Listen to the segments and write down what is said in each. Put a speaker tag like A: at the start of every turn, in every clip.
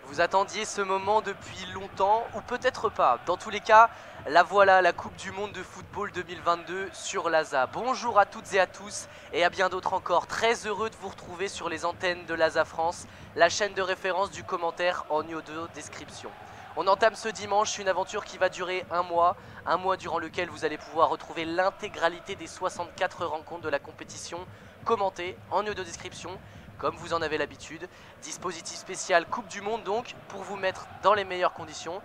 A: Vous attendiez ce moment depuis longtemps, ou peut-être pas. Dans tous les cas, la voilà, la Coupe du Monde de football 2022 sur l'ASA. Bonjour à toutes et à tous, et à bien d'autres encore. Très heureux de vous retrouver sur les antennes de l'ASA France, la chaîne de référence du commentaire en audio description. On entame ce dimanche une aventure qui va durer un mois durant lequel vous allez pouvoir retrouver l'intégralité des 64 rencontres de la compétition commentées en audio description, comme vous en avez l'habitude. Dispositif spécial Coupe du Monde donc, pour vous mettre dans les meilleures conditions.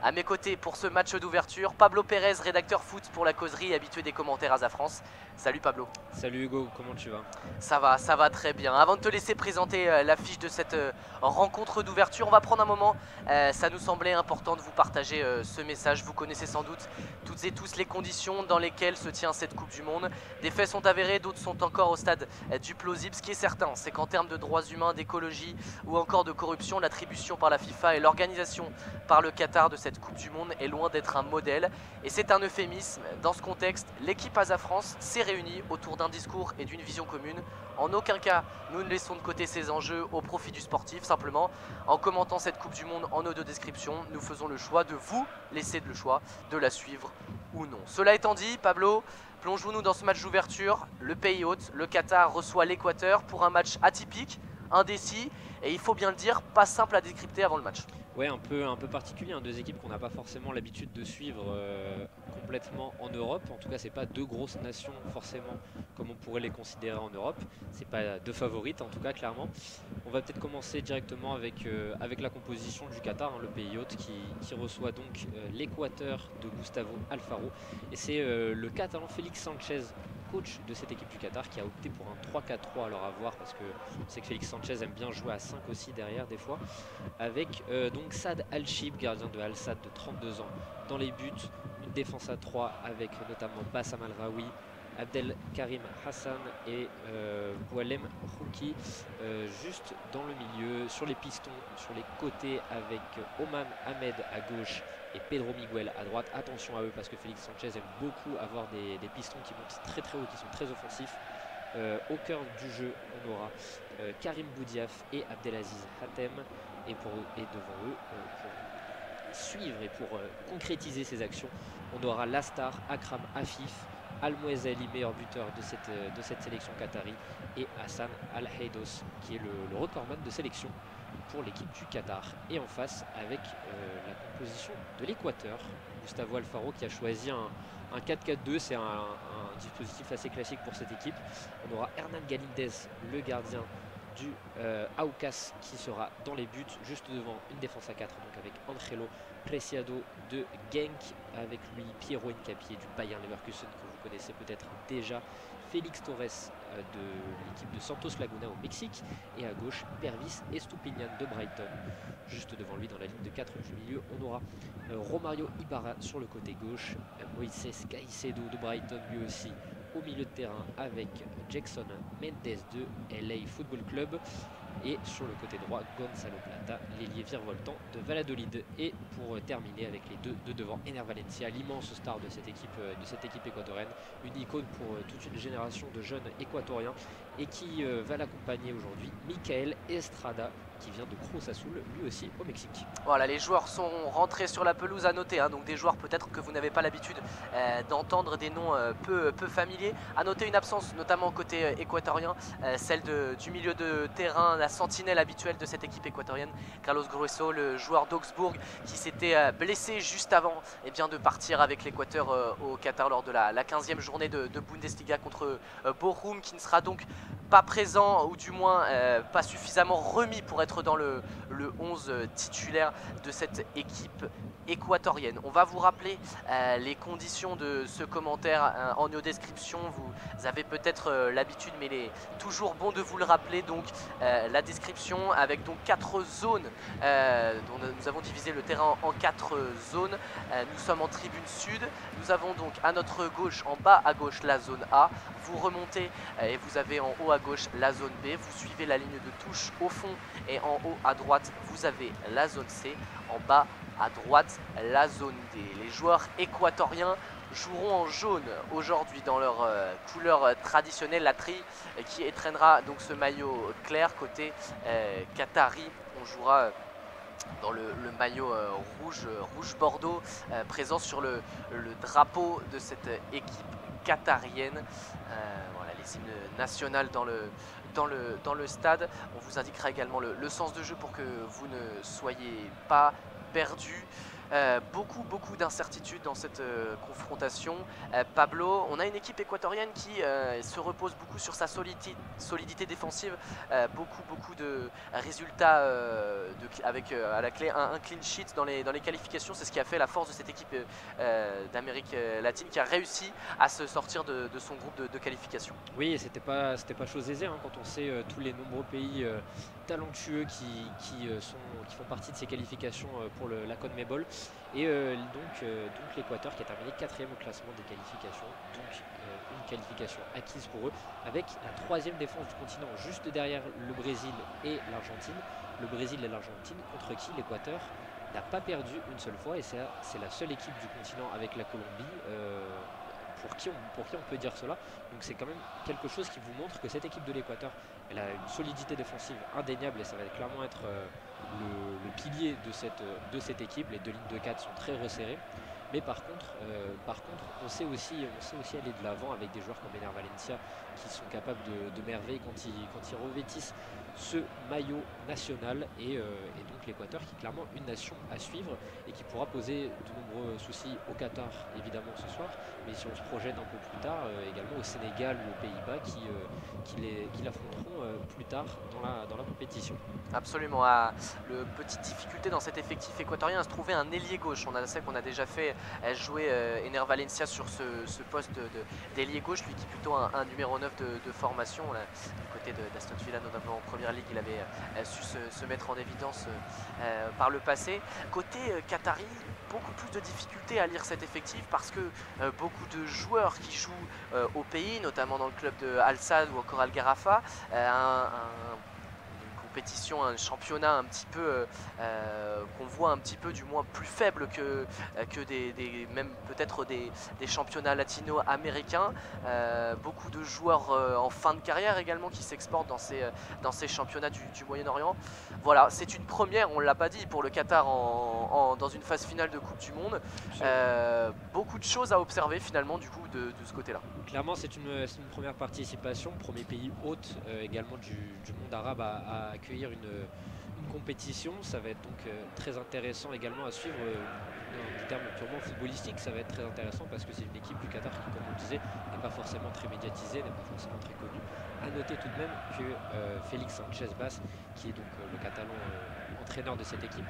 A: À mes côtés pour ce match d'ouverture, Pablo Pérez, rédacteur foot pour la causerie, habitué des commentaires ASA France. Salut Pablo.
B: Salut Hugo, comment tu vas?
A: Ça va très bien. Avant de te laisser présenter l'affiche de cette rencontre d'ouverture, on va prendre un moment. Ça nous semblait important de vous partager ce message. Vous connaissez sans doute toutes et tous les conditions dans lesquelles se tient cette Coupe du Monde. Des faits sont avérés, d'autres sont encore au stade du plausible. Ce qui est certain, c'est qu'en termes de droits humains, d'écologie ou encore de corruption, l'attribution par la FIFA et l'organisation par le Qatar de cette Coupe du Monde est loin d'être un modèle. Et c'est un euphémisme. Dans ce contexte, l'équipe ASA France s'est réunie autour d'un discours et d'une vision commune. En aucun cas, nous ne laissons de côté ces enjeux au profit du sportif. Simplement, en commentant cette Coupe du Monde en audio description, nous faisons le choix de vous laisser le choix de la suivre ou non. Cela étant dit, Pablo, plongeons-nous dans ce match d'ouverture. Le pays hôte, le Qatar, reçoit l'Équateur pour un match atypique, indécis et il faut bien le dire, pas simple à décrypter avant le match.
B: Ouais, un peu particulier, hein, deux équipes qu'on n'a pas forcément l'habitude de suivre complètement en Europe. En tout cas, c'est pas deux grosses nations forcément comme on pourrait les considérer en Europe. C'est pas deux favorites en tout cas, clairement. On va peut-être commencer directement avec la composition du Qatar, hein, le pays hôte qui reçoit donc l'Équateur de Gustavo Alfaro. Et c'est le Catalan Félix Sanchez, coach de cette équipe du Qatar, qui a opté pour un 3-4-3, alors à voir parce que on sait que Félix Sanchez aime bien jouer à 5 aussi derrière des fois, avec donc Saad Al-Shib, gardien de Al-Sadd de 32 ans dans les buts, une défense à 3 avec notamment Bassam Al-Raoui, Abdel Karim Hassan et Boualem Rouki juste dans le milieu, sur les pistons, sur les côtés avec Oman Ahmed à gauche et Pedro Miguel à droite. Attention à eux parce que Félix Sanchez aime beaucoup avoir des pistons qui montent très très haut, qui sont très offensifs. Au cœur du jeu, on aura Karim Boudiaf et Abdelaziz Hatem et devant eux, pour suivre et pour concrétiser ces actions, on aura Lastar, Akram Afif, Al-Mouezali, meilleur buteur de cette sélection qatari, et Hassan Al-Heidos, qui est le recordman de sélection pour l'équipe du Qatar. Et en face, avec la composition de l'Équateur, Gustavo Alfaro qui a choisi un 4-4-2, c'est un dispositif assez classique pour cette équipe. On aura Hernan Galíndez, le gardien du Aucas, qui sera dans les buts, juste devant une défense à 4, donc avec Angelo Preciado de Genk, avec lui Piero Hincapié du Bayern Leverkusen, que vous connaissez peut-être déjà, Félix Torres de l'équipe de Santos Laguna au Mexique, et à gauche Pervis Estupiñán de Brighton. Juste devant lui dans la ligne de 4 du milieu, on aura Romario Ibarra sur le côté gauche, Moises Caicedo de Brighton lui aussi au milieu de terrain avec Jackson Mendes de LA Football Club, et sur le côté droit Gonzalo Plata, l'ailier virevoltant de Valladolid. Et pour terminer avec les deux de devant, Ener Valencia, l'immense star de cette équipe équatorienne, une icône pour toute une génération de jeunes équatoriens, et qui va l'accompagner aujourd'hui, Michael Estrada, qui vient de Cruz Azul, lui aussi au Mexique.
A: Voilà, les joueurs sont rentrés sur la pelouse, à noter, hein, donc des joueurs peut-être que vous n'avez pas l'habitude d'entendre, des noms peu familiers. À noter une absence, notamment côté équatorien, celle du milieu de terrain, la sentinelle habituelle de cette équipe équatorienne, Carlos Grueso, le joueur d'Augsbourg, qui s'était blessé juste avant de partir avec l'Équateur au Qatar lors de la 15e journée de Bundesliga contre Bochum, qui ne sera donc pas présent, ou du moins pas suffisamment remis pour être dans le 11 titulaire de cette équipe équatorienne. On va vous rappeler les conditions de ce commentaire en audio description. Vous avez peut-être l'habitude, mais il est toujours bon de vous le rappeler. Donc la description avec donc 4 zones, dont nous avons divisé le terrain en 4 zones. Nous sommes en tribune sud. Nous avons donc à notre gauche, en bas à gauche, la zone A. Vous remontez et vous avez en haut à gauche la zone B. Vous suivez la ligne de touche au fond, et en haut à droite vous avez la zone C. En bas à droite la zone D. Les joueurs équatoriens joueront en jaune aujourd'hui dans leur couleur traditionnelle, la tri, qui étreignera donc ce maillot clair. Côté qatari, on jouera dans le maillot rouge bordeaux, présent sur le drapeau de cette équipe qatarienne. Voilà, les hymnes nationales dans le stade. On vous indiquera également le sens de jeu pour que vous ne soyez pas perdus. Beaucoup d'incertitudes dans cette confrontation. Pablo, on a une équipe équatorienne qui se repose beaucoup sur sa solidité défensive, beaucoup de résultats avec à la clé un clean sheet dans les qualifications. C'est ce qui a fait la force de cette équipe d'Amérique latine qui a réussi à se sortir de son groupe de qualification.
B: Oui, et c'était pas chose aisée quand on sait tous les nombreux pays talentueux qui font partie de ces qualifications pour la CONMEBOL. Et donc l'Équateur qui a terminé 4e au classement des qualifications, donc une qualification acquise pour eux, avec la 3e défense du continent juste derrière le Brésil et l'Argentine. Le Brésil et l'Argentine contre qui l'Équateur n'a pas perdu une seule fois, et c'est la seule équipe du continent avec la Colombie pour qui on peut dire cela. Donc c'est quand même quelque chose qui vous montre que cette équipe de l'Équateur, elle a une solidité défensive indéniable, et ça va clairement être le pilier de cette équipe. Les deux lignes de 4 sont très resserrées, mais par contre on sait aussi aller de l'avant avec des joueurs comme Ener Valencia qui sont capables de merveilles quand ils revêtissent ce maillot national, et donc l'Équateur qui est clairement une nation à suivre et qui pourra poser de nombreux soucis au Qatar évidemment ce soir, mais si on se projette un peu plus tard, également au Sénégal ou aux Pays-Bas qui l'affronteront plus tard dans la compétition.
A: Absolument. Le petite difficulté dans cet effectif équatorien à se trouver un ailier gauche. On sait qu'on a déjà fait jouer Ener Valencia sur ce poste d'ailier gauche, lui qui est plutôt un numéro 9 de formation. Là, du côté d'Aston Villa, notamment en première ligue, il avait su se mettre en évidence par le passé. Côté qatari, beaucoup plus de difficultés à lire cet effectif parce que beaucoup de joueurs qui jouent au pays, notamment dans le club de Al Sadd ou encore Al Gharafa, compétition, un championnat un petit peu qu'on voit un petit peu du moins plus faible que même peut-être des championnats latino-américains. Beaucoup de joueurs en fin de carrière également qui s'exportent dans ces championnats du Moyen-Orient. Voilà, c'est une première, on ne l'a pas dit, pour le Qatar dans une phase finale de Coupe du Monde. Beaucoup de choses à observer finalement du coup de ce côté-là.
B: Clairement c'est une première participation, premier pays hôte également du monde arabe à accueillir une compétition. Ça va être donc très intéressant également à suivre en termes purement footballistiques. Ça va être très intéressant parce que c'est une équipe du Qatar qui, comme on le disait, n'est pas forcément très médiatisée, n'est pas forcément très connue. A noter tout de même que Félix Sanchez Bass, qui est donc le Catalan entraîneur de cette équipe,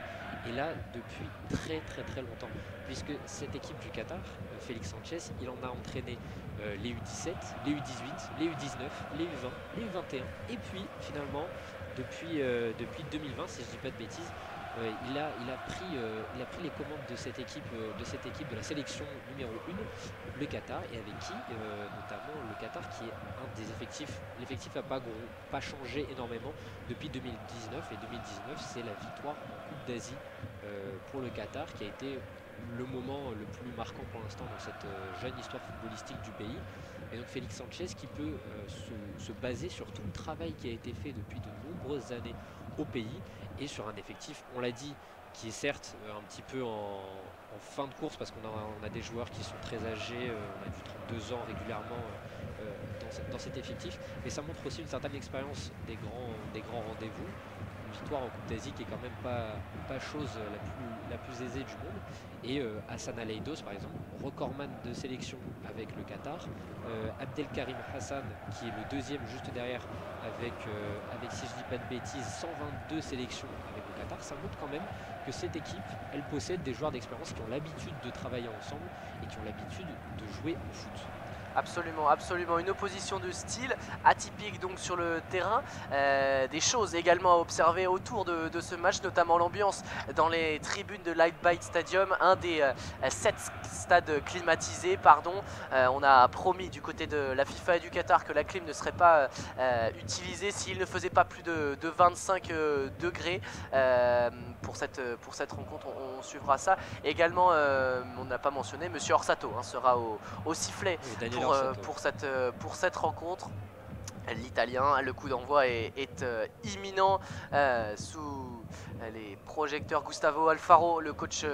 B: est là depuis très longtemps, puisque cette équipe du Qatar, Félix Sanchez, il en a entraîné les U17, les U18, les U19, les U20, les U21, et puis finalement depuis 2020, si je ne dis pas de bêtises, il a pris les commandes de cette équipe, de la sélection numéro 1, le Qatar, et avec qui notamment le Qatar qui est un des effectifs. L'effectif n'a pas changé énormément depuis 2019, et 2019 c'est la victoire en Coupe d'Asie pour le Qatar qui a été le moment le plus marquant pour l'instant dans cette jeune histoire footballistique du pays. Et donc Félix Sanchez qui peut se baser sur tout le travail qui a été fait depuis de nombreuses années au pays, et sur un effectif, on l'a dit, qui est certes un petit peu en fin de course parce qu'on a des joueurs qui sont très âgés, on a du 32 ans régulièrement dans cet effectif, mais ça montre aussi une certaine expérience des grands rendez-vous. Une victoire en Coupe d'Asie qui est quand même pas chose la plus aisée du monde. Et Hassan Al-Eidos par exemple, recordman de sélection avec le Qatar, Abdelkarim Hassan qui est le deuxième juste derrière avec si je dis pas de bêtises 122 sélections avec le Qatar. Ça montre quand même que cette équipe, elle possède des joueurs d'expérience qui ont l'habitude de travailler ensemble et qui ont l'habitude de jouer au foot.
A: Absolument, absolument. Une opposition de style atypique donc sur le terrain. Des choses également à observer autour de ce match, notamment l'ambiance dans les tribunes de Lightbite Stadium, un des 7 stades climatisés. On a promis du côté de la FIFA et du Qatar que la clim ne serait pas utilisée s'il ne faisait pas plus de 25 degrés. Pour cette rencontre, on suivra ça. Également, on n'a pas mentionné, Monsieur Orsato sera au sifflet pour cette rencontre. L'Italien, le coup d'envoi est imminent sous les projecteurs. Gustavo Alfaro, le coach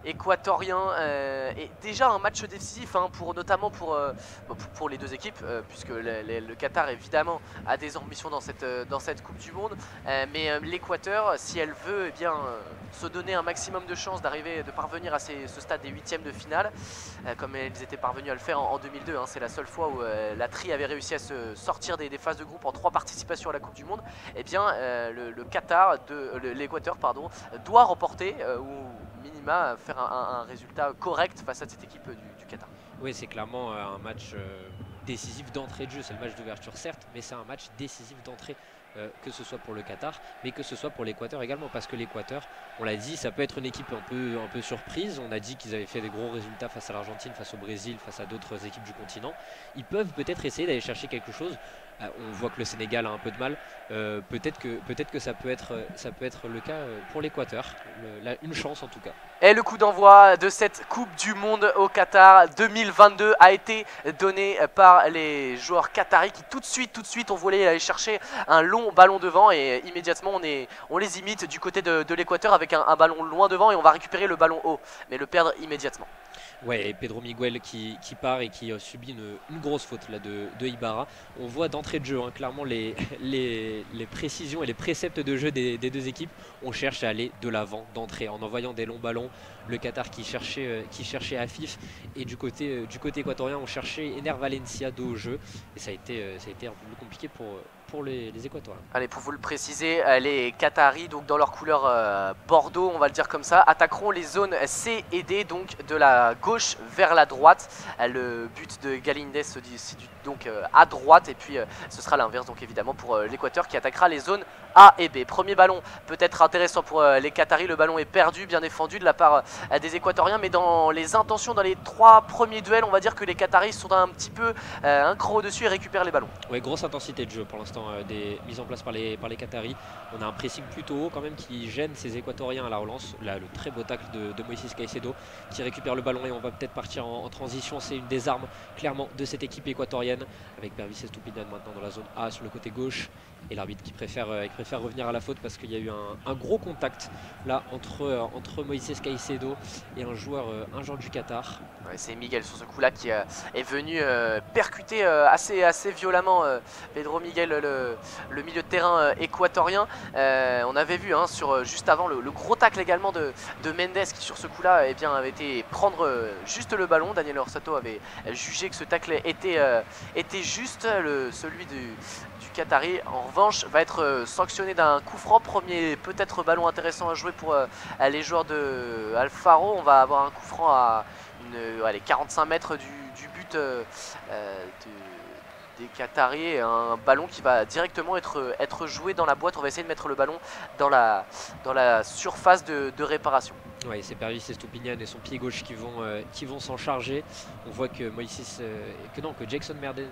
A: équatorien, et déjà un match décisif hein, notamment pour les deux équipes, puisque le Qatar évidemment a des ambitions dans cette Coupe du Monde, mais l'Équateur, si elle veut eh bien, se donner un maximum de chances de parvenir à ce stade des huitièmes de finale, comme ils étaient parvenus à le faire en 2002, hein, c'est la seule fois où la tri avait réussi à se sortir des phases de groupe en 3 participations à la Coupe du Monde, eh bien le Qatar, l'Équateur pardon, doit remporter ou minima faire un résultat correct face à cette équipe du Qatar.
B: Oui, c'est clairement un match décisif d'entrée de jeu. C'est le match d'ouverture certes, mais c'est un match décisif d'entrée, que ce soit pour le Qatar, mais que ce soit pour l'Équateur également, parce que l'Équateur, on l'a dit, ça peut être une équipe un peu surprise. On a dit qu'ils avaient fait des gros résultats face à l'Argentine, face au Brésil, face à d'autres équipes du continent. Ils peuvent peut-être essayer d'aller chercher quelque chose. On voit que le Sénégal a un peu de mal. Peut-être que ça peut être le cas pour l'Équateur. Une chance en tout cas.
A: Et le coup d'envoi de cette Coupe du Monde au Qatar 2022 a été donné par les joueurs qataris qui tout de suite on voulait aller chercher un long ballon devant et immédiatement on les imite du côté de l'Équateur avec un ballon loin devant et on va récupérer le ballon haut mais le perdre immédiatement.
B: Ouais, et Pedro Miguel qui part et qui subit une grosse faute là, de Ibarra. On voit d'entrée de jeu hein, clairement les précisions et les préceptes de jeu des deux équipes. On cherche à aller de l'avant d'entrée en envoyant des longs ballons. Le Qatar qui cherchait Afif et du côté équatorien on cherchait Ener Valencia dos au jeu et ça a été un peu plus compliqué pour les Équatoriens.
A: Allez, pour vous le préciser, les Qataris, donc dans leur couleur bordeaux, on va le dire comme ça, attaqueront les zones C et D, donc de la gauche vers la droite. Le but de Galíndez se situe donc à droite et puis ce sera l'inverse donc évidemment pour l'Équateur qui attaquera les zones A et B. Premier ballon peut être intéressant pour les Qataris, le ballon est perdu, bien défendu de la part des Équatoriens, mais dans les intentions, dans les 3 premiers duels, on va dire que les Qataris sont un petit peu un cran au-dessus et récupèrent les ballons.
B: Ouais, grosse intensité de jeu pour l'instant des mises en place par les Qataris. On a un pressing plutôt haut quand même qui gêne ces Équatoriens à la relance. Là, le très beau tacle de Moïse Caicedo qui récupère le ballon et on va peut-être partir en transition. C'est une des armes clairement de cette équipe équatorienne avec Pervis Estupiñán maintenant dans la zone A sur le côté gauche. Et l'arbitre qui préfère revenir à la faute parce qu'il y a eu un gros contact là entre Moïse Caicedo et un joueur du Qatar.
A: Ouais, c'est Miguel sur ce coup-là qui est venu percuter assez violemment Pedro Miguel, le milieu de terrain équatorien. On avait vu hein, juste avant le gros tacle également de Mendes qui sur ce coup-là eh avait été prendre juste le ballon. Daniel Orsato avait jugé que ce tacle était juste, celui du Qatari. En revanche, va être sanctionné d'un coup franc. Premier peut-être ballon intéressant à jouer pour les joueurs de Alfaro. On va avoir un coup franc à 45 mètres du but des Qataris, un ballon qui va directement être joué dans la boîte. On va essayer de mettre le ballon dans la surface de réparation.
B: Ouais, c'est Pervis Estupiñán et son pied gauche qui vont s'en charger. On voit que que Jackson Mendes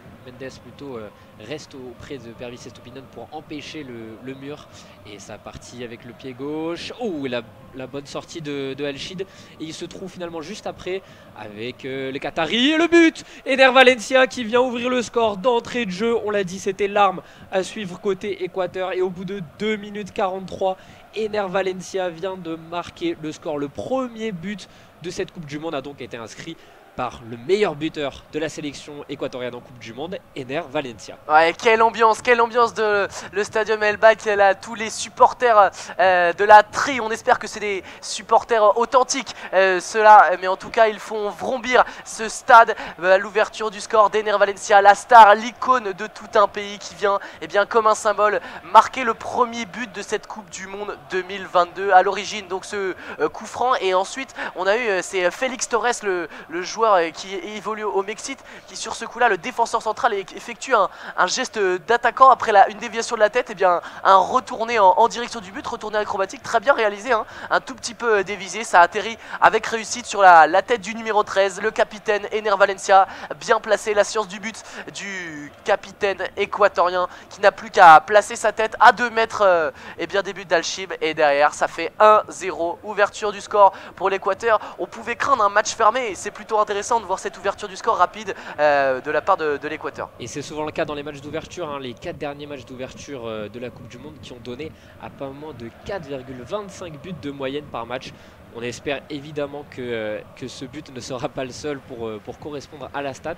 B: plutôt reste auprès de Pervis Estupiñán pour empêcher le mur. Et ça partit avec le pied gauche. Oh, la bonne sortie de Al-Shid. Et il se trouve finalement juste après avec les Qataris et le but. Ener Valencia qui vient ouvrir le score d'entrée de jeu. On l'a dit, c'était l'arme à suivre côté Équateur. Et au bout de 2 minutes 43, Ener Valencia vient de marquer le score. Le premier but de cette Coupe du Monde a donc été inscrit par le meilleur buteur de la sélection équatorienne en Coupe du Monde, Ener Valencia.
A: Ouais, quelle ambiance de le Stadium El Bac, tous les supporters de la tri. On espère que c'est des supporters authentiques, ceux-là, mais en tout cas ils font vrombir ce stade à l'ouverture du score d'Ener Valencia, la star, l'icône de tout un pays qui vient comme un symbole marquer le premier but de cette Coupe du Monde 2022. À l'origine donc ce coup franc et ensuite on a eu c'est Félix Torres, le joueur qui évolue au Mexique, qui sur ce coup là le défenseur central effectue un geste d'attaquant après une déviation de la tête, un retourné en direction du but, retourné acrobatique très bien réalisé, hein, un tout petit peu dévisé, ça atterrit avec réussite sur la tête du numéro 13, le capitaine Ener Valencia, bien placé, la science du but du capitaine équatorien qui n'a plus qu'à placer sa tête à 2 mètres des buts d'Al-Shib et derrière ça fait 1-0, ouverture du score pour l'Équateur. On pouvait craindre un match fermé et c'est plutôt intéressant intéressant de voir cette ouverture du score rapide de la part de l'Équateur.
B: Et c'est souvent le cas dans les matchs d'ouverture, hein, les 4 derniers matchs d'ouverture de la Coupe du Monde qui ont donné à pas moins de 4,25 buts de moyenne par match. On espère évidemment que ce but ne sera pas le seul pour correspondre à la stat.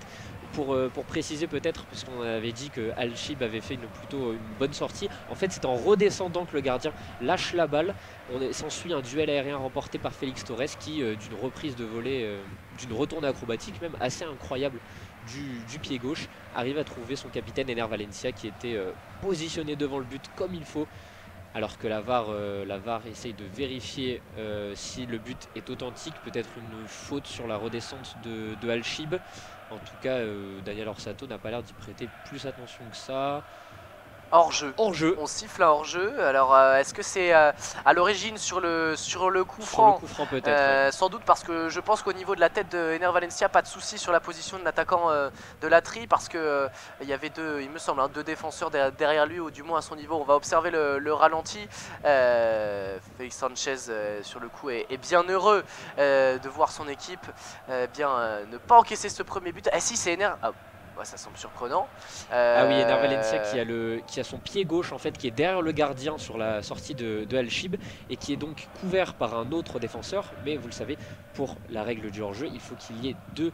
B: Pour préciser peut-être, puisqu'on avait dit que Al-Shib avait fait plutôt une bonne sortie, en fait c'est en redescendant que le gardien lâche la balle. S'ensuit un duel aérien remporté par Félix Torres qui, d'une reprise de volée, d'une retournée acrobatique même assez incroyable du pied gauche, arrive à trouver son capitaine Ener Valencia qui était positionné devant le but comme il faut. Alors que la VAR essaye de vérifier si le but est authentique, peut-être une faute sur la redescente de Al-Shib. En tout cas, Daniel Orsato n'a pas l'air d'y prêter plus attention que ça.
A: Hors-jeu.
B: Hors-jeu.
A: On siffle un hors-jeu. Alors, est-ce que c'est à l'origine sur le coup franc?
B: Sur le coup franc peut-être.
A: Sans doute parce que je pense qu'au niveau de la tête de Ener Valencia, pas de souci sur la position de l'attaquant de Latry, parce que il y avait il me semble, deux défenseurs derrière lui, ou du moins à son niveau. On va observer le ralenti. Félix Sanchez sur le coup est bien heureux de voir son équipe ne pas encaisser ce premier but. Ah si, c'est Ener. Ouais, ça semble surprenant.
B: Ah oui, Ener Valencia qui a son pied gauche en fait qui est derrière le gardien sur la sortie de Al-Shib et qui est donc couvert par un autre défenseur. Mais vous le savez, pour la règle du hors-jeu, il faut qu'il y ait deux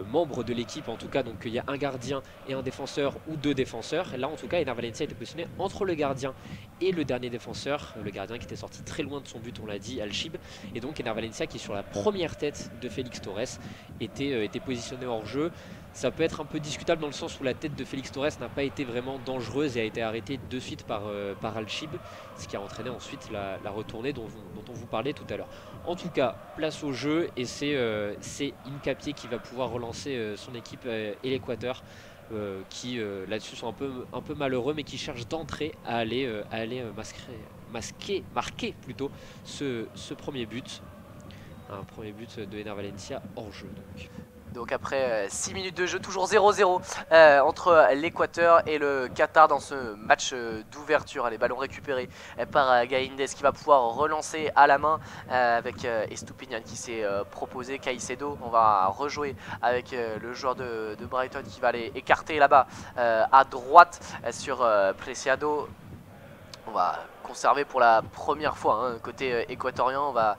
B: membres de l'équipe, en tout cas, donc il y a un gardien et un défenseur ou deux défenseurs. Et là en tout cas, Ener Valencia était positionné entre le gardien et le dernier défenseur, le gardien qui était sorti très loin de son but, on l'a dit, Al-Shib. Et donc Ener Valencia qui est sur la première tête de Félix Torres était positionné hors jeu. Ça peut être un peu discutable dans le sens où la tête de Félix Torres n'a pas été vraiment dangereuse et a été arrêtée de suite par Al-Shib, ce qui a entraîné ensuite la retournée dont on vous parlait tout à l'heure. En tout cas, place au jeu et c'est Hincapié qui va pouvoir relancer son équipe et l'Équateur qui là-dessus sont un peu malheureux mais qui cherchent d'entrée à aller marquer plutôt ce premier but. Un premier but de Ener Valencia hors jeu donc.
A: Donc après 6 minutes de jeu, toujours 0-0 entre l'Équateur et le Qatar dans ce match d'ouverture. Allez, ballon récupéré par Gaïndé qui va pouvoir relancer à la main avec Estupiñán qui s'est proposé. Caicedo, on va rejouer avec le joueur de Brighton qui va aller écarter là-bas à droite sur Preciado. On va conserver pour la première fois côté équatorien. On va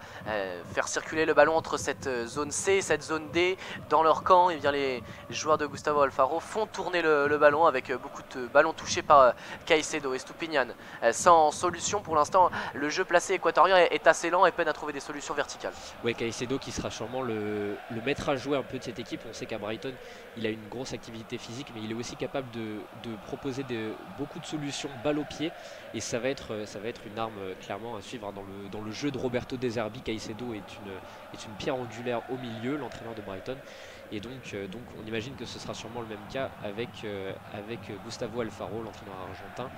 A: faire circuler le ballon entre cette zone C et cette zone D dans leur camp. Et bien les joueurs de Gustavo Alfaro font tourner le ballon avec beaucoup de ballons touchés par Caicedo et Estupiñán. Sans solution pour l'instant, le jeu placé équatorien est assez lent et peine à trouver des solutions verticales.
B: Oui, Caicedo qui sera sûrement le maître à jouer un peu de cette équipe. On sait qu'à Brighton, il a une grosse activité physique, mais il est aussi capable de proposer beaucoup de solutions balle au pied. Et ça va être une arme clairement à suivre dans le jeu de Roberto De Zerbi. Caicedo est une pierre angulaire au milieu, l'entraîneur de Brighton. Et donc on imagine que ce sera sûrement le même cas avec Gustavo Alfaro, l'entraîneur argentin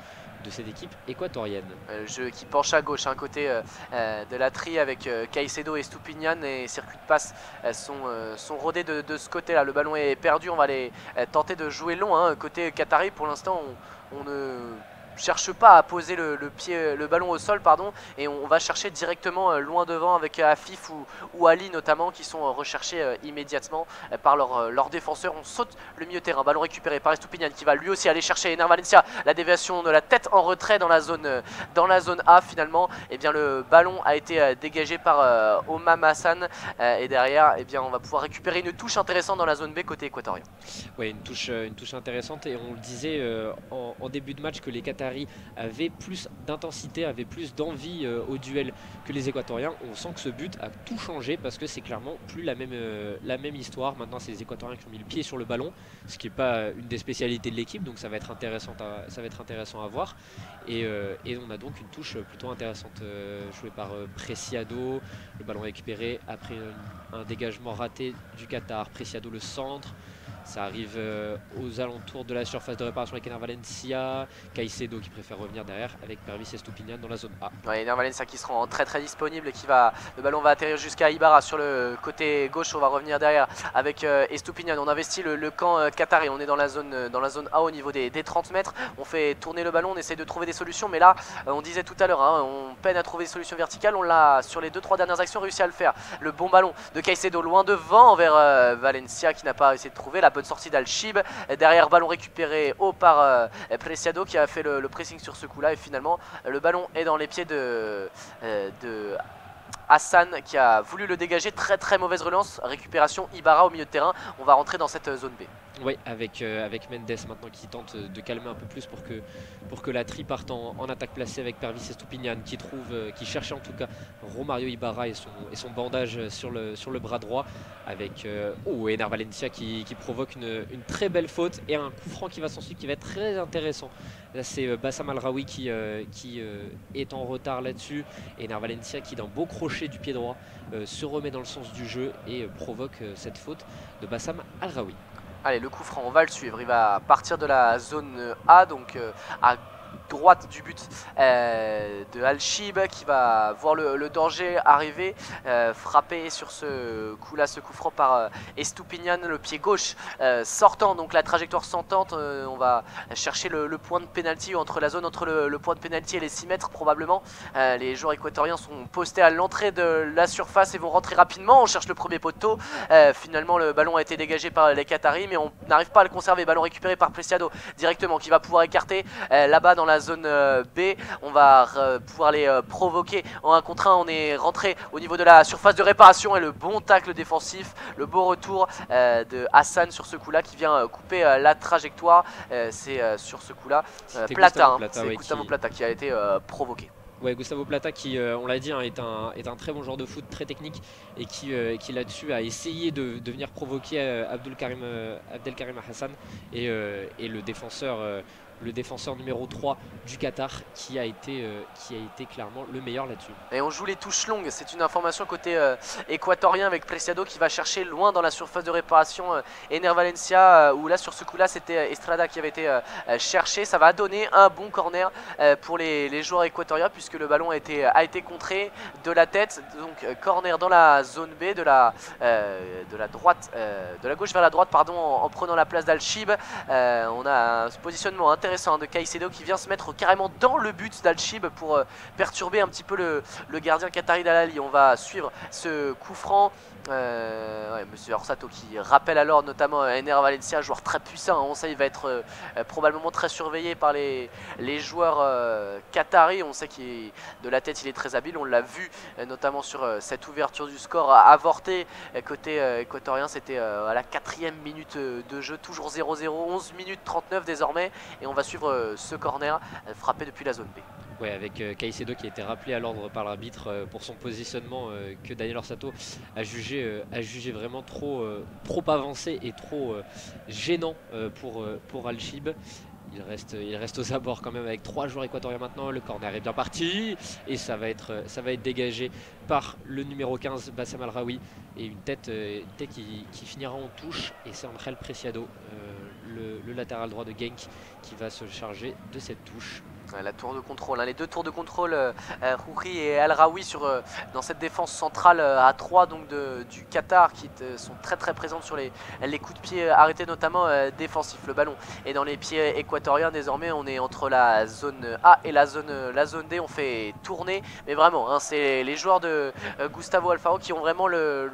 B: de cette équipe équatorienne.
A: Jeu qui penche à gauche, côté de Latry avec Caicedo et Estupiñán, et circuits de passe sont rodés de ce côté-là. Le ballon est perdu, on va aller tenter de jouer long. Côté qatari, pour l'instant, on ne cherche pas à poser le ballon au sol, et on va chercher directement loin devant avec Afif ou Ali notamment, qui sont recherchés immédiatement par leurs défenseurs. On saute le milieu terrain, ballon récupéré par Estupiñán qui va lui aussi aller chercher Ener Valencia. La déviation de la tête en retrait dans la zone A finalement. Et bien le ballon a été dégagé par Omam Hassan et derrière on va pouvoir récupérer une touche intéressante dans la zone B côté équatorien.
B: Oui, une touche intéressante, et on le disait en début de match que les Qataris avaient plus d'intensité, avaient plus d'envie au duel que les Équatoriens. On sent que ce but a tout changé parce que c'est clairement plus la même histoire. Maintenant c'est les Équatoriens qui ont mis le pied sur le ballon, ce qui n'est pas une des spécialités de l'équipe, donc ça va être intéressant à voir. Et on a donc une touche plutôt intéressante jouée par Preciado. Le ballon récupéré après un dégagement raté du Qatar. Preciado le centre. Ça arrive aux alentours de la surface de réparation avec Ener Valencia, Caicedo qui préfère revenir derrière avec Pervis et Stupinian dans la zone A.
A: Ouais, Ener Valencia qui sera très disponible et qui va, le ballon va atterrir jusqu'à Ibarra sur le côté gauche. On va revenir derrière avec Estupinian. On investit le camp qatari, on est dans la zone A au niveau des 30 mètres. On fait tourner le ballon, on essaie de trouver des solutions, mais là on disait tout à l'heure, hein, on peine à trouver des solutions verticales. On l'a sur les 2-3 dernières actions réussi à le faire. Le bon ballon de Caicedo loin devant envers Valencia qui n'a pas réussi de trouver la bonne sortie d'Al-Shib. Derrière, ballon récupéré haut par Preciado qui a fait le pressing sur ce coup là, et finalement le ballon est dans les pieds de Hassan qui a voulu le dégager. Très mauvaise relance, récupération Ibarra au milieu de terrain. On va rentrer dans cette zone B.
B: Oui, avec Mendes maintenant qui tente de calmer un peu plus pour que la tri parte en attaque placée avec Pervis et Stupinian qui cherchait en tout cas Romario Ibarra et son bandage sur le bras droit, avec Ener Valencia qui provoque une très belle faute et un coup franc qui va s'ensuivre qui va être très intéressant. Là c'est Bassam Al-Raoui qui est en retard là-dessus, et Ener Valencia qui d'un beau crochet du pied droit se remet dans le sens du jeu et provoque cette faute de Bassam Al-Raoui.
A: Allez, le coup franc, on va le suivre. Il va partir de la zone A, donc à droite du but de Al-Shib, qui va voir le danger arriver, frapper sur ce coup là, ce coup franc par Estupinian, le pied gauche sortant, donc la trajectoire sortante. On va chercher le point de pénalty, entre la zone entre le point de pénalty et les 6 mètres probablement. Les joueurs équatoriens sont postés à l'entrée de la surface et vont rentrer rapidement. On cherche le premier poteau, finalement le ballon a été dégagé par les Qataris, mais on n'arrive pas à le conserver. Ballon récupéré par Preciado directement, qui va pouvoir écarter là-bas dans la zone B. On va pouvoir les provoquer en 1 contre 1. On est rentré au niveau de la surface de réparation, et le bon tacle défensif, le beau retour de Hassan sur ce coup là qui vient couper la trajectoire. C'est sur ce coup là Plata, c'est Gustavo Plata qui a été provoqué.
B: Ouais, Gustavo Plata qui, on l'a dit, hein, est un très bon joueur de foot, très technique, et qui là-dessus a essayé de venir provoquer Abdelkarim Hassan et le défenseur numéro 3 du Qatar qui a été clairement le meilleur là-dessus.
A: Et on joue les touches longues, c'est une information côté équatorien, avec Preciado qui va chercher loin dans la surface de réparation Ener Valencia, où là sur ce coup là c'était Estrada qui avait été cherché. Ça va donner un bon corner pour les joueurs équatoriens, puisque le ballon a été contré de la tête. Donc corner dans la zone B, de la gauche vers la droite, pardon, en prenant la place d'Al-Shib. On a un positionnement intéressant de Caicedo qui vient se mettre carrément dans le but d'Al-Shib pour perturber un petit peu le gardien qatari d'Al-Ahly. On va suivre ce coup franc. Monsieur Orsato qui rappelle alors notamment Ener Valencia, joueur très puissant, hein. On sait qu'il va être probablement très surveillé par les joueurs qataris. On sait qu'il de la tête il est très habile, on l'a vu notamment sur cette ouverture du score avorté côté équatorien. C'était à la 4e minute de jeu, toujours 0-0, 11 minutes 39 désormais, et on va suivre ce corner frappé depuis la zone B.
B: Ouais, avec Caicedo qui a été rappelé à l'ordre par l'arbitre pour son positionnement que Daniel Orsato a jugé vraiment trop avancé et trop gênant pour Al-Shib. Il reste aux abords quand même avec 3 joueurs équatoriens maintenant. Le corner est bien parti et ça va être dégagé par le numéro 15 Bassam Al-Raoui, et une tête qui finira en touche, et c'est Angel Preciado, le latéral droit de Genk, qui va se charger de cette touche.
A: La tour de contrôle, hein, les 2 tours de contrôle, Khouri et Al-Raoui dans cette défense centrale à 3 donc du Qatar, qui sont très présentes sur les coups de pied arrêtés, notamment défensifs. Le ballon est dans les pieds équatoriens désormais. On est entre la zone A et la zone D. On fait tourner, mais vraiment, hein, c'est les joueurs de Gustavo Alfaro qui ont vraiment le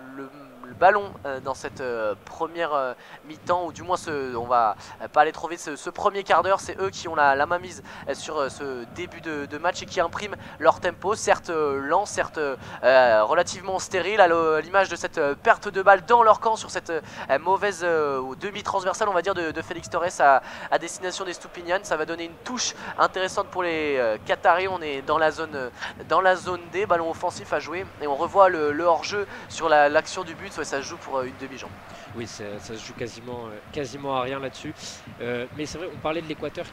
A: ballon dans cette première mi-temps, ou du moins on va pas aller trop vite, ce premier quart d'heure. C'est eux qui ont la mainmise sur ce début de match et qui impriment leur tempo, certes lent, certes relativement stérile, à l'image de cette perte de balle dans leur camp sur cette mauvaise demi-transversale, on va dire, de Félix Torres à destination des Stupinian. Ça va donner une touche intéressante pour les Qataris. On est dans la zone D, ballon offensif à jouer, et on revoit le hors-jeu sur l'action du but. ça se joue pour une demi-jambe.
B: Oui, ça se joue quasiment à rien là-dessus. Mais c'est vrai, on parlait de l'Équateur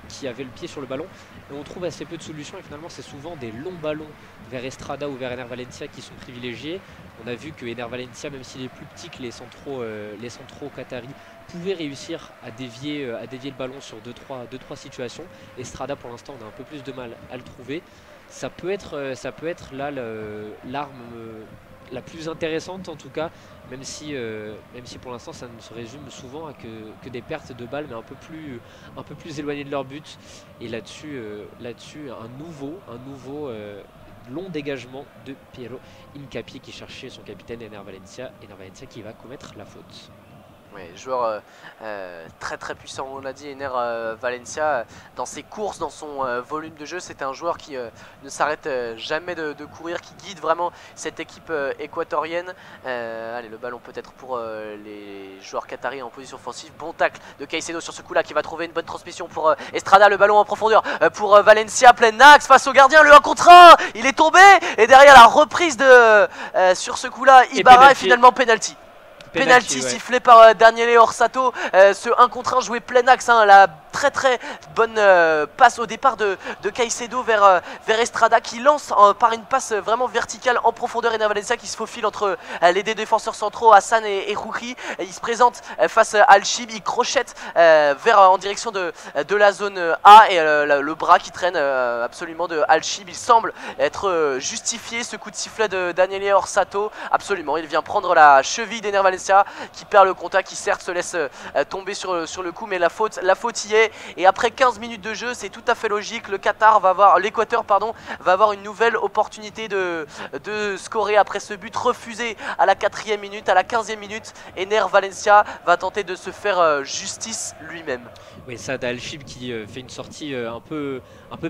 B: qui avait le pied sur le ballon. Et on trouve assez peu de solutions. Et finalement, c'est souvent des longs ballons vers Estrada ou vers Ener Valencia qui sont privilégiés. On a vu que Ener Valencia, même s'il est plus petit que les centraux qataris, pouvait réussir à dévier le ballon sur 2-3 situations. Estrada, pour l'instant, on a un peu plus de mal à le trouver. Ça peut être là l'arme la plus intéressante en tout cas, même si pour l'instant ça ne se résume souvent à que des pertes de balles, mais un peu plus éloignées de leur but. Et là-dessus, un nouveau long dégagement de Piero Hincapié qui cherchait son capitaine Ener Valencia qui va commettre la faute.
A: Oui, joueur très très puissant, on l'a dit, Ener Valencia, dans ses courses, dans son volume de jeu, c'est un joueur qui ne s'arrête jamais de courir, qui guide vraiment cette équipe équatorienne. Allez, le ballon peut-être pour les joueurs qataris en position offensive. Bon tacle de Caicedo sur ce coup-là qui va trouver une bonne transmission pour Estrada, le ballon en profondeur pour Valencia, plein axe face au gardien, le 1 contre 1, il est tombé, et derrière la reprise sur ce coup-là, Ibarra, et finalement penalty. Penalty sifflé par Daniele Orsato, ce 1 contre 1 joué plein axe, hein, la très très bonne passe au départ de Caicedo vers Estrada qui lance par une passe vraiment verticale en profondeur Ener Valencia qui se faufile entre les deux défenseurs centraux Hassan et Rouki. Il se présente face à Al-Shib, il crochette en direction de la zone A et le bras qui traîne absolument de Al-Shib. Il semble être justifié, ce coup de sifflet de Daniele Orsato, absolument, il vient prendre la cheville d'Ener Valencia qui perd le contact, qui certes se laisse tomber sur le coup, mais la faute y est. Et après 15 minutes de jeu, c'est tout à fait logique, l'Équateur va avoir une nouvelle opportunité de scorer après ce but refusé à la 4e minute. À la 15e minute, Ener Valencia va tenter de se faire justice lui-même.
B: Oui, Saad Al-Shib qui fait une sortie un peu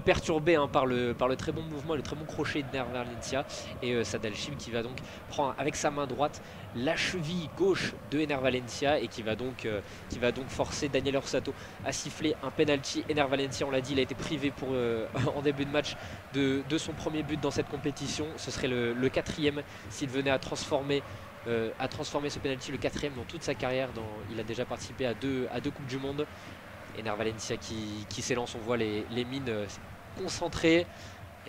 B: perturbée hein, par le très bon mouvement et le très bon crochet d'Ener Valencia. Et Saad Al-Shib qui va donc prendre avec sa main droite la cheville gauche de Ener Valencia et qui va donc forcer Daniele Orsato à siffler un penalty. Ener Valencia, on l'a dit, il a été privé en début de match de son premier but dans cette compétition. Ce serait le 4e s'il venait à transformer ce penalty, le 4e dans toute sa carrière. Il a déjà participé à deux Coupes du Monde. Ener Valencia qui s'élance, on voit les mines concentrées.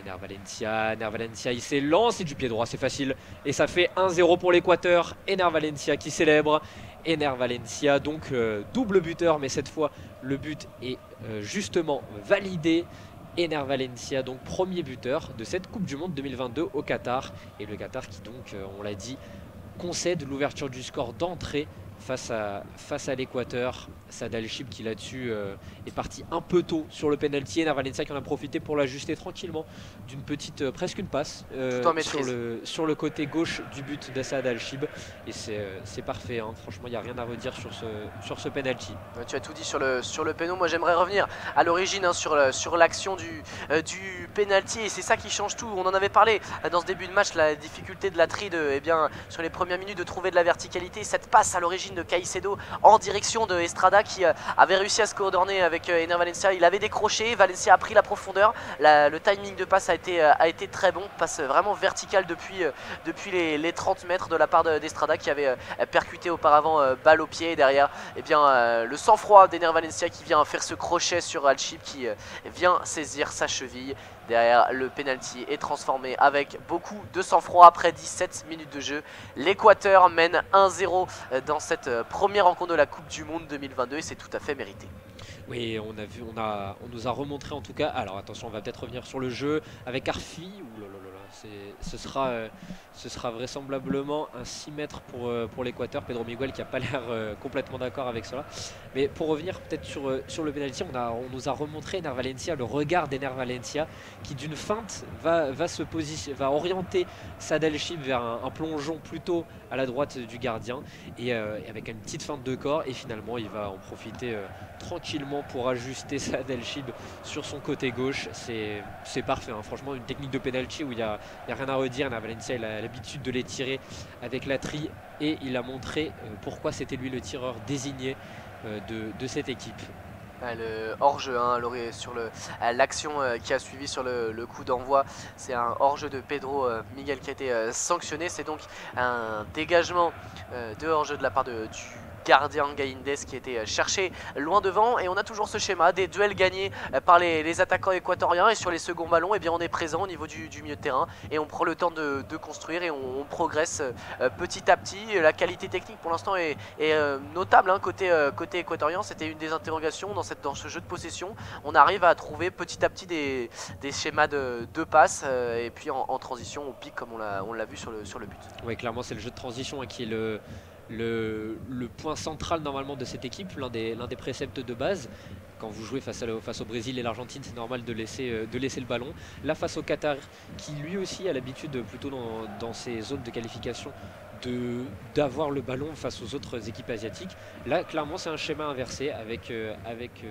B: Ener Valencia, il s'élance, et du pied droit, c'est facile. Et ça fait 1-0 pour l'Équateur. Ener Valencia qui célèbre. Ener Valencia, donc double buteur, mais cette fois, le but est justement validé. Ener Valencia, donc premier buteur de cette Coupe du Monde 2022 au Qatar. Et le Qatar qui, donc, on l'a dit, concède l'ouverture du score d'entrée face à l'Équateur. Saad Al-Shib qui là-dessus est parti un peu tôt sur le penalty. Ener Valencia qui en a profité pour l'ajuster tranquillement d'une petite, presque une passe sur le côté gauche du but de Saad Al-Shib. Et c'est parfait, hein. Franchement il n'y a rien à redire sur ce penalty.
A: Tu as tout dit sur le péno. Moi j'aimerais revenir à l'origine hein, sur l'action du penalty, et c'est ça qui change tout. On en avait parlé dans ce début de match, la difficulté de la tri sur les premières minutes de trouver de la verticalité. Cette passe à l'origine de Caicedo en direction de Estrada qui avait réussi à se coordonner avec Ener Valencia. Il avait décroché, Valencia a pris la profondeur, le timing de passe a été très bon, passe vraiment verticale depuis les 30 mètres de la part d'Estrada qui avait percuté auparavant balle au pied. Et derrière le sang-froid d'Ener Valencia qui vient faire ce crochet sur Al-Shib qui vient saisir sa cheville. Derrière, le penalty est transformé avec beaucoup de sang-froid après 17 minutes de jeu. L'Équateur mène 1-0 dans cette première rencontre de la Coupe du Monde 2022 et c'est tout à fait mérité.
B: Oui, on nous a remontré en tout cas. Alors attention, on va peut-être revenir sur le jeu avec Arfi. Ce sera vraisemblablement un 6 mètres pour l'Équateur. Pedro Miguel qui n'a pas l'air complètement d'accord avec cela. Mais pour revenir peut-être sur le penalty, on nous a remontré Ener Valencia, le regard d'Ener Valencia qui d'une feinte va orienter Saad Al-Shib vers un plongeon plutôt à la droite du gardien et avec une petite feinte de corps, et finalement il va en profiter tranquillement pour ajuster Saad Al-Shib sur son côté gauche. C'est parfait, hein. Franchement une technique de penalty où il n'y a rien à redire. Ener Valencia il a l'habitude de les tirer avec la tri et il a montré pourquoi c'était lui le tireur désigné de cette équipe.
A: Le hors-jeu hein, sur l'action qui a suivi sur le coup d'envoi, c'est un hors-jeu de Pedro Miguel qui a été sanctionné. C'est donc un dégagement de hors-jeu de la part du gardien Gaïndes qui était cherché loin devant. Et on a toujours ce schéma des duels gagnés par les attaquants équatoriens, et sur les seconds ballons eh bien, on est présent au niveau du milieu de terrain et on prend le temps de construire et on progresse petit à petit. La qualité technique pour l'instant est notable hein, côté équatorien. C'était une des interrogations dans ce jeu de possession. On arrive à trouver petit à petit des schémas de passes et puis en transition on pique comme on l'a vu sur le but.
B: Oui, clairement c'est le jeu de transition hein, qui est le point central normalement de cette équipe, l'un des préceptes de base. Quand vous jouez face au Brésil et l'Argentine, c'est normal de laisser le ballon. Là, face au Qatar, qui lui aussi a l'habitude, plutôt dans ses zones de qualification, d'avoir le ballon face aux autres équipes asiatiques. Là, clairement, c'est un schéma inversé avec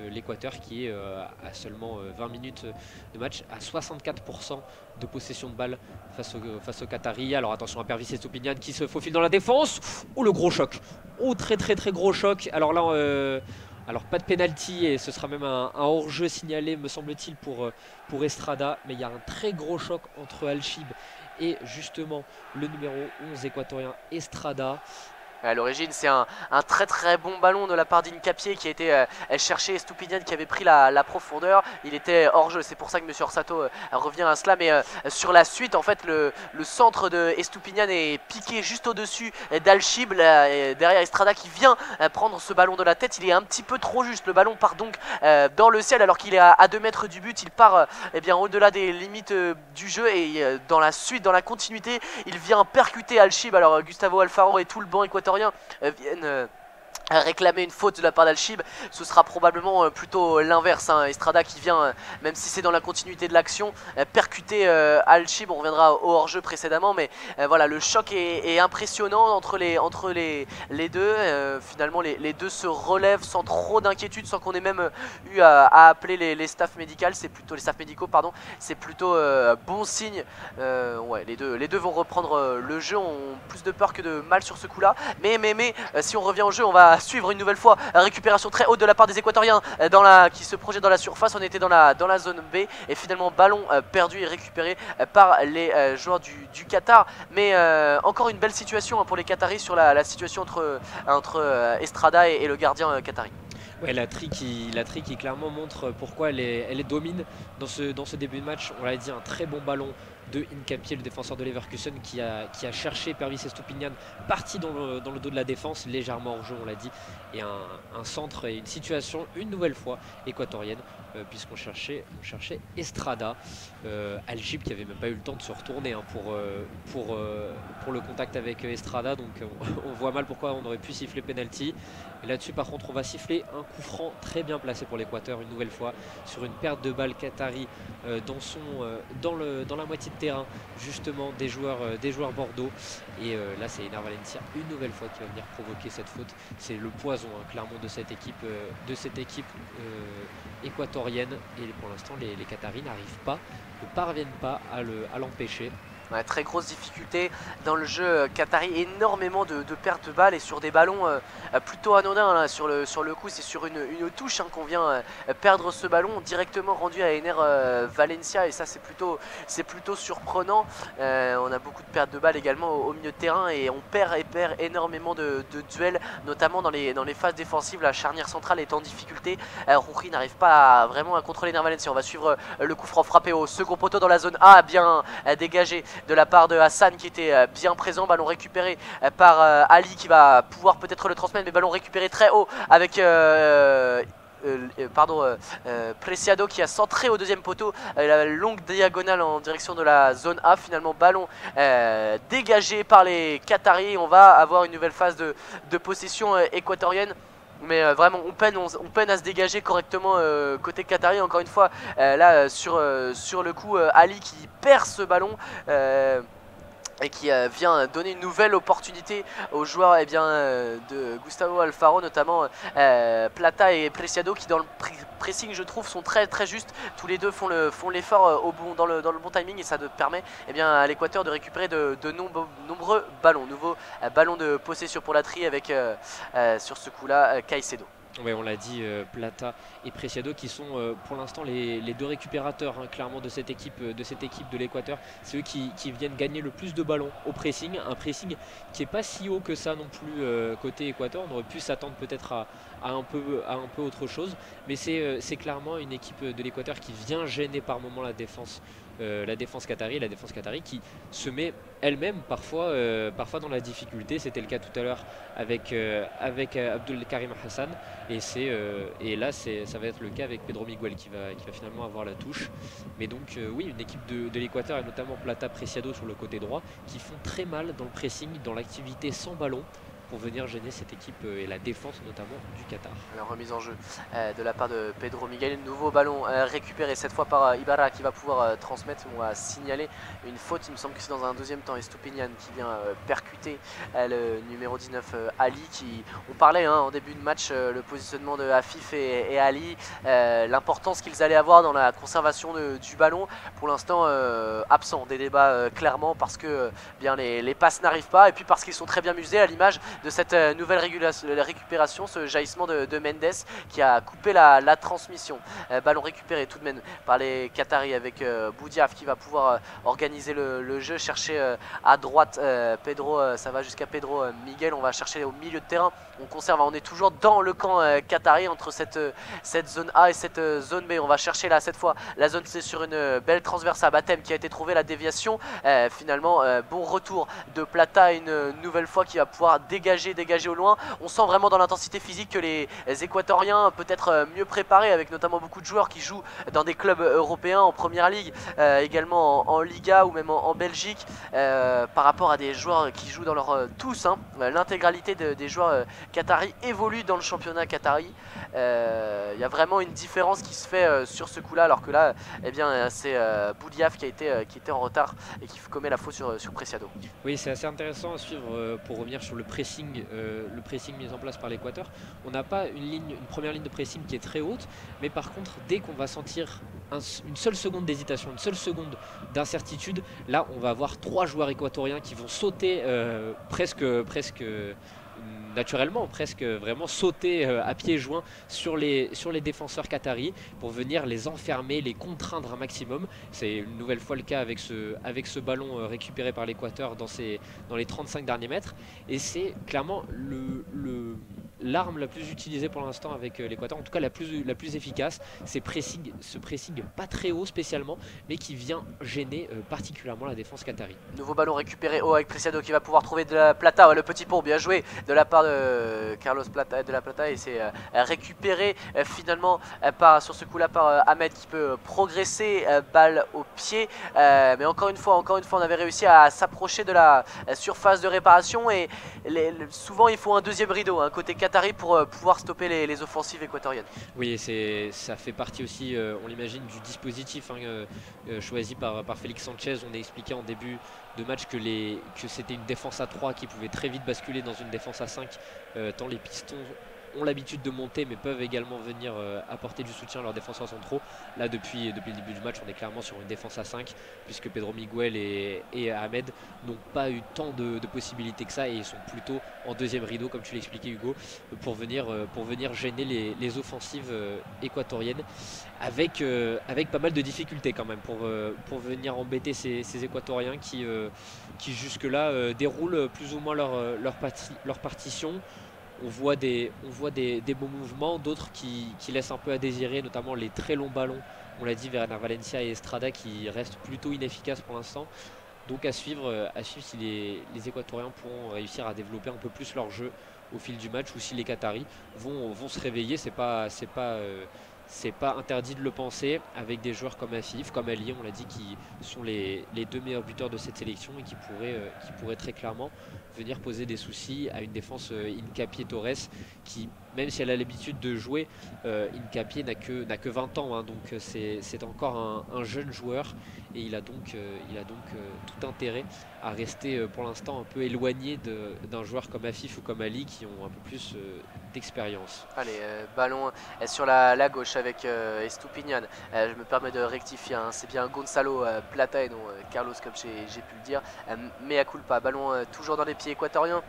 B: l'Équateur qui est à seulement 20 minutes de match, à 64% de possession de balle face au Qatari. Alors attention à Pervis Estupiñán qui se faufile dans la défense. Oh, le gros choc. Oh, très gros choc. Alors là... alors pas de penalty et ce sera même un hors-jeu signalé me semble-t-il pour Estrada, mais il y a un très gros choc entre Alchib et justement le numéro 11 équatorien Estrada.
A: À l'origine, c'est un très bon ballon de la part d'Incapié qui a été cherché Estupiñán qui avait pris la profondeur. Il était hors jeu, c'est pour ça que M. Orsato revient à cela. Mais sur la suite, en fait, le centre de Estupiñán est piqué juste au-dessus d'Alchib. Derrière Estrada qui vient prendre ce ballon de la tête. Il est un petit peu trop juste. Le ballon part donc dans le ciel alors qu'il est à 2 mètres du but. Il part eh bien au-delà des limites du jeu et dans la suite, dans la continuité, il vient percuter Alchib. Alors Gustavo Alfaro et tout le banc équatorien viennent réclamer une faute de la part d'Alchib. Ce sera probablement plutôt l'inverse hein. Estrada qui vient, même si c'est dans la continuité de l'action, percuter Alchib. On reviendra au hors-jeu précédemment, mais voilà, le choc est impressionnant entre les deux. Finalement les deux se relèvent sans trop d'inquiétude, sans qu'on ait même eu à appeler les staffs médicaux. C'est plutôt les staffs médicaux, pardon. C'est plutôt bon signe. Ouais, les deux vont reprendre le jeu, ont plus de peur que de mal sur ce coup-là. Mais si on revient au jeu, on va suivre une nouvelle fois. Récupération très haute de la part des équatoriens qui se projette dans la surface. On était dans la zone B et finalement ballon perdu et récupéré par les joueurs du Qatar. Mais encore une belle situation hein, pour les Qataris sur la situation entre Estrada et le gardien qatari.
B: Ouais, la tri qui clairement montre pourquoi elle domine dans ce début de match. On l'a dit, un très bon ballon de Hincapié, le défenseur de Leverkusen, qui a cherché Pervis Estupiñán, parti dans le dos de la défense, légèrement hors jeu, on l'a dit, et un centre et une situation une nouvelle fois équatorienne, puisqu'on cherchait Estrada. Alchib qui avait même pas eu le temps de se retourner hein, pour le contact avec Estrada, donc on voit mal pourquoi on aurait pu siffler penalty. Et là-dessus par contre on va siffler un coup franc très bien placé pour l'Équateur une nouvelle fois sur une perte de balle qatari dans la moitié de terrain justement des joueurs Bordeaux. Et là c'est Ener Valencia une nouvelle fois qui va venir provoquer cette faute. C'est le poison hein, clairement de cette équipe équatorienne, et pour l'instant les Qataris ne parviennent pas à l'empêcher.
A: Ouais, très grosse difficulté dans le jeu qatari, énormément de pertes de balles et sur des ballons plutôt anodins là. Sur le coup c'est sur une touche hein, qu'on vient perdre ce ballon directement rendu à Ener Valencia, et ça c'est plutôt surprenant. On a beaucoup de pertes de balles également au milieu de terrain et on perd énormément de duels, notamment dans les phases défensives. La charnière centrale est en difficulté. Rouri n'arrive pas vraiment à contrôler Ener Valencia. On va suivre le coup franc frappé au second poteau dans la zone A, bien dégagé de la part de Hassan qui était bien présent. Ballon récupéré par Ali qui va pouvoir peut-être le transmettre, mais ballon récupéré très haut avec Preciado qui a centré au deuxième poteau, la longue diagonale en direction de la zone A. Finalement ballon dégagé par les Qataris. On va avoir une nouvelle phase de possession équatorienne. Mais vraiment on peine à se dégager correctement côté qatari. Encore une fois là sur le coup Ali qui perd ce ballon et qui vient donner une nouvelle opportunité aux joueurs de Gustavo Alfaro, notamment Plata et Preciado, qui dans le pressing je trouve sont très justes. Tous les deux font l'effort dans le bon timing, et ça permet à l'Équateur de récupérer de nombreux ballons. Nouveau ballon de possession pour la tri avec sur ce coup là Caicedo.
B: Ouais, on l'a dit, Plata et Preciado qui sont pour l'instant les deux récupérateurs hein, clairement de cette équipe de l'Équateur. C'est eux qui viennent gagner le plus de ballons au pressing, un pressing qui n'est pas si haut que ça non plus côté Équateur. On aurait pu s'attendre peut-être à un peu autre chose, mais c'est clairement une équipe de l'Équateur qui vient gêner par moment la défense qatari qui se met elle-même parfois dans la difficulté. C'était le cas tout à l'heure avec Abdul Karim Hassan. Et là, ça va être le cas avec Pedro Miguel qui va finalement avoir la touche. Mais donc, oui, une équipe de l'Équateur et notamment Plata Preciado sur le côté droit qui font très mal dans le pressing, dans l'activité sans ballon pour venir gêner cette équipe et la défense notamment du Qatar.
A: La remise en jeu de la part de Pedro Miguel, nouveau ballon récupéré cette fois par Ibarra qui va pouvoir transmettre. On va signaler une faute, il me semble que c'est dans un deuxième temps, Estupiñán qui vient percuter le numéro 19 Ali qui, on parlait hein, en début de match, le positionnement de Afif et Ali, l'importance qu'ils allaient avoir dans la conservation du ballon, pour l'instant absent des débats clairement parce que bien les passes n'arrivent pas et puis parce qu'ils sont très bien musés à l'image de cette nouvelle récupération, ce jaillissement de Mendes qui a coupé la transmission. Ballon récupéré tout de même par les Qataris avec Boudiaf qui va pouvoir organiser le jeu, chercher à droite Pedro, ça va jusqu'à Pedro Miguel, on va chercher au milieu de terrain, on conserve, on est toujours dans le camp qatari entre cette zone A et cette zone B. On va chercher là cette fois la zone C sur une belle transverse à Batem qui a été trouvée, la déviation finalement bon retour de Plata une nouvelle fois qui va pouvoir dégager au loin. On sent vraiment dans l'intensité physique que les Équatoriens peut-être mieux préparés avec notamment beaucoup de joueurs qui jouent dans des clubs européens en première ligue, également en Liga ou même en Belgique, par rapport à des joueurs qui jouent dans leur tous hein, l'intégralité des joueurs qataris évolue dans le championnat qatari. Il y a vraiment une différence qui se fait sur ce coup là, alors que là eh bien c'est Boudiaf qui était en retard et qui commet la faute sur Preciado.
B: Oui, c'est assez intéressant à suivre pour revenir sur le pressing mis en place par l'Équateur. On n'a pas une première ligne de pressing qui est très haute, mais par contre dès qu'on va sentir une seule seconde d'hésitation, une seule seconde d'incertitude, là on va avoir 3 joueurs équatoriens qui vont sauter presque naturellement, presque vraiment sauter à pieds joints sur les défenseurs qataris pour venir les enfermer, les contraindre un maximum. C'est une nouvelle fois le cas avec ce ballon récupéré par l'Équateur dans les 35 derniers mètres. Et c'est clairement l'arme la plus utilisée pour l'instant avec l'Équateur, en tout cas la plus efficace. C'est ce pressing pas très haut spécialement, mais qui vient gêner particulièrement la défense qatari.
A: Nouveau ballon récupéré haut avec Preciado qui va pouvoir trouver de la Plata, le petit pont bien joué de la part de Carlos Plata, et c'est récupéré finalement sur ce coup là par Ahmed qui peut progresser, balle au pied, mais encore une fois on avait réussi à s'approcher de la surface de réparation et souvent il faut un deuxième rideau hein, côté qatari pour pouvoir stopper les offensives équatoriennes.
B: Oui, ça fait partie aussi, on l'imagine, du dispositif hein, choisi par Félix Sanchez. On a expliqué en début de match que c'était une défense à 3 qui pouvait très vite basculer dans une défense à 5, tant les Pistons ont l'habitude de monter mais peuvent également venir apporter du soutien à leurs défenseurs centraux. Là depuis le début du match on est clairement sur une défense à 5 puisque Pedro Miguel et Ahmed n'ont pas eu tant de possibilités que ça et ils sont plutôt en deuxième rideau comme tu l'expliquais Hugo pour venir gêner les offensives équatoriennes avec pas mal de difficultés quand même pour venir embêter ces Équatoriens qui jusque là déroulent plus ou moins leur partition. On voit des bons mouvements, d'autres qui laissent un peu à désirer, notamment les très longs ballons, on l'a dit, vers Valencia et Estrada qui restent plutôt inefficaces pour l'instant. Donc à suivre si les Équatoriens pourront réussir à développer un peu plus leur jeu au fil du match ou si les Qataris vont se réveiller. C'est pas interdit de le penser avec des joueurs comme Afif, comme Ali, on l'a dit, qui sont les 2 meilleurs buteurs de cette sélection et qui pourraient très clairement venir poser des soucis à une défense Hincapié Torres qui, même si elle a l'habitude de jouer, Hincapié n'a que 20 ans, hein, donc c'est encore un jeune joueur et il a donc tout intérêt à rester pour l'instant un peu éloigné d'un joueur comme Afif ou comme Ali qui ont un peu plus d'expérience.
A: Allez, ballon sur la gauche avec Estupiñán. Je me permets de rectifier, hein, c'est bien Gonzalo Plata et non Carlos comme j'ai pu le dire. Mea culpa, ballon toujours dans les pieds équatoriens.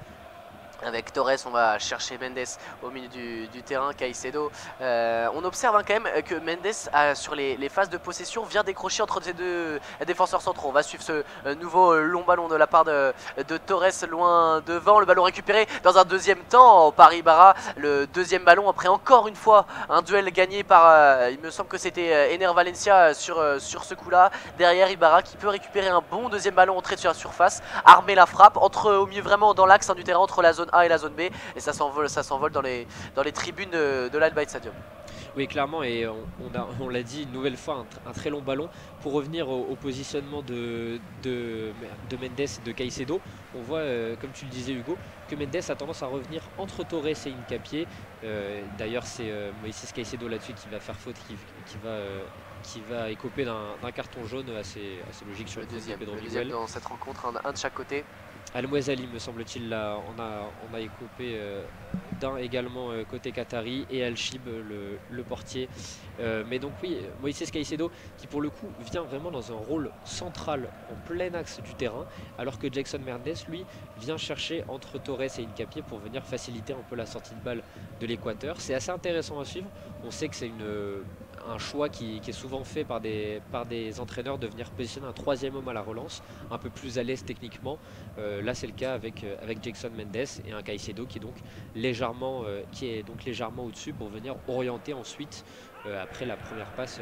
A: Avec Torres, on va chercher Mendes au milieu du terrain, Caicedo. On observe quand même que Mendes, sur les phases de possession, vient décrocher entre ces deux défenseurs centraux. On va suivre ce nouveau long ballon de la part de Torres loin devant. Le ballon récupéré dans un deuxième temps par Ibarra. Le deuxième ballon après encore une fois un duel gagné par, il me semble que c'était Ener Valencia sur ce coup-là. Derrière Ibarra qui peut récupérer un bon deuxième ballon entré sur la surface, armer la frappe, au milieu vraiment dans l'axe du terrain entre la zone A et la zone B, et ça s'envole dans les tribunes de l'Al Bayt Stadium.
B: Oui, clairement, et on l'a dit une nouvelle fois, un très long ballon. Pour revenir au positionnement de Mendes et de Caicedo, on voit, comme tu le disais Hugo, que Mendes a tendance à revenir entre Torres et Hincapié. D'ailleurs, c'est Moïse Caicedo là-dessus qui va faire faute, qui va écoper d'un carton jaune assez logique sur
A: le deuxième dans cette rencontre, un de chaque côté.
B: Al-Mouazali, me semble-t-il, là, on a écopé d'un également côté qatari, et Al-Shib, le portier. Mais donc oui, Moïse Caicedo qui pour le coup vient vraiment dans un rôle central en plein axe du terrain, alors que Jackson Mendes, lui, vient chercher entre Torres et Hincapié pour venir faciliter un peu la sortie de balle de l'Équateur. C'est assez intéressant à suivre. On sait que c'est un choix qui est souvent fait par des entraîneurs de venir positionner un troisième homme à la relance, un peu plus à l'aise techniquement. Là c'est le cas avec Jackson Mendes et un Caicedo qui est donc légèrement au-dessus pour venir orienter ensuite après la première passe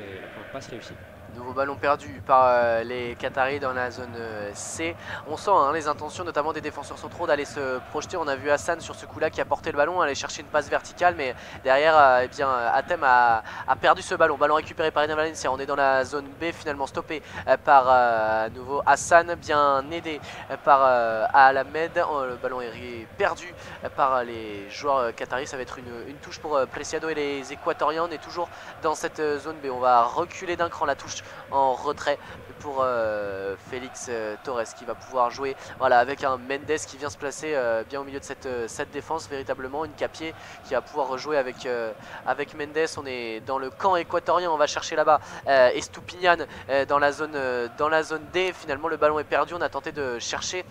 B: réussie.
A: Nouveau ballon perdu par les Qataris dans la zone C. On sent les intentions notamment des défenseurs centraux d'aller se projeter. On a vu Hassan sur ce coup-là qui a porté le ballon, aller chercher une passe verticale, mais derrière Hatem a perdu ce ballon. Ballon récupéré par Ener Valencia. On est dans la zone B, finalement stoppé par à nouveau Hassan, bien aidé par Alamed. Le ballon est perdu par les joueurs qataris. Ça va être une touche pour Preciado et les Équatoriens. On est toujours dans cette zone B. On va reculer d'un cran, la touche en retrait pour Félix Torres qui va pouvoir jouer avec un Mendes qui vient se placer bien au milieu de cette défense, véritablement une Hincapié qui va pouvoir rejouer avec Mendes. On est dans le camp équatorien, on va chercher là-bas Estupiñán dans la zone D. Finalement le ballon est perdu, on a tenté de chercher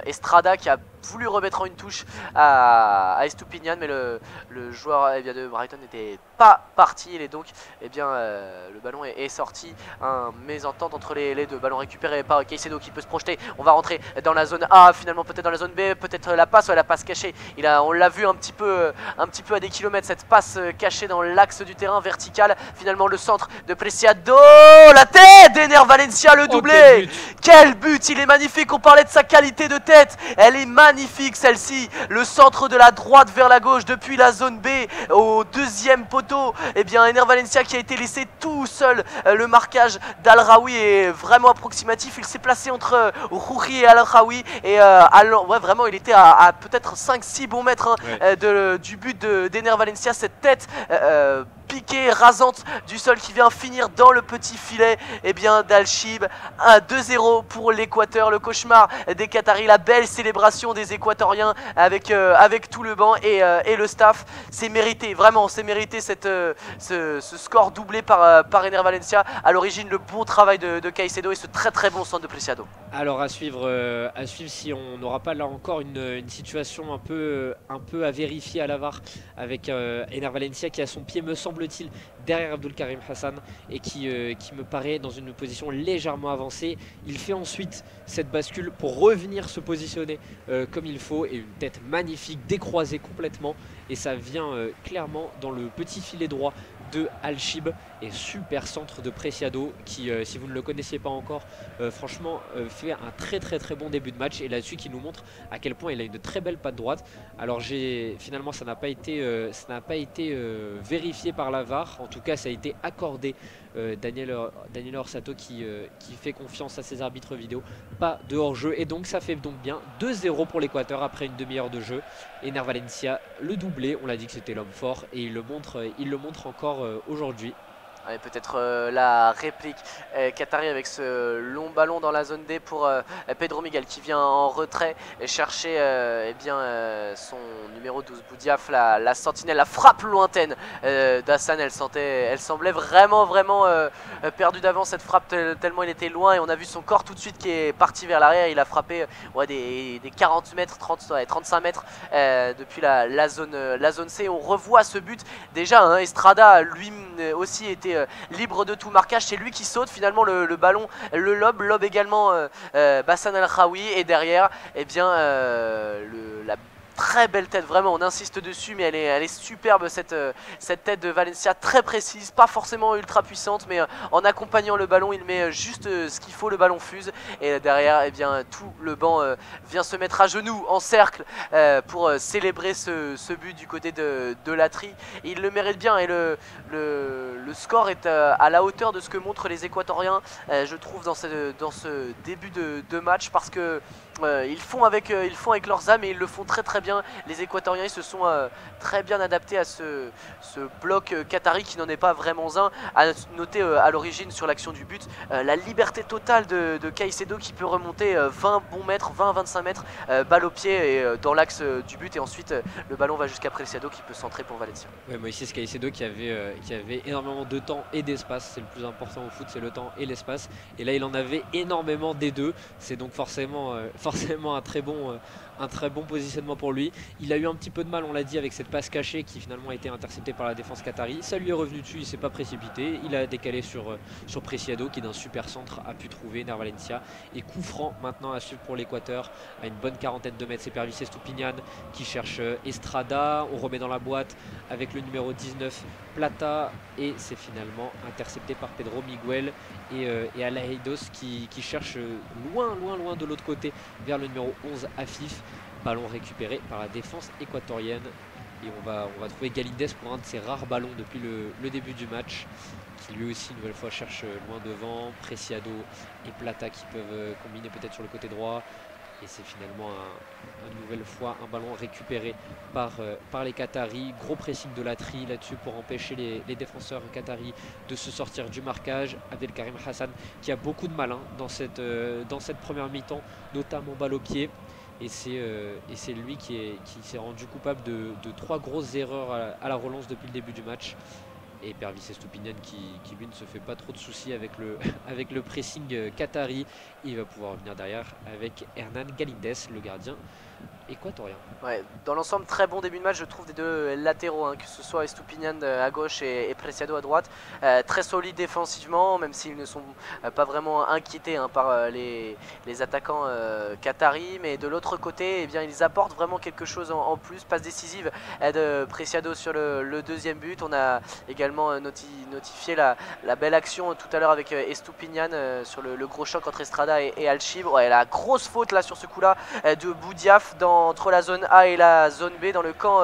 A: Estrada qui a voulu remettre en une touche à Estupiñán, mais le joueur de Brighton n'était pas parti. Il est donc le ballon est sorti. Un mésentente entre les deux. Ballon récupéré par Caicedo qui peut se projeter. On va rentrer dans la zone A, finalement peut-être dans la zone B, peut-être la passe cachée. On l'a vu un petit peu à des kilomètres, cette passe cachée dans l'axe du terrain vertical. Finalement le centre de Preciado, la tête d'Ener Valencia, le doublé. Quel but, il est magnifique. On parlait de sa qualité de tête, elle est magnifique celle-ci. Le centre de la droite vers la gauche depuis la zone B au deuxième poteau. Ener Valencia qui a été laissé tout seul. Le marquage d'Al-Raoui est vraiment approximatif. Il s'est placé entre Rouri et Al-Raoui. Et vraiment, il était à peut-être 5-6 bons mètres du but d'Ener Valencia. Cette tête piquée, rasante du sol qui vient finir dans le petit filet d'Al-Shib. 2-0 pour l'Équateur, le cauchemar des Qataris, la belle célébration des Équatoriens avec tout le banc et le staff. C'est mérité, vraiment, c'est mérité ce score doublé par Ener Valencia. À l'origine, le bon travail de Caicedo et ce très très bon centre de Preciado.
B: Alors à suivre si on n'aura pas là encore une situation un peu à vérifier à la VAR avec Ener Valencia qui a son pied, me semble-t-il, derrière Abdulkarim Hassan et qui me paraît dans une position légèrement avancée. Il fait ensuite cette bascule pour revenir se positionner comme il faut, et une tête magnifique décroisée complètement, et ça vient clairement dans le petit filet droit de Al-Shib, et super centre de Preciado qui, si vous ne le connaissiez pas encore, franchement fait un très bon début de match, et là-dessus qui nous montre à quel point il a une très belle patte droite. Alors finalement ça n'a pas été vérifié par la VAR, en tout cas ça a été accordé. Daniel Orsato qui fait confiance à ses arbitres vidéo, pas de hors-jeu, et donc ça fait donc bien 2-0 pour l'Équateur après une demi-heure de jeu. Ener Valencia, le doublé, on l'a dit que c'était l'homme fort, et il le montre encore aujourd'hui.
A: Et peut-être la réplique qatari avec ce long ballon dans la zone D pour Pedro Miguel qui vient en retrait et chercher son numéro 12 Boudiaf, la sentinelle, la frappe lointaine d'Hassan. Elle semblait vraiment perdue d'avance cette frappe tellement il était loin, et on a vu son corps tout de suite qui est parti vers l'arrière. Il a frappé des 40 mètres, 35 mètres depuis la zone C. On revoit ce but déjà, hein, Estrada lui aussi était libre de tout marquage, c'est lui qui saute finalement le ballon, le lobe également Bassan El Khaoui, et derrière la très belle tête, vraiment on insiste dessus, mais elle est superbe cette tête de Valencia, très précise, pas forcément ultra puissante, mais en accompagnant le ballon il met juste ce qu'il faut, le ballon fuse, et derrière tout le banc vient se mettre à genoux en cercle pour célébrer ce but du côté de Latry. Il le mérite bien, et le score est à la hauteur de ce que montrent les Équatoriens, je trouve, dans ce début de match, parce que ils font avec leurs âmes, et ils le font très bien. Les Équatoriens, ils se sont très bien adaptés à ce bloc qatari qui n'en est pas vraiment un. À noter à l'origine sur l'action du but la liberté totale de Caicedo, qui peut remonter 20-25 mètres, balle au pied et dans l'axe du but, et ensuite le ballon va jusqu'à Preciado qui peut centrer pour Valencia.
B: Ouais, moi ici c'est Caicedo qui avait énormément de temps et d'espace. C'est le plus important au foot, c'est le temps et l'espace, et là il en avait énormément des deux. C'est donc forcément un très bon positionnement pour lui. Il a eu un petit peu de mal, on l'a dit, avec cette passe cachée qui finalement a été interceptée par la défense qatari. Ça lui est revenu dessus, il s'est pas précipité, il a décalé sur Preciado, qui d'un super centre a pu trouver Ner Valencia. Et coup franc maintenant à suivre pour l'Équateur à une bonne quarantaine de mètres. C'est Pervis Estupiñán qui cherche Estrada, on remet dans la boîte avec le numéro 19 Plata, et c'est finalement intercepté par Pedro Miguel et Alaidos qui cherche loin de l'autre côté vers le numéro 11 Afif. Ballon récupéré par la défense équatorienne, et on va trouver Galíndez pour un de ses rares ballons depuis le début du match, qui lui aussi une nouvelle fois cherche loin devant. Preciado et Plata qui peuvent combiner peut-être sur le côté droit, et c'est finalement une nouvelle fois un ballon récupéré par les Qataris. Gros pressing de Latry là-dessus pour empêcher les défenseurs qataris de se sortir du marquage. Abdelkarim Hassan qui a beaucoup de mal dans cette première mi-temps, notamment balle au pied. Et c'est lui qui s'est rendu coupable de 3 grosses erreurs à la relance depuis le début du match. Et Pervis Estupiñán qui lui ne se fait pas trop de soucis avec le pressing qatari. Il va pouvoir revenir derrière avec Hernan Galíndez, le gardien équatorien.
A: Ouais, dans l'ensemble, très bon début de match, je trouve, des deux latéraux, hein, que ce soit Estupiñán à gauche et Preciado à droite. Très solide défensivement, même s'ils ne sont pas vraiment inquiétés par les attaquants qataris. Mais de l'autre côté, ils apportent vraiment quelque chose en plus. Passe décisive de Preciado sur le deuxième but. On a également notifié la belle action tout à l'heure avec Estupiñán sur le gros choc entre Estrada et Alchib. Ouais, la grosse faute là sur ce coup-là de Boudiaf entre la zone A et la zone B dans le camp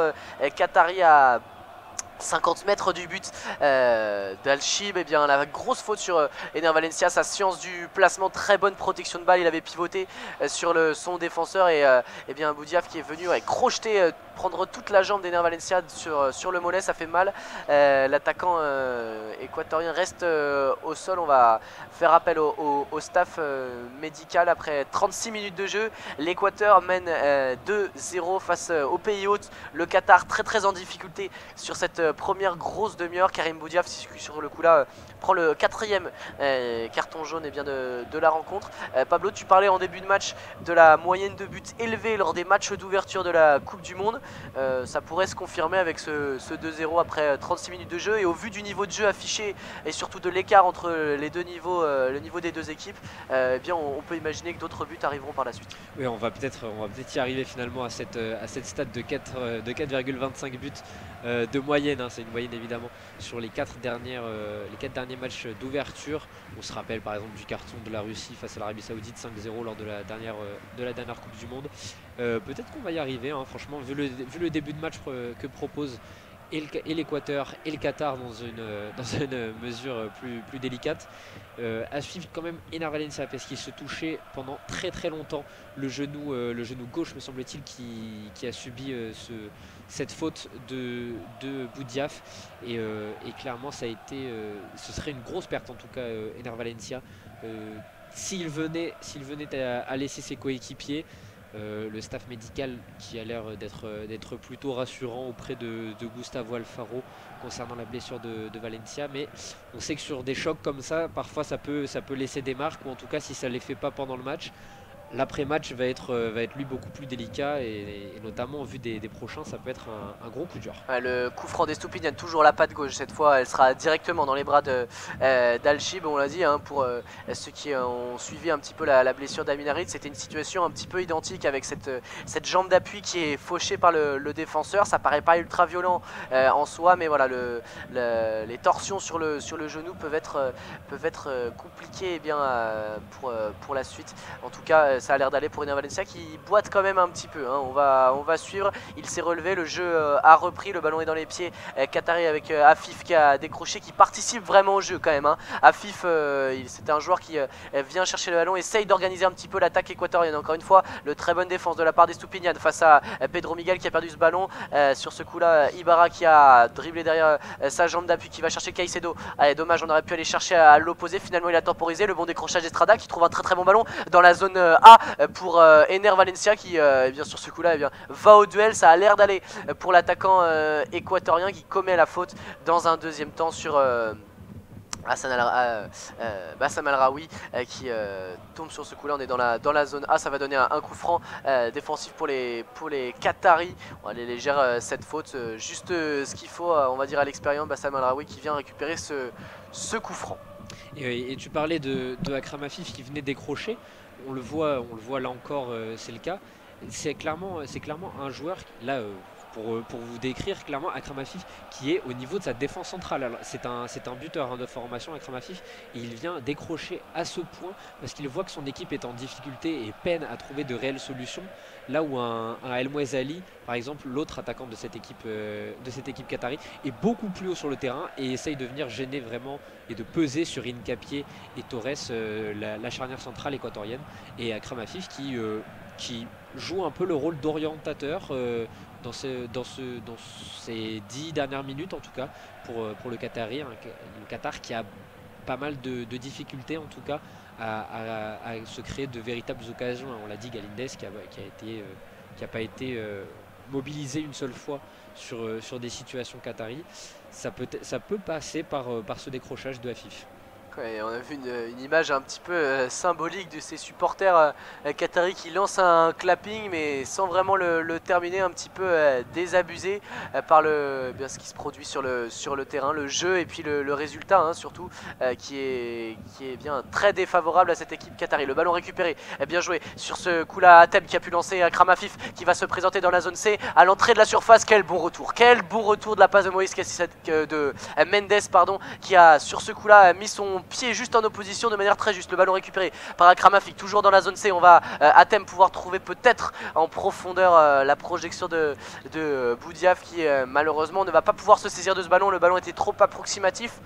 A: qatari à 50 mètres du but d'Alchib. La grosse faute sur Ner Valencia, sa science du placement, très bonne protection de balle, il avait pivoté sur son défenseur, et Boudiaf qui est venu crocheter, prendre toute la jambe d'Ener Valencia sur le mollet, ça fait mal. L'attaquant équatorien reste au sol. On va faire appel au staff médical après 36 minutes de jeu. L'Équateur mène 2-0 face au pays hôte. Le Qatar très en difficulté sur cette première grosse demi-heure. Karim Boudiaf sur le coup là prend le 4e carton jaune de la rencontre. Pablo, tu parlais en début de match de la moyenne de buts élevée lors des matchs d'ouverture de la Coupe du Monde. Ça pourrait se confirmer avec ce 2-0 après 36 minutes de jeu, et au vu du niveau de jeu affiché et surtout de l'écart entre les deux niveaux, le niveau des deux équipes, on peut imaginer que d'autres buts arriveront par la suite.
B: Oui, on va peut-être y arriver finalement à cette stat de 4,25 buts de moyenne, hein. C'est une moyenne évidemment sur les 4 derniers matchs d'ouverture. On se rappelle par exemple du carton de la Russie face à l'Arabie Saoudite 5-0 lors de la dernière Coupe du Monde. Peut-être qu'on va y arriver, hein, franchement, vu le début de match que propose et l'Équateur et le Qatar dans une mesure plus délicate. À suivre quand même Ener Valencia parce qu'il se touchait pendant très longtemps le genou gauche me semble-t-il qui a subi cette faute de Boudiaf et clairement ça a été ce serait une grosse perte en tout cas Ener Valencia s'il venait à laisser ses coéquipiers. Le staff médical qui a l'air d'être plutôt rassurant auprès de Gustavo Alfaro concernant la blessure de Valencia, mais on sait que sur des chocs comme ça, parfois ça peut laisser des marques, ou en tout cas si ça ne les fait pas pendant le match, l'après-match va être lui beaucoup plus délicat et notamment en vue des prochains, ça peut être un gros coup dur.
A: Le coup franc d'Estupiñán, toujours la patte gauche cette fois, elle sera directement dans les bras d'Alchib, on l'a dit, hein, pour ceux qui ont suivi un petit peu la blessure d'Amin Harit, c'était une situation un petit peu identique avec cette jambe d'appui qui est fauchée par le défenseur, ça paraît pas ultra violent en soi, mais voilà, les torsions sur le genou peuvent être compliquées pour la suite. En tout cas, ça a l'air d'aller pour Ener Valencia qui boite quand même un petit peu, hein. On va suivre, il s'est relevé, le jeu a repris, le ballon est dans les pieds qatari avec Afif qui a décroché, qui participe vraiment au jeu quand même, hein. Afif, c'est un joueur qui vient chercher le ballon, essaye d'organiser un petit peu l'attaque équatorienne. Encore une fois, le très bonne défense de la part d'Estupiñán face à Pedro Miguel qui a perdu ce ballon. Sur ce coup-là, Ibarra qui a dribblé derrière sa jambe d'appui, qui va chercher Caicedo. Allez, dommage, on aurait pu aller chercher à l'opposé, finalement il a temporisé, le bon décrochage d'Estrada qui trouve un très bon ballon dans la zone A pour Ener Valencia qui bien sur ce coup-là va au duel. Ça a l'air d'aller pour l'attaquant équatorien qui commet la faute dans un deuxième temps sur Bassam El-Raoui qui tombe sur ce coup-là. On est dans la zone A, ça va donner un coup franc défensif pour les Qataris. On va les gérer cette faute, juste ce qu'il faut, on va dire à l'expérience. Bassam El-Raoui qui vient récupérer ce coup franc.
B: Et tu parlais de Akram Afif qui venait décrocher. On le voit là encore, c'est le cas. C'est clairement un joueur là. Pour vous décrire clairement Akram Afif qui est au niveau de sa défense centrale. C'est un buteur hein, de formation Akram Afif, et il vient décrocher à ce point parce qu'il voit que son équipe est en difficulté et peine à trouver de réelles solutions, là où un El Mouezali par exemple, l'autre attaquant de cette équipe qatari, est beaucoup plus haut sur le terrain et essaye de venir gêner vraiment et de peser sur Hincapié et Torres, la charnière centrale équatorienne, et Akram Afif qui joue un peu le rôle d'orientateur dans ces 10 dernières minutes en tout cas pour le Qatari, le Qatar qui a pas mal de difficultés en tout cas à se créer de véritables occasions. On l'a dit, Galindez qui a pas été mobilisé une seule fois sur des situations qatari. Ça peut passer par ce décrochage de Afif.
A: Ouais, on a vu une image un petit peu symbolique de ces supporters qataris qui lancent un clapping mais sans vraiment le terminer, un petit peu désabusé par bien ce qui se produit sur le terrain, le jeu et puis le résultat hein, surtout qui est bien très défavorable à cette équipe qatari. Le ballon récupéré, bien joué sur ce coup là, Atem qui a pu lancer Akram Afif qui va se présenter dans la zone C à l'entrée de la surface. Quel bon retour de la passe de Moïse Mendes pardon, qui a sur ce coup là mis son pied juste en opposition de manière très juste. Le ballon récupéré par Akram Afif, toujours dans la zone C. On va à thème pouvoir trouver peut-être en profondeur la projection de Boudiaf qui malheureusement ne va pas pouvoir se saisir de ce ballon. Le ballon était trop approximatif.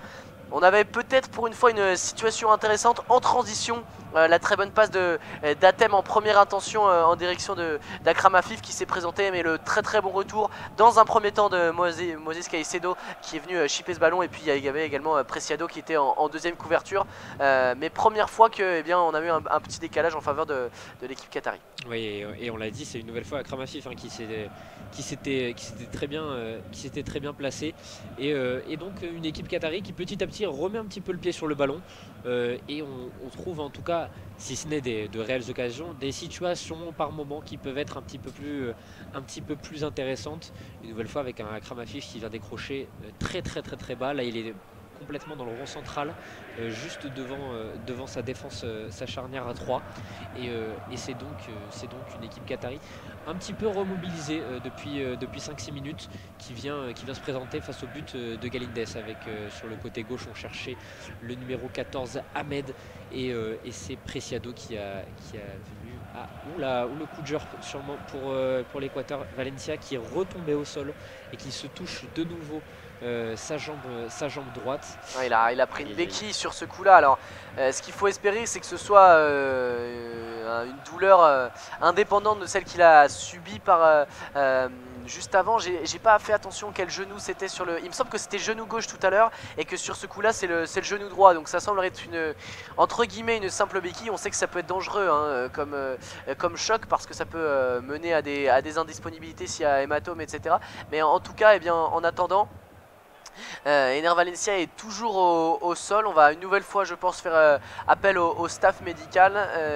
A: On avait peut-être pour une fois une situation intéressante en transition, la très bonne passe d'Atem en première intention en direction d'Akram Afif qui s'est présenté, mais le très bon retour dans un premier temps de Moses Caicedo qui est venu chipper ce ballon, et puis il y avait également Preciado qui était en deuxième couverture, mais première fois que on a eu un petit décalage en faveur de l'équipe qatari.
B: Oui, et on l'a dit, c'est une nouvelle fois Akram Afif hein, qui s'était très bien placé, et donc une équipe qatari qui petit à petit remet un petit peu le pied sur le ballon, et on trouve en tout cas, si ce n'est de réelles occasions, des situations par moment qui peuvent être un petit peu plus intéressantes. Une nouvelle fois avec un Akram Afif qui vient décrocher très bas. Là il est complètement dans le rond central, juste devant sa défense, sa charnière à 3, et c'est donc une équipe qatari un petit peu remobilisée depuis 5-6 minutes qui vient se présenter face au but de Galindez, avec sur le côté gauche on cherchait le numéro 14 Ahmed, et c'est Preciado qui a venu ou le coup de jeu sûrement pour l'Équateur. Valencia qui est retombé au sol et qui se touche de nouveau sa jambe droite.
A: Ouais, il a pris une béquille sur ce coup là. Alors ce qu'il faut espérer, c'est que ce soit une douleur indépendante de celle qu'il a subie par juste avant. J'ai pas fait attention quel genou c'était sur le... Il me semble que c'était genou gauche tout à l'heure et que sur ce coup là c'est le genou droit. Donc ça semblerait être entre guillemets une simple béquille. On sait que ça peut être dangereux hein, comme choc, parce que ça peut mener à des indisponibilités s'il y a hématome, etc. Mais en tout cas, eh bien, en attendant, Ener Valencia est toujours au sol. On va une nouvelle fois, je pense, faire appel au staff médical.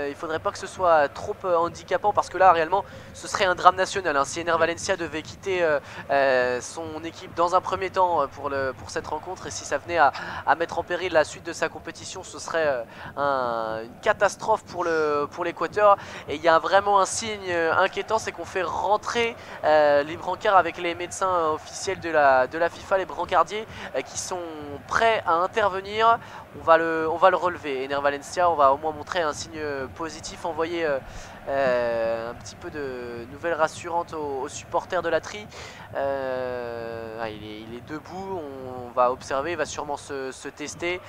A: Il faudrait pas que ce soit trop handicapant, parce que là réellement ce serait un drame national hein. Si Ener Valencia devait quitter son équipe dans un premier temps pour cette rencontre, et si ça venait à mettre en péril la suite de sa compétition, ce serait une catastrophe pour l'Équateur. Et il y a vraiment un signe inquiétant, c'est qu'on fait rentrer les brancards avec les médecins officiels de la FIFA, les brancardiers qui sont prêts à intervenir. On va le relever. Ener Valencia, on va au moins montrer un signe positif, envoyer un petit peu de nouvelles rassurantes aux supporters de la Tri. Il est debout, on va observer, il va sûrement se tester.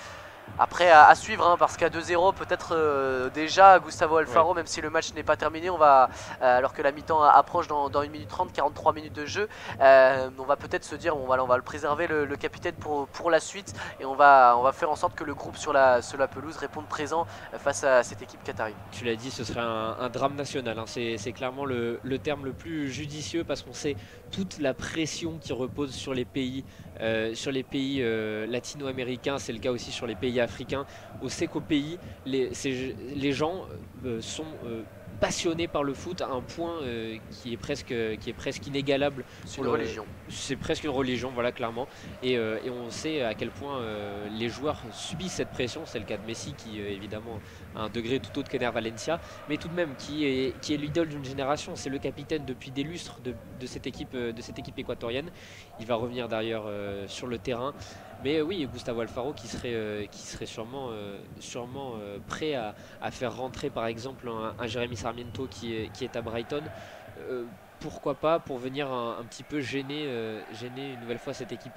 A: Après à suivre hein, parce qu'à 2-0 peut-être déjà Gustavo Alfaro, ouais. Même si le match n'est pas terminé, on va alors que la mi-temps approche dans 1 minute 30, 43 minutes de jeu, on va peut-être se dire on va le préserver le capitaine pour la suite, et on va faire en sorte que le groupe sur la pelouse réponde présent face à cette équipe qatari.
B: Tu l'as dit, ce serait un drame national hein. C'est clairement le terme le plus judicieux, parce qu'on sait toute la pression qui repose sur les pays latino-américains. C'est le cas aussi sur les pays africains. On sait qu'au pays, les gens sont passionnés par le foot à un point qui est presque inégalable.
A: C'est une religion.
B: C'est presque une religion, voilà, clairement. Et on sait à quel point les joueurs subissent cette pression. C'est le cas de Messi, qui évidemment à un degré tout autre qu'Ener Valencia, mais tout de même qui est l'idole d'une génération. C'est le capitaine depuis des lustres de cette équipe équatorienne. Il va revenir d'ailleurs sur le terrain. Mais oui, Gustavo Alfaro qui serait sûrement prêt à faire rentrer par exemple un Jérémy Sarmiento qui est à Brighton. Pourquoi pas, pour venir un petit peu gêner une nouvelle fois cette équipe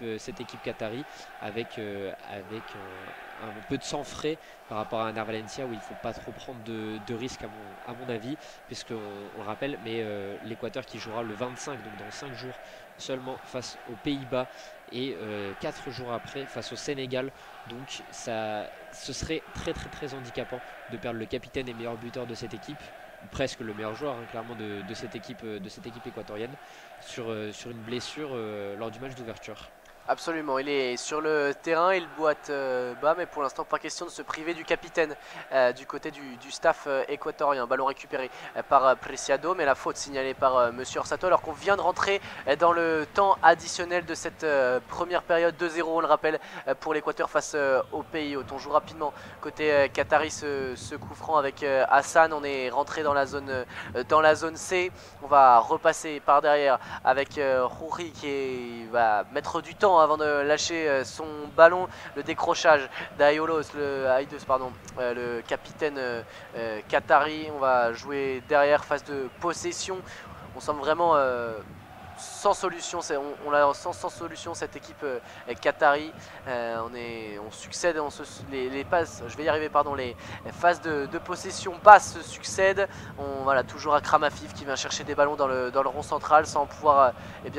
B: qatari avec un peu de sang frais par rapport à Ener Valencia, où il ne faut pas trop prendre de risques à mon avis, puisqu'on le rappelle, mais l'Équateur qui jouera le 25, donc dans 5 jours seulement, face aux Pays-Bas, et 4 jours après face au Sénégal. Donc ce serait très très très handicapant de perdre le capitaine et meilleur buteur de cette équipe, presque le meilleur joueur hein, clairement de cette équipe équatorienne, sur une blessure lors du match d'ouverture.
A: Absolument, il est sur le terrain, il boite bas, mais pour l'instant pas question de se priver du capitaine du côté du staff équatorien. Ballon récupéré par Preciado, mais la faute signalée par Monsieur Orsato, alors qu'on vient de rentrer dans le temps additionnel de cette première période. 2-0, on le rappelle, pour l'Équateur face au pays. On joue rapidement côté qatari ce coup franc avec Hassan. On est rentré dans la zone C. On va repasser par derrière avec Rouri qui va mettre du temps avant de lâcher son ballon. Le décrochage d'Aiolos, le capitaine qatari. On va jouer derrière, phase de possession. On semble vraiment sans solution, on l'a sans solution cette équipe qatari. On succède, les passes, je vais y arriver, pardon, les phases de possession basses se succèdent. Voilà, toujours Akram Afif qui vient chercher des ballons dans le rond central sans pouvoir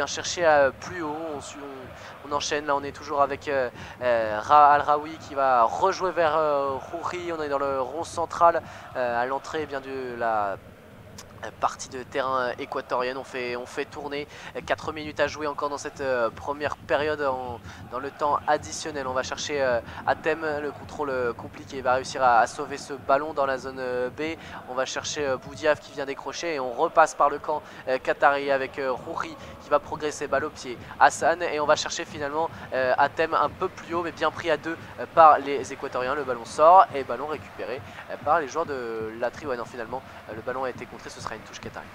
A: chercher plus haut. On enchaîne, là on est toujours avec Al-Raoui qui va rejouer vers Rouri. On est dans le rond central à l'entrée de la partie de terrain équatorienne. On fait tourner, 4 minutes à jouer encore dans cette première période dans le temps additionnel. On va chercher Atem, le contrôle compliqué, il va réussir à sauver ce ballon dans la zone B. On va chercher Boudiaf qui vient décrocher, et on repasse par le camp qatari avec Rouri qui va progresser, balle au pied, Hassan, et on va chercher finalement Atem un peu plus haut, mais bien pris à deux par les Équatoriens. Le ballon sort et ballon récupéré par les joueurs de la Tri. Ouais, non, finalement le ballon a été contré, ce sera une touche qatari.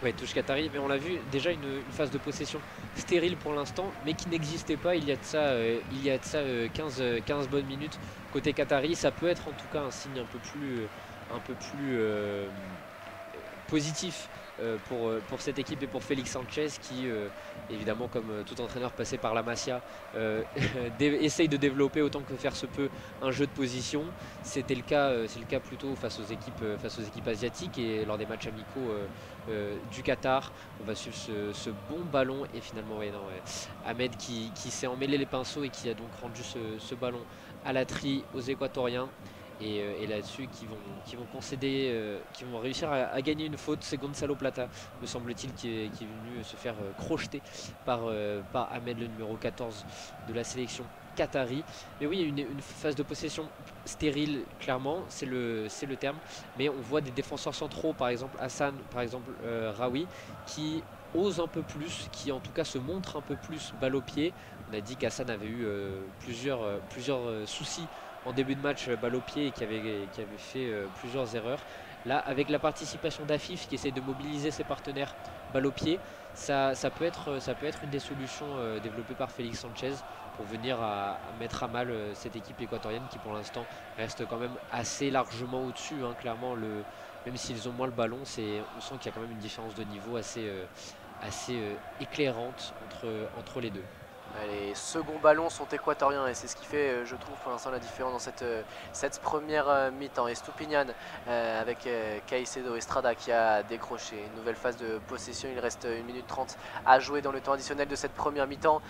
B: Oui, touche qatari, mais on l'a vu déjà, une phase de possession stérile pour l'instant, mais qui n'existait pas il y a de ça 15 bonnes minutes côté qatari. Ça peut être en tout cas un signe un peu plus positif pour cette équipe et pour Félix Sanchez qui, évidemment, comme tout entraîneur passé par la Masia, essaye de développer autant que faire se peut un jeu de position. C'était le cas, c'est le cas plutôt face aux équipes asiatiques et lors des matchs amicaux du Qatar. On va suivre ce bon ballon et finalement Ahmed qui s'est emmêlé les pinceaux et qui a donc rendu ce ballon à la tri aux Équatoriens. Et là-dessus qui vont concéder, qui vont réussir à gagner une faute. C'est Gonzalo Plata, me semble-t-il, qui est venu se faire crocheter par Ahmed, le numéro 14 de la sélection qatari. Mais oui, il y a une phase de possession stérile, clairement, c'est le terme. Mais on voit des défenseurs centraux, par exemple Hassan, par exemple Raoui, qui osent un peu plus, qui en tout cas se montrent un peu plus balle au pied. On a dit qu'Hassan avait eu plusieurs soucis en début de match balle au pied et qui avait fait plusieurs erreurs. Là, avec la participation d'Afif qui essaie de mobiliser ses partenaires balle au pied, ça peut être une des solutions développées par Félix Sanchez pour venir à mettre à mal cette équipe équatorienne qui pour l'instant reste quand même assez largement au-dessus. Clairement, même s'ils ont moins le ballon, on sent qu'il y a quand même une différence de niveau assez éclairante entre les deux.
A: Les seconds ballons sont équatoriens et c'est ce qui fait, je trouve, pour l'instant la différence dans cette première mi-temps. Et Stupinian avec Caicedo Estrada qui a décroché une nouvelle phase de possession. Il reste 1 minute 30 à jouer dans le temps additionnel de cette première mi-temps.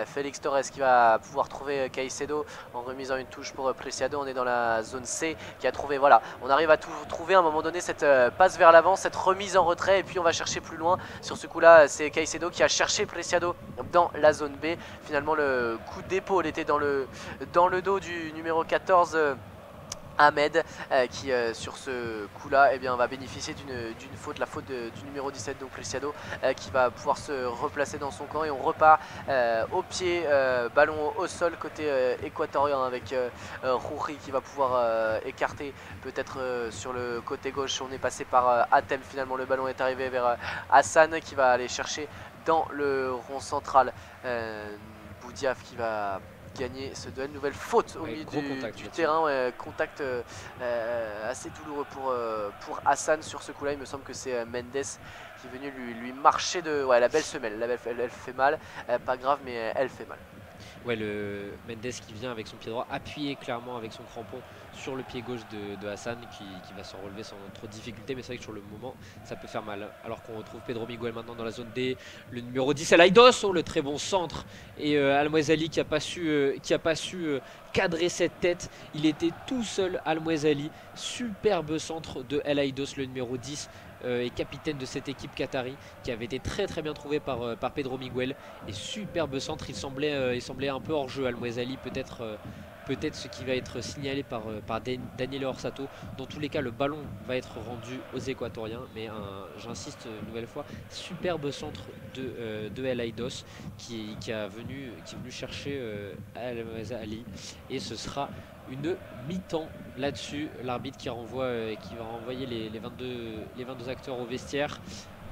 A: Félix Torres qui va pouvoir trouver Caicedo en remisant une touche pour Preciado. On est dans la zone C qui a trouvé, voilà, on arrive à trouver à un moment donné cette passe vers l'avant, cette remise en retrait et puis on va chercher plus loin. Sur ce coup-là, c'est Caicedo qui a cherché Preciado dans la zone B. Finalement le coup d'épaule était dans le dos du numéro 14 Ahmed qui sur ce coup là va bénéficier d'une faute, la faute du numéro 17 donc Preciado qui va pouvoir se replacer dans son camp et on repart au pied, ballon au sol côté équatorien avec Rouri qui va pouvoir écarter peut-être sur le côté gauche. On est passé par Atem, finalement le ballon est arrivé vers Hassan qui va aller chercher dans le rond central. Boudiaf qui va gagner ce duel. Nouvelle faute au milieu du terrain. Contact assez douloureux pour Hassan sur ce coup-là. Il me semble que c'est Mendes qui est venu lui marcher de... Ouais, la belle semelle. Elle fait mal. Pas grave, mais elle fait mal.
B: Ouais, le Mendes qui vient avec son pied droit appuyer clairement avec son crampon sur le pied gauche de Hassan qui va s'en relever sans trop de difficulté, mais c'est vrai que sur le moment ça peut faire mal. Alors qu'on retrouve Pedro Miguel maintenant dans la zone D, le numéro 10 El Aidos, le très bon centre, et Almouezali qui a pas su cadrer cette tête. Il était tout seul, Almouezali. Superbe centre de El Aidos, le numéro 10 et capitaine de cette équipe qatari qui avait été très très bien trouvé par Pedro Miguel. Et superbe centre, il semblait un peu hors jeu Almouezali, peut-être ce qui va être signalé par Daniel Orsato. Dans tous les cas, le ballon va être rendu aux Équatoriens, mais j'insiste une nouvelle fois, superbe centre de El Aidos qui est venu chercher Almouezali, et ce sera une mi-temps là-dessus. L'arbitre qui va renvoyer les 22 acteurs au vestiaire.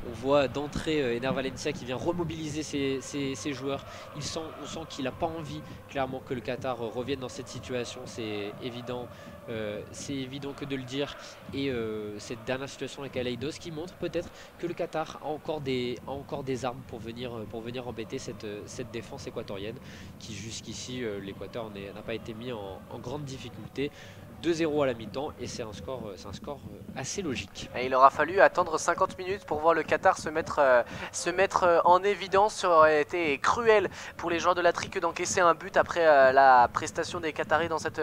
B: On voit d'entrée Ener Valencia qui vient remobiliser ses joueurs. On sent qu'il n'a pas envie clairement que le Qatar revienne dans cette situation. C'est évident que de le dire. Et cette dernière situation avec El Aidos qui montre peut-être que le Qatar a encore des armes pour venir embêter cette défense équatorienne qui jusqu'ici l'Équateur n'a pas été mis en grande difficulté. 2-0 à la mi-temps et c'est un score assez logique.
A: Et il aura fallu attendre 50 minutes pour voir le Qatar se mettre en évidence. Ça aurait été cruel pour les joueurs de la tri que d'encaisser un but après la prestation des Qataris dans cette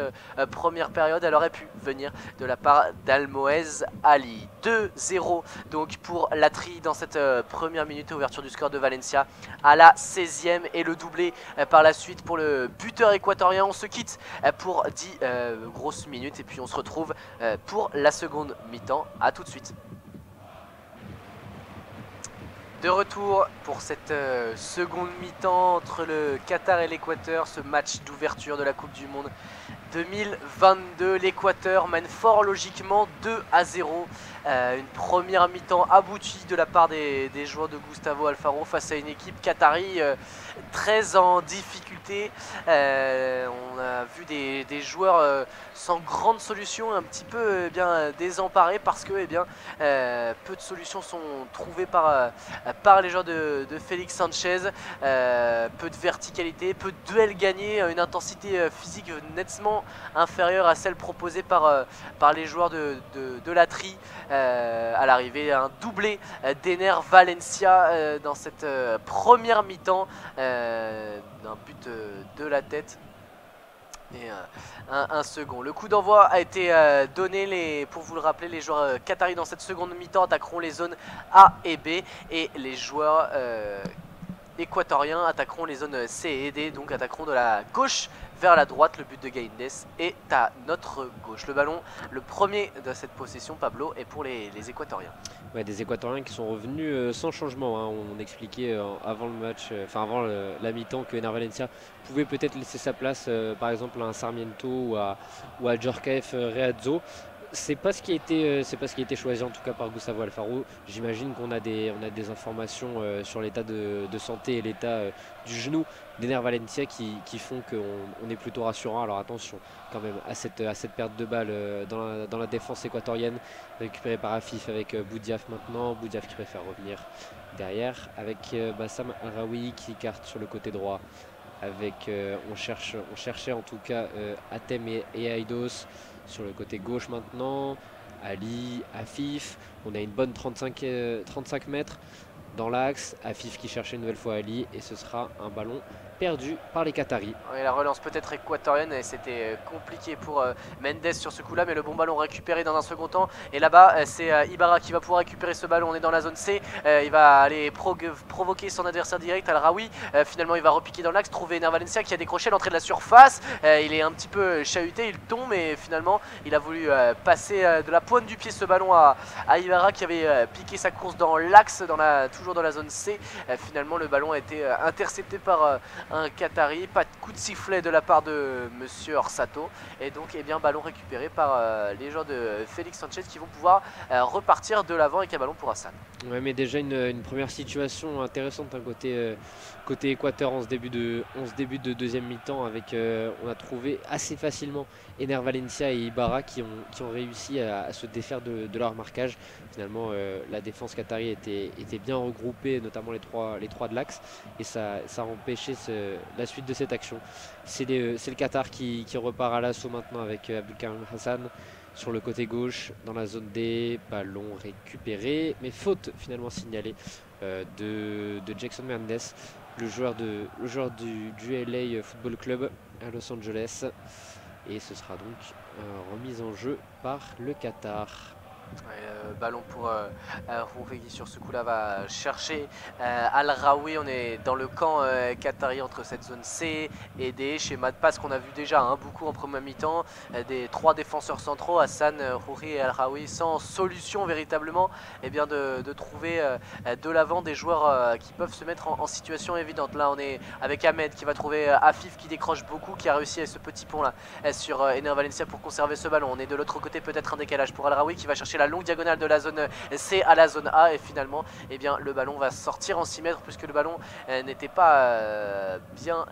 A: première période. Elle aurait pu venir de la part d'Almouezali. 2-0 donc pour la tri dans cette première minute. Ouverture du score de Valencia à la 16e et le doublé par la suite pour le buteur équatorien. On se quitte pour 10 grosses minutes. Et puis on se retrouve pour la seconde mi-temps. A tout de suite. De retour pour cette seconde mi-temps entre le Qatar et l'Équateur. Ce match d'ouverture de la Coupe du Monde 2022. L'Équateur mène fort logiquement 2-0. Une première mi-temps aboutie de la part des joueurs de Gustavo Alfaro face à une équipe qatari très en difficulté. On a vu des joueurs sans grande solution, un petit peu désemparés parce que peu de solutions sont trouvées par les joueurs de Félix Sanchez. Peu de verticalité, peu de duels gagnés, une intensité physique nettement inférieure à celle proposée par les joueurs de la Tri. À l'arrivée, un doublé d'Ener Valencia dans cette première mi-temps, d'un but de la tête. Et un second. Le coup d'envoi a été donné. Pour vous le rappeler, les joueurs qataris dans cette seconde mi-temps attaqueront les zones A et B, et les joueurs équatoriens attaqueront les zones C et D, donc attaqueront de la gauche vers la droite. Le but de Gaïndes est à notre gauche. Le ballon, le premier de cette possession, Pablo, est pour les Équatoriens.
B: Ouais, des Équatoriens qui sont revenus sans changement, hein. On expliquait avant le match, avant la mi-temps, que Ener Valencia pouvait peut-être laisser sa place par exemple à un Sarmiento ou à Djorkaeff Readzo. C'est pas ce qui a été choisi en tout cas par Gustavo Alfaro. J'imagine qu'on a des informations sur l'état de santé et l'état du genou d'Ener Valencia qui font qu'on est plutôt rassurant. Alors attention quand même à cette perte de balle dans la défense équatorienne, récupérée par Afif avec Boudiaf maintenant. Boudiaf qui préfère revenir derrière avec Bassam Araoui qui écarte sur le côté droit. On cherchait en tout cas Atem et Aidos sur le côté gauche maintenant. Ali, Afif, on a une bonne 35 mètres dans l'axe. Afif qui cherchait une nouvelle fois Ali, et ce sera un ballon perdu par les Qataris.
A: Oui, la relance peut-être équatorienne, et c'était compliqué pour Mendes sur ce coup là, mais le bon ballon récupéré dans un second temps. Et là-bas c'est Ibarra qui va pouvoir récupérer ce ballon. On est dans la zone C, il va aller provoquer son adversaire direct, Al Raoui. Finalement il va repiquer dans l'axe, trouver Ener Valencia qui a décroché l'entrée de la surface. Il est un petit peu chahuté, il tombe, et finalement il a voulu passer de la pointe du pied ce ballon à Ibarra qui avait piqué sa course dans l'axe, toujours dans la zone C. Finalement le ballon a été intercepté par un Qatari. Pas de coup de sifflet de la part de Monsieur Orsato, et donc ballon récupéré par les joueurs de Félix Sanchez qui vont pouvoir repartir de l'avant avec un ballon pour Hassan.
B: Ouais, mais déjà une première situation intéressante côté Équateur en ce début de deuxième mi-temps, avec on a trouvé assez facilement Ener Valencia et Ibarra qui ont réussi à se défaire de leur marquage. Finalement la défense qatari était bien regroupée, notamment les trois de l'axe, et ça a empêché la suite de cette action. C'est le Qatar qui repart à l'assaut maintenant avec Abdelkarim Hassan sur le côté gauche dans la zone D. Ballon récupéré, mais faute finalement signalée de Jackson Mendes, le joueur du LA Football Club à Los Angeles, et ce sera donc remise en jeu par le Qatar.
A: Ballon pour Rouvé qui sur ce coup là va chercher Al Raoui. On est dans le camp qatari entre cette zone C et D. Schéma de passe qu'on a vu déjà beaucoup en première mi-temps, des trois défenseurs centraux, Hassan, Rouri et Al Raoui, sans solution véritablement de trouver de l'avant des joueurs qui peuvent se mettre en situation évidente. Là on est avec Ahmed qui va trouver Afif qui décroche beaucoup, qui a réussi à ce petit pont là sur Ener Valencia pour conserver ce ballon. On est de l'autre côté, peut-être un décalage pour Al Raoui qui va chercher la longue diagonale de la zone C à la zone A, et finalement le ballon va sortir en 6 mètres puisque le ballon n'était pas bien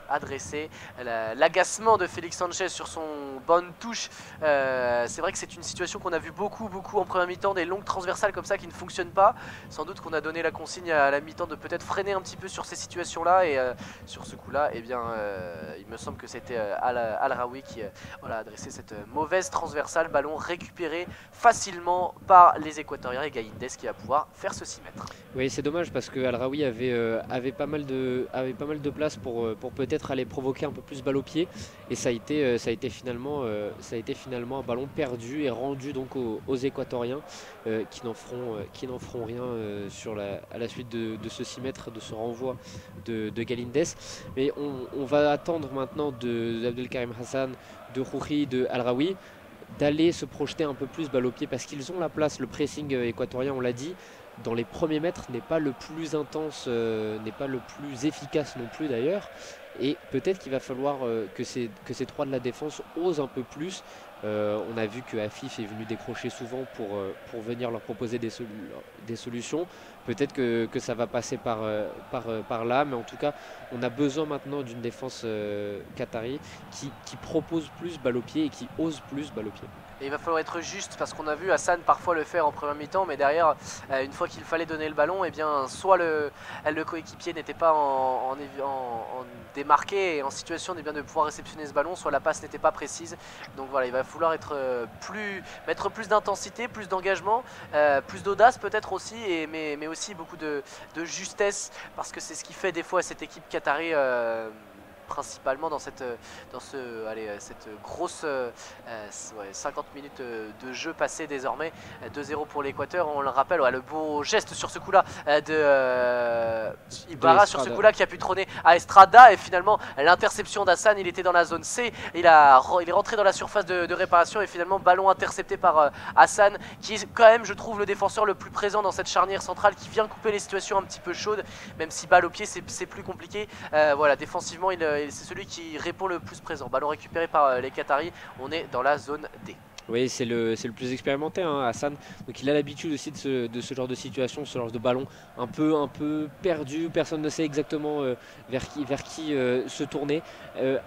A: adressé. L'agacement de Félix Sanchez sur son bonne touche, c'est vrai que c'est une situation qu'on a vu beaucoup en première mi-temps, des longues transversales comme ça qui ne fonctionnent pas. Sans doute qu'on a donné la consigne à la mi-temps de peut-être freiner un petit peu sur ces situations là, et sur ce coup là il me semble que c'était Al Raoui qui a adressé cette mauvaise transversale. Ballon récupéré facilement par les Équatoriens, et Gaïndes qui va pouvoir faire ce 6 mètres.
B: Oui, c'est dommage parce que Al Raoui avait pas mal de place pour peut-être aller provoquer un peu plus balle au pied, et ça a été finalement un ballon perdu et rendu donc aux Équatoriens qui n'en feront rien à la suite de ce 6 mètres, de ce renvoi de Galindes. Mais on va attendre maintenant d'Abdelkarim Hassan, de Rouri, de Al Raoui d'aller se projeter un peu plus balle au pied, parce qu'ils ont la place. Le pressing équatorien, on l'a dit, dans les premiers mètres n'est pas le plus intense, n'est pas le plus efficace non plus d'ailleurs, et peut-être qu'il va falloir que ces trois de la défense osent un peu plus. On a vu que Afif est venu décrocher souvent pour venir leur proposer des solutions. Peut-être que ça va passer par là, mais en tout cas, on a besoin maintenant d'une défense qatari qui propose plus balle au pied et qui ose plus balle au pied.
A: Et il va falloir être juste parce qu'on a vu Hassan parfois le faire en première mi-temps, mais derrière, une fois qu'il fallait donner le ballon, et bien soit le coéquipier n'était pas en démarqué et en situation de pouvoir réceptionner ce ballon, soit la passe n'était pas précise. Donc voilà, il va falloir mettre plus d'intensité, plus d'engagement, plus d'audace peut-être aussi, mais aussi beaucoup de justesse, parce que c'est ce qui fait des fois cette équipe qatari. Principalement dans cette grosse 50 minutes de jeu passé désormais. 2-0 pour l'Équateur, on le rappelle, le beau geste sur ce coup là de Ibarra sur ce coup là qui a pu trôner à Estrada, et finalement l'interception d'Hassan, il était dans la zone C, il est rentré dans la surface de réparation, et finalement ballon intercepté par Hassan, qui est quand même, je trouve, le défenseur le plus présent dans cette charnière centrale, qui vient couper les situations un petit peu chaudes, même si balle au pied c'est plus compliqué. Voilà, défensivement c'est celui qui répond le plus présent. Ballon récupéré par les Qataris, on est dans la zone D.
B: Oui, c'est le plus expérimenté, hein, Hassan. Donc il a l'habitude aussi de ce genre de situation, ce genre de ballon un peu perdu. Personne ne sait exactement vers qui se tourner.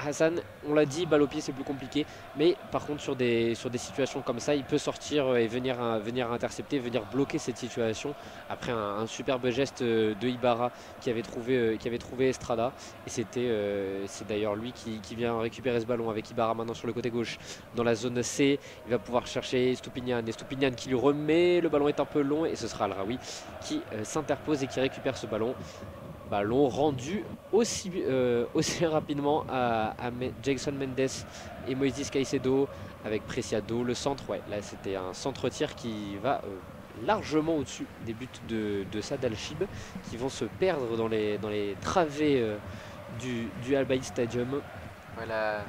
B: Hassan, on l'a dit, balle au pied c'est plus compliqué. Mais par contre sur des situations comme ça, il peut sortir et venir intercepter, venir bloquer cette situation. Après un superbe geste de Ibarra qui avait trouvé Estrada. Et c'est d'ailleurs lui qui vient récupérer ce ballon avec Ibarra maintenant sur le côté gauche dans la zone C. Il va pouvoir chercher Stupinian, et Stupinian qui lui remet, le ballon est un peu long, et ce sera Al Raoui qui s'interpose et qui récupère ce ballon. Ballon rendu aussi rapidement à Jackson Mendes et Moises Caicedo avec Preciado. Le centre, ouais, là c'était un centre-tir qui va largement au-dessus des buts de Saad Al-Shib, qui vont se perdre dans les travées du Al Bayt Stadium.
A: Voilà.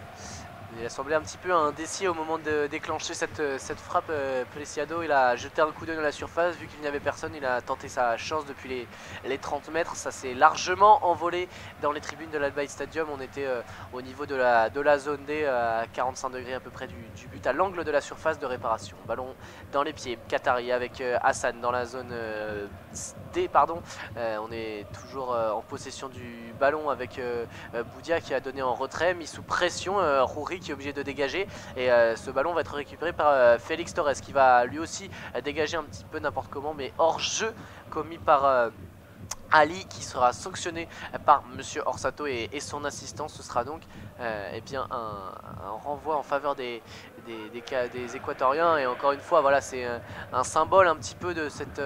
A: Il a semblé un petit peu indécis au moment de déclencher cette frappe. Preciado, il a jeté un coup d'œil dans la surface, vu qu'il n'y avait personne, il a tenté sa chance depuis les 30 mètres. Ça s'est largement envolé dans les tribunes de l'Al Bayt Stadium. On était au niveau de la zone D, à 45 degrés à peu près du but, à l'angle de la surface de réparation. Ballon dans les pieds, Qatari avec Hassan dans la zone D, pardon. On est toujours en possession du ballon avec Boudia qui a donné en retrait, mis sous pression. Rouri qui est obligé de dégager, et ce ballon va être récupéré par Félix Torres, qui va lui aussi dégager un petit peu n'importe comment, mais hors jeu commis par Ali, qui sera sanctionné par Monsieur Orsato et son assistant. Ce sera donc eh bien un renvoi en faveur des Équatoriens, et encore une fois voilà, c'est un symbole un petit peu de cette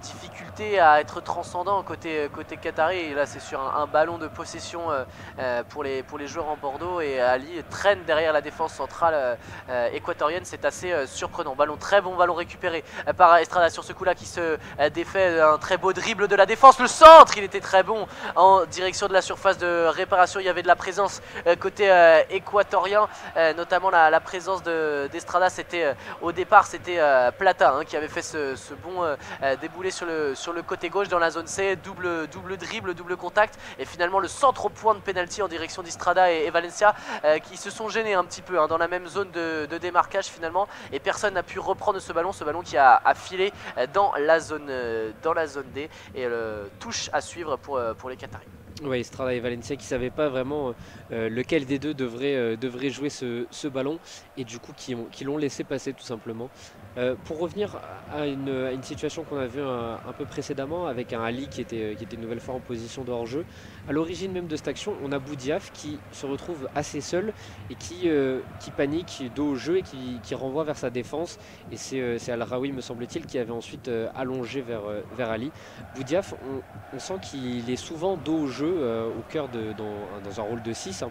A: difficulté à être transcendant côté qatari. Et là c'est sur un ballon de possession pour les joueurs en Bordeaux, et Ali traîne derrière la défense centrale équatorienne. C'est assez surprenant. Très bon ballon récupéré par Estrada sur ce coup là, qui se défait d'un très beau dribble de la défense. Le centre, il était très bon en direction de la surface de réparation. Il y avait de la présence côté équatorien, notamment la présence d'Estrada. C'était au départ c'était Plata qui avait fait ce bon déboulé sur le côté gauche dans la zone C, double dribble, double contact, et finalement le centre au point de pénalty en direction d'Estrada et Valencia, qui se sont gênés un petit peu dans la même zone de démarquage finalement, et personne n'a pu reprendre ce ballon qui a filé dans la zone D, et touche à suivre pour les Qataris.
B: Oui, Estrada et Valencia qui ne savaient pas vraiment lequel des deux devrait jouer ce ballon, et du coup qui l'ont laissé passer tout simplement. Pour revenir à une situation qu'on a vue un peu précédemment avec un Ali qui était une nouvelle fois en position de hors-jeu, à l'origine même de cette action, on a Boudiaf qui se retrouve assez seul et qui panique dos au jeu et qui renvoie vers sa défense, et c'est Al Raoui, me semble-t-il, qui avait ensuite allongé vers Ali. Boudiaf, on sent qu'il est souvent dos au jeu, au cœur dans un rôle de 6 un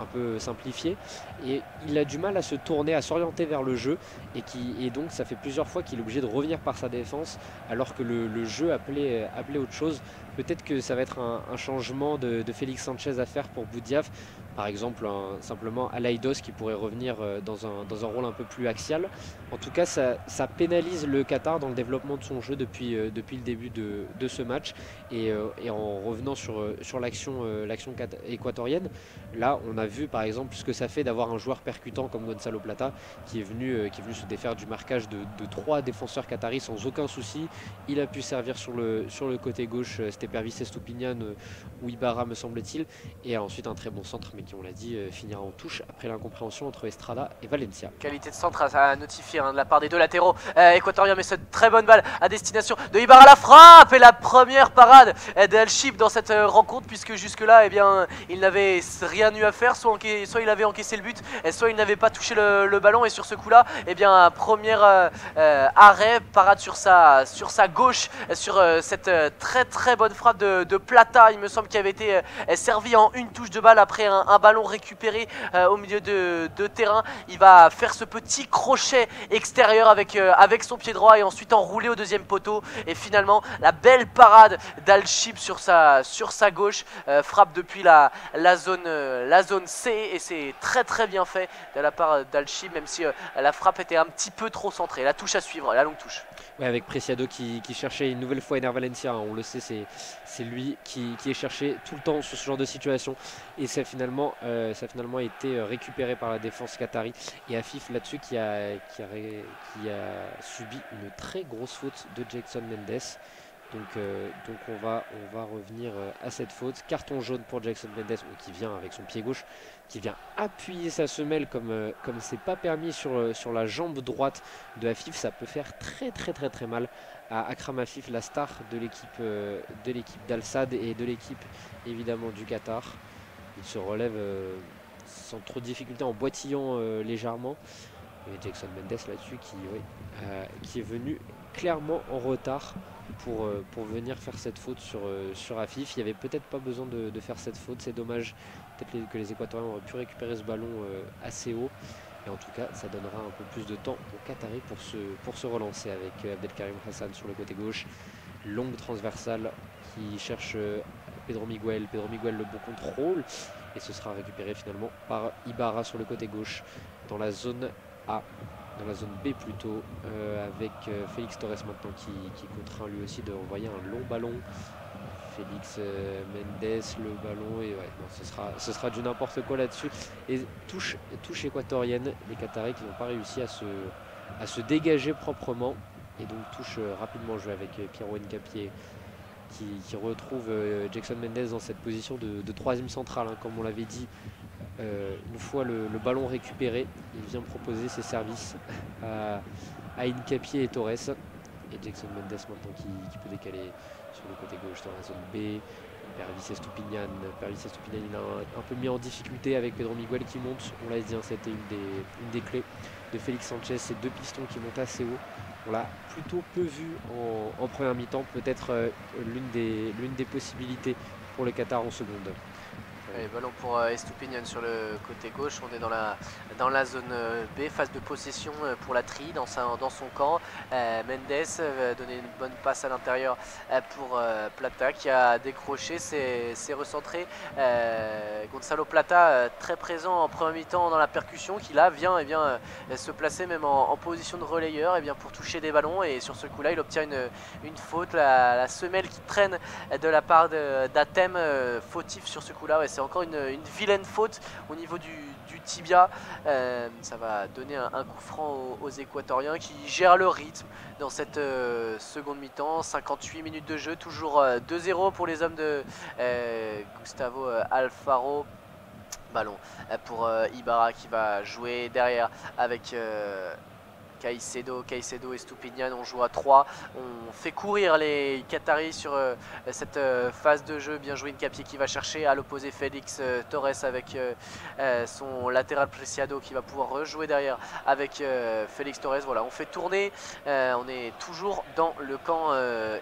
B: peu simplifié, et il a du mal à se tourner, à s'orienter vers le jeu, et donc ça fait plusieurs fois qu'il est obligé de revenir par sa défense alors que le jeu appelait autre chose. Peut-être que ça va être un changement de Félix Sanchez à faire pour Boudiaf, par exemple simplement Alaidos qui pourrait revenir dans un rôle un peu plus axial. En tout cas, ça pénalise le Qatar dans le développement de son jeu depuis le début de ce match. Et en revenant sur l'action équatorienne, là on a vu par exemple ce que ça fait d'avoir un joueur percutant comme Gonzalo Plata qui est venu se défaire du marquage de 3 défenseurs qataris sans aucun souci. Il a pu servir sur le côté gauche, c'était Pervis Estupiñán ou Ibarra me semble-t-il, et ensuite un très bon centre mais qui on l'a dit finira en touche après l'incompréhension entre Estrada et Valencia.
A: Qualité de centre à notifier de la part des deux latéraux équatoriens, mais cette très bonne balle à destination de Ibarra, la frappe et la première parade d'Al Shib dans cette rencontre, puisque jusque là il n'avait rien eu à faire, soit il avait encaissé le but, soit il n'avait pas touché le ballon, et sur ce coup là premier arrêt, parade sur sa gauche, sur cette très bonne frappe de Plata, il me semble, qui avait été servi en une touche de balle après un ballon récupéré au milieu de terrain. Il va faire ce petit crochet extérieur avec son pied droit et ensuite enrouler au deuxième poteau, et finalement la belle parade d'Al Shib sur sa gauche, frappe depuis la zone C, et c'est très bien fait de la part d'Al Shib, même si la frappe était un petit peu trop centrée. La touche à suivre, la longue touche.
B: Ouais, avec Preciado qui cherchait une nouvelle fois Ener Valencia, on le sait, c'est lui qui est cherché tout le temps sur ce genre de situation, et ça a finalement été récupéré par la défense qatari, et Afif là-dessus qui a subi une très grosse faute de Jackson Mendes. Donc on va revenir à cette faute. Carton jaune pour Jackson Mendes, qui vient avec son pied gauche, qui vient appuyer sa semelle comme c'est pas permis sur la jambe droite de Afif. Ça peut faire très mal à Akram Afif, la star de l'équipe d'Al-Sadd et de l'équipe évidemment du Qatar. Il se relève sans trop de difficulté en boitillant légèrement. Et Jackson Mendes là-dessus qui est venu clairement en retard pour venir faire cette faute sur Afif. Il n'y avait peut-être pas besoin de faire cette faute, c'est dommage. Peut-être que les Équatoriens auraient pu récupérer ce ballon assez haut. Et en tout cas, ça donnera un peu plus de temps aux Qataris pour se relancer, avec Abdelkarim Hassan sur le côté gauche. Longue transversale qui cherche Pedro Miguel. Pedro Miguel, le bon contrôle. Et ce sera récupéré finalement par Ibarra sur le côté gauche dans la zone A. Dans la zone B plutôt, avec Félix Torres maintenant qui contraint lui aussi d'envoyer un long ballon. Félix Mendes, le ballon, et ouais, non, ce sera du n'importe quoi là-dessus. Et touche équatorienne, les Qataris qui n'ont pas réussi à se dégager proprement, et donc touche rapidement jouée avec Piero Hincapié qui retrouve Jackson Mendes dans cette position de troisième central, comme on l'avait dit. Une fois le ballon récupéré, il vient proposer ses services à Hincapié et Torres, et Jackson Mendes maintenant qui peut décaler sur le côté gauche dans la zone B. Pervis Estupiñán, il a un peu mis en difficulté avec Pedro Miguel qui monte. On l'a dit, c'était une des clés de Félix Sanchez, ces deux pistons qui montent assez haut. On l'a plutôt peu vu en première mi-temps, peut-être l'une des possibilités pour le Qatar en seconde.
A: Allez, ballon pour Estupiñán sur le côté gauche. On est dans la zone B, phase de possession pour la tri dans son camp. Mendes va donner une bonne passe à l'intérieur pour Plata qui a décroché, c'est recentré. Gonzalo Plata très présent en première mi-temps dans la percussion, qui là vient se placer même en position de relayeur pour toucher des ballons, et sur ce coup là il obtient une faute, la semelle qui traîne de la part d'Atem, fautif sur ce coup là. Ouais, c'est encore une vilaine faute au niveau du tibia. Ça va donner un coup franc aux Équatoriens qui gèrent le rythme dans cette seconde mi-temps. 58 minutes de jeu, toujours 2-0 pour les hommes de Gustavo Alfaro. Ballon pour Ibarra qui va jouer derrière avec Caicedo et Estupiñán. On joue à 3, on fait courir les Qataris sur cette phase de jeu. Bien joué Hincapié qui va chercher à l'opposé Félix Torres avec son latéral Preciado qui va pouvoir rejouer derrière avec Félix Torres. Voilà, on fait tourner, on est toujours dans le camp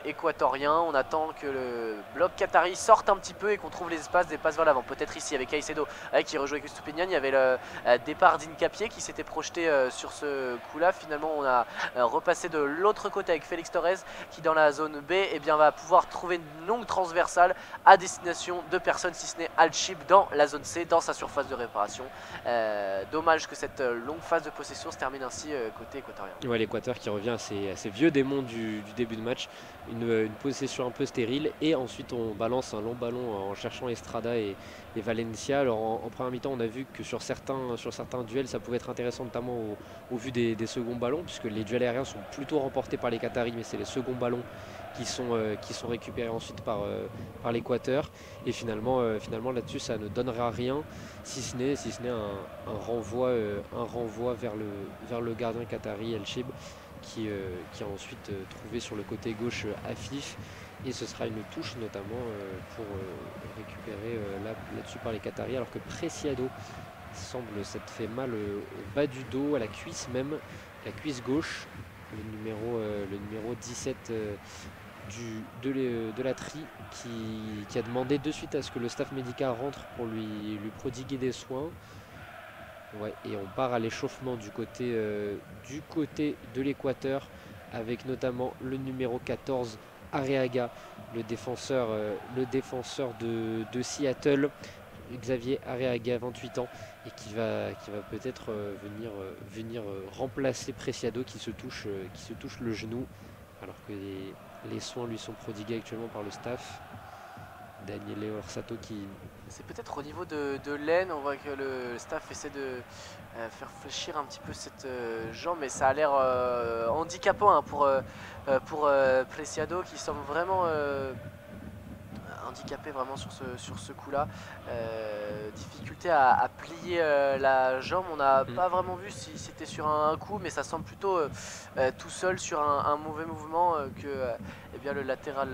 A: équatorien. On attend que le bloc qatari sorte un petit peu et qu'on trouve les espaces, des passes vers l'avant. Peut-être ici avec Caicedo qui rejoue avec Estupiñán. Il y avait le départ d'Hincapié qui s'était projeté sur ce coup là. finalement on a repassé de l'autre côté avec Félix Torres qui dans la zone B va pouvoir trouver une longue transversale à destination de personne si ce n'est Al-Shib dans la zone C, dans sa surface de réparation. Dommage que cette longue phase de possession se termine ainsi côté équatorien.
B: Ouais, l'Équateur qui revient à ses vieux démons du début de match, une possession un peu stérile et ensuite on balance un long ballon en cherchant Estrada et Valencia. Alors en première mi-temps on a vu que sur certains duels ça pouvait être intéressant, notamment au vu des seconds ballons, puisque les duels aériens sont plutôt remportés par les Qataris, mais c'est les seconds ballons qui sont récupérés ensuite par l'Équateur. Et finalement là-dessus ça ne donnera rien si ce n'est un renvoi vers le gardien qatari El-Shib qui a ensuite trouvé sur le côté gauche Afif, et ce sera une touche notamment pour récupérer là-dessus par les Qataris, alors que Preciado semble s'être fait mal au bas du dos, à la cuisse même, la cuisse gauche, le numéro 17 de la tri qui a demandé de suite à ce que le staff médical rentre pour lui prodiguer des soins. Ouais, et on part à l'échauffement du côté de l'Équateur, avec notamment le numéro 14 Arriaga, le défenseur de Seattle, Xavier Arriaga, 28 ans, et qui va peut-être venir remplacer Preciado qui se touche le genou, alors que les soins lui sont prodigués actuellement par le staff. Daniele Orsato qui...
A: C'est peut-être au niveau de l'aine, on voit que le staff essaie de faire fléchir un petit peu cette jambe, mais ça a l'air handicapant pour Preciado, qui semble vraiment handicapé vraiment sur ce coup-là. Difficulté à plier la jambe, on n'a pas vraiment vu si c'était sur un coup, mais ça semble plutôt tout seul sur un mauvais mouvement que le latéral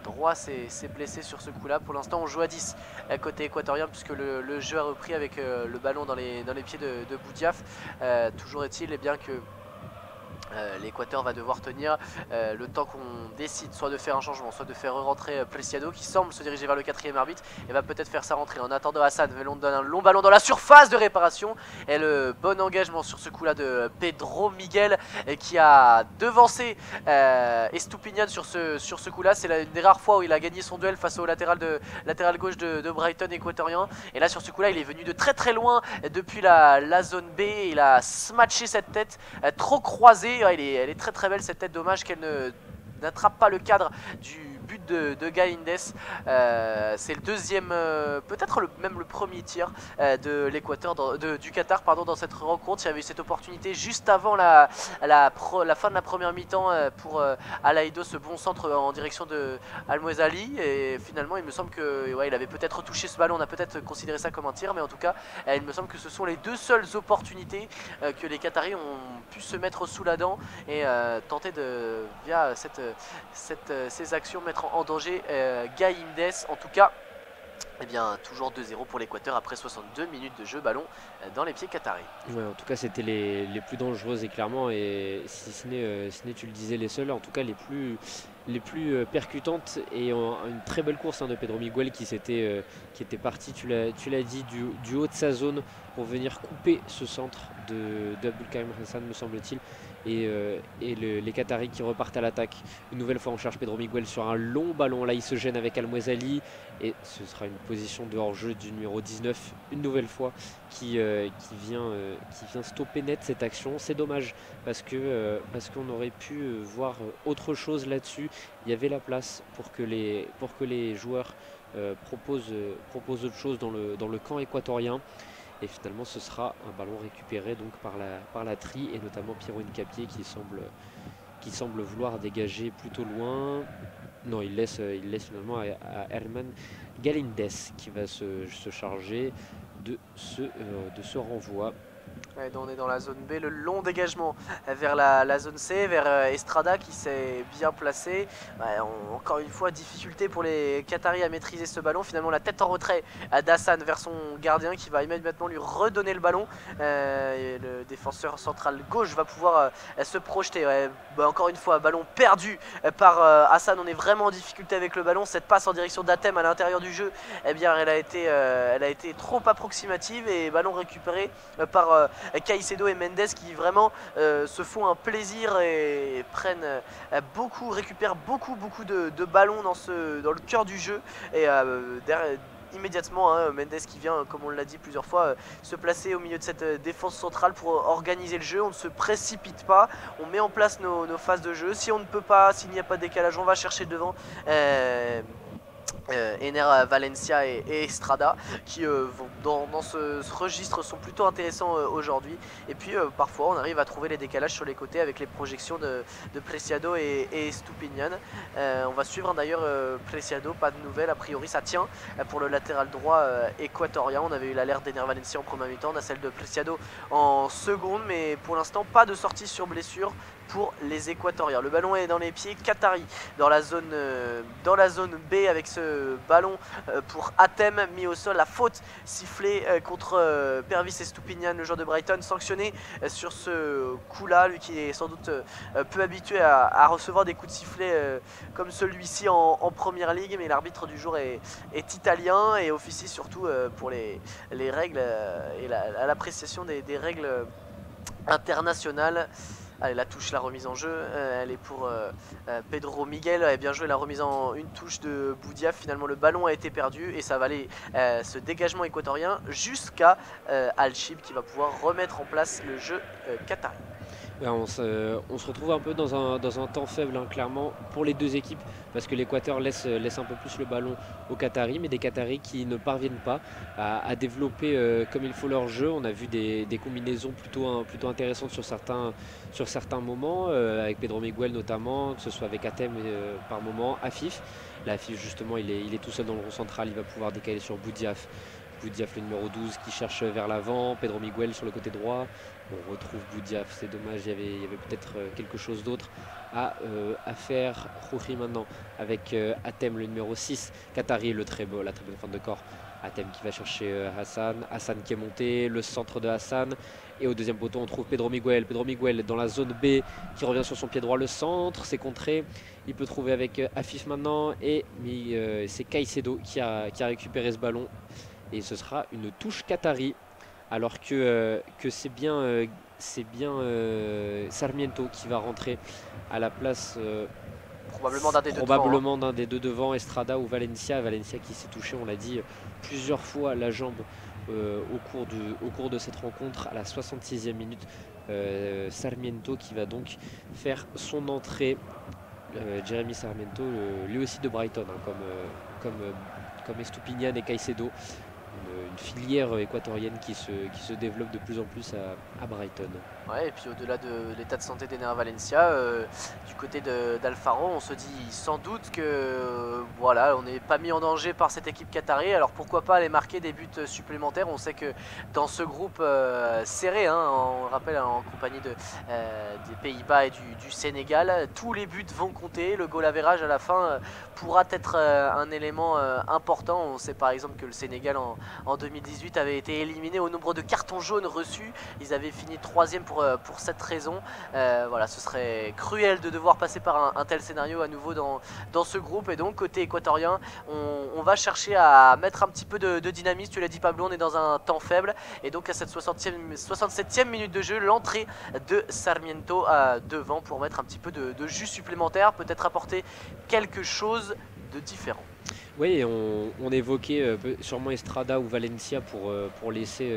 A: droit s'est blessé sur ce coup-là. Pour l'instant on joue à 10 côté équatorien, puisque le jeu a repris avec le ballon dans les pieds de Boudiaf. Toujours est-il que l'Équateur va devoir tenir le temps qu'on décide soit de faire un changement, soit de faire rentrer Preciado, qui semble se diriger vers le 4e arbitre et va peut-être faire sa rentrée. En attendant, Hassan donne un long ballon dans la surface de réparation, et le bon engagement sur ce coup-là de Pedro Miguel qui a devancé Estupiñán sur ce coup-là. C'est une des rares fois où il a gagné son duel face au latéral gauche de Brighton équatorien, et là sur ce coup-là il est venu de très très loin depuis la zone B. Il a smatché cette tête trop croisée. Elle est très très belle cette tête, dommage qu'elle n'attrape pas le cadre du but de Galindes. C'est le deuxième, peut-être même le premier tir de l'Équateur, du Qatar dans cette rencontre. Il y avait eu cette opportunité juste avant la fin de la première mi-temps pour Alaido, ce bon centre en direction de Al-Mouezali, et finalement il me semble que il avait peut-être touché ce ballon, on a peut-être considéré ça comme un tir, mais en tout cas il me semble que ce sont les deux seules opportunités que les Qataris ont pu se mettre sous la dent et tenter via ces actions, mettre en danger Galindes. En tout cas, toujours 2-0 pour l'Équateur après 62 minutes de jeu, ballon dans les pieds qataris.
B: Ouais, en tout cas c'était les plus dangereuses, et clairement, et si ce n'est tu le disais, les seules, en tout cas les plus percutantes, et une très belle course de Pedro Miguel qui était parti, tu l'as dit, du haut de sa zone pour venir couper ce centre d'Abdulkarim Hassan, me semble-t-il, et les Qataris qui repartent à l'attaque. Une nouvelle fois on cherche Pedro Miguel sur un long ballon, là il se gêne avec Al-Mouezali, et ce sera une position de hors-jeu du numéro 19 une nouvelle fois qui vient stopper net cette action. C'est dommage parce qu'on aurait pu voir autre chose là-dessus. Il y avait la place pour que les joueurs proposent autre chose dans le camp équatorien. Et finalement ce sera un ballon récupéré donc par la tri, et notamment Piero Hincapié qui semble vouloir dégager plutôt loin. Non, il laisse finalement à Herman Galindes qui va se charger de ce renvoi.
A: Ouais, on est dans la zone B, le long dégagement vers la zone C, vers Estrada qui s'est bien placé. Encore une fois, difficulté pour les Qataris à maîtriser ce ballon. Finalement, la tête en retrait d'Hassan vers son gardien qui va immédiatement lui redonner le ballon. Et le défenseur central gauche va pouvoir se projeter. Ouais, encore une fois, ballon perdu par Hassan. On est vraiment en difficulté avec le ballon. Cette passe en direction d'Atem à l'intérieur du jeu, elle a été trop approximative, et ballon récupéré par Caicedo et Mendes qui vraiment se font un plaisir et récupèrent beaucoup de ballons dans le cœur du jeu. Et immédiatement, hein, Mendes qui vient, comme on l'a dit plusieurs fois, se placer au milieu de cette défense centrale pour organiser le jeu. On ne se précipite pas, on met en place nos phases de jeu. Si on ne peut pas, s'il n'y a pas de décalage, on va chercher devant Ener Valencia et Estrada qui dans ce registre sont plutôt intéressants aujourd'hui. Et puis parfois on arrive à trouver les décalages sur les côtés avec les projections de Preciado et Estupiñán. On va suivre d'ailleurs Preciado, pas de nouvelles, a priori ça tient pour le latéral droit équatorien. On avait eu l'alerte d'Ener Valencia en première mi-temps, on a celle de Preciado en seconde, mais pour l'instant pas de sortie sur blessure pour les équatoriens. Le ballon est dans les pieds Qatari dans la zone B avec ce ballon pour Hatem mis au sol. La faute sifflée contre Pervis Estupiñán, le joueur de Brighton, sanctionné sur ce coup là, lui qui est sans doute peu habitué à recevoir des coups de sifflet comme celui-ci en première ligue, mais l'arbitre du jour est italien et officie surtout pour les règles et l'appréciation des règles internationales. Allez, la touche, la remise en jeu, elle est pour Pedro Miguel. Elle a bien joué la remise en une touche de Boudia. Finalement, le ballon a été perdu et ça va aller ce dégagement équatorien jusqu'à Al-Shib qui va pouvoir remettre en place le jeu qatari.
B: On se retrouve un peu dans un temps faible, hein, clairement, pour les deux équipes, parce que l'Équateur laisse un peu plus le ballon aux Qataris, mais des Qataris qui ne parviennent pas à développer comme il faut leur jeu. On a vu des combinaisons plutôt intéressantes sur certains moments, avec Pedro Miguel notamment, que ce soit avec Hatem par moment, Afif. Là, Afif, justement, il est tout seul dans le rond central, il va pouvoir décaler sur Boudiaf. Boudiaf, le numéro 12, qui cherche vers l'avant, Pedro Miguel sur le côté droit. On retrouve Boudiaf, c'est dommage, il y avait peut-être quelque chose d'autre à faire. Khouri maintenant avec Hatem, le numéro 6, Qatari, la très bonne fin de corps. Hatem qui va chercher Hassan qui est monté, le centre de Hassan. Et au deuxième poteau, on trouve Pedro Miguel dans la zone B qui revient sur son pied droit. Le centre, c'est contré. Il peut trouver avec Afif maintenant. Et c'est Caicedo qui a récupéré ce ballon. Et ce sera une touche Qatari. Alors que c'est bien Sarmiento qui va rentrer à la place probablement d'un des deux devant, Estrada ou Valencia. Valencia qui s'est touché, on l'a dit, plusieurs fois la jambe au cours de cette rencontre à la 66e minute. Sarmiento qui va donc faire son entrée. Jérémy Sarmiento, lui aussi de Brighton, hein, comme Estupiñán et Caicedo. Une filière équatorienne qui se développe de plus en plus à Brighton.
A: Ouais, et puis au-delà de l'état de santé d'Ener Valencia, du côté d'Alfaro, on se dit sans doute que voilà, on n'est pas mis en danger par cette équipe qatari. Alors pourquoi pas aller marquer des buts supplémentaires? On sait que dans ce groupe serré, hein, on rappelle en compagnie des Pays-Bas et du Sénégal, tous les buts vont compter. Le goal average à la fin pourra être un élément important. On sait par exemple que le Sénégal en 2018 avait été éliminé au nombre de cartons jaunes reçus. Ils avaient fini 3e pour cette raison. Voilà, ce serait cruel de devoir passer par un tel scénario à nouveau dans ce groupe. Et donc côté équatorien, on va chercher à mettre un petit peu de dynamisme. Tu l'as dit Pablo, on est dans un temps faible. Et donc à cette 67e minute de jeu, l'entrée de Sarmiento devant pour mettre un petit peu de jus supplémentaire, peut-être apporter quelque chose de différent.
B: Oui, on évoquait sûrement Estrada ou Valencia pour laisser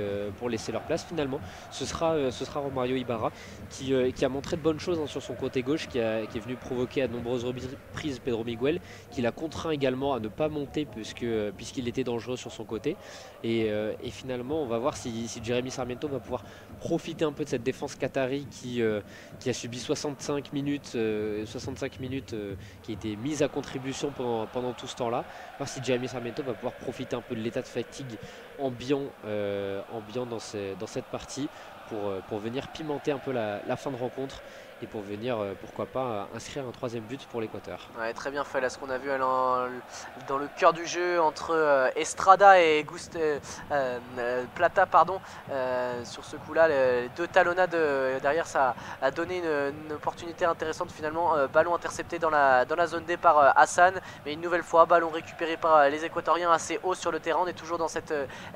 B: leur place. Finalement, ce sera Romario Ibarra qui a montré de bonnes choses, hein, sur son côté gauche, qui est venu provoquer à de nombreuses reprises Pedro Miguel, qui l'a contraint également à ne pas monter puisqu'il était dangereux sur son côté. Et finalement, on va voir si Jérémy Sarmiento va pouvoir profiter un peu de cette défense qatari qui a subi 65 minutes qui a été mise à contribution pendant tout ce temps-là. Voir si Jérémy Sarmiento va pouvoir profiter un peu de l'état de fatigue ambiant dans cette partie pour venir pimenter un peu la fin de rencontre et pour venir, pourquoi pas, inscrire un troisième but pour l'Équateur.
A: Ouais, très bien fait là ce qu'on a vu dans le cœur du jeu entre Estrada et Plata pardon, sur ce coup là les deux talonnades derrière, ça a donné une opportunité intéressante finalement. Ballon intercepté dans la zone D par Hassan, mais une nouvelle fois ballon récupéré par les Équatoriens assez haut sur le terrain. On est toujours dans cette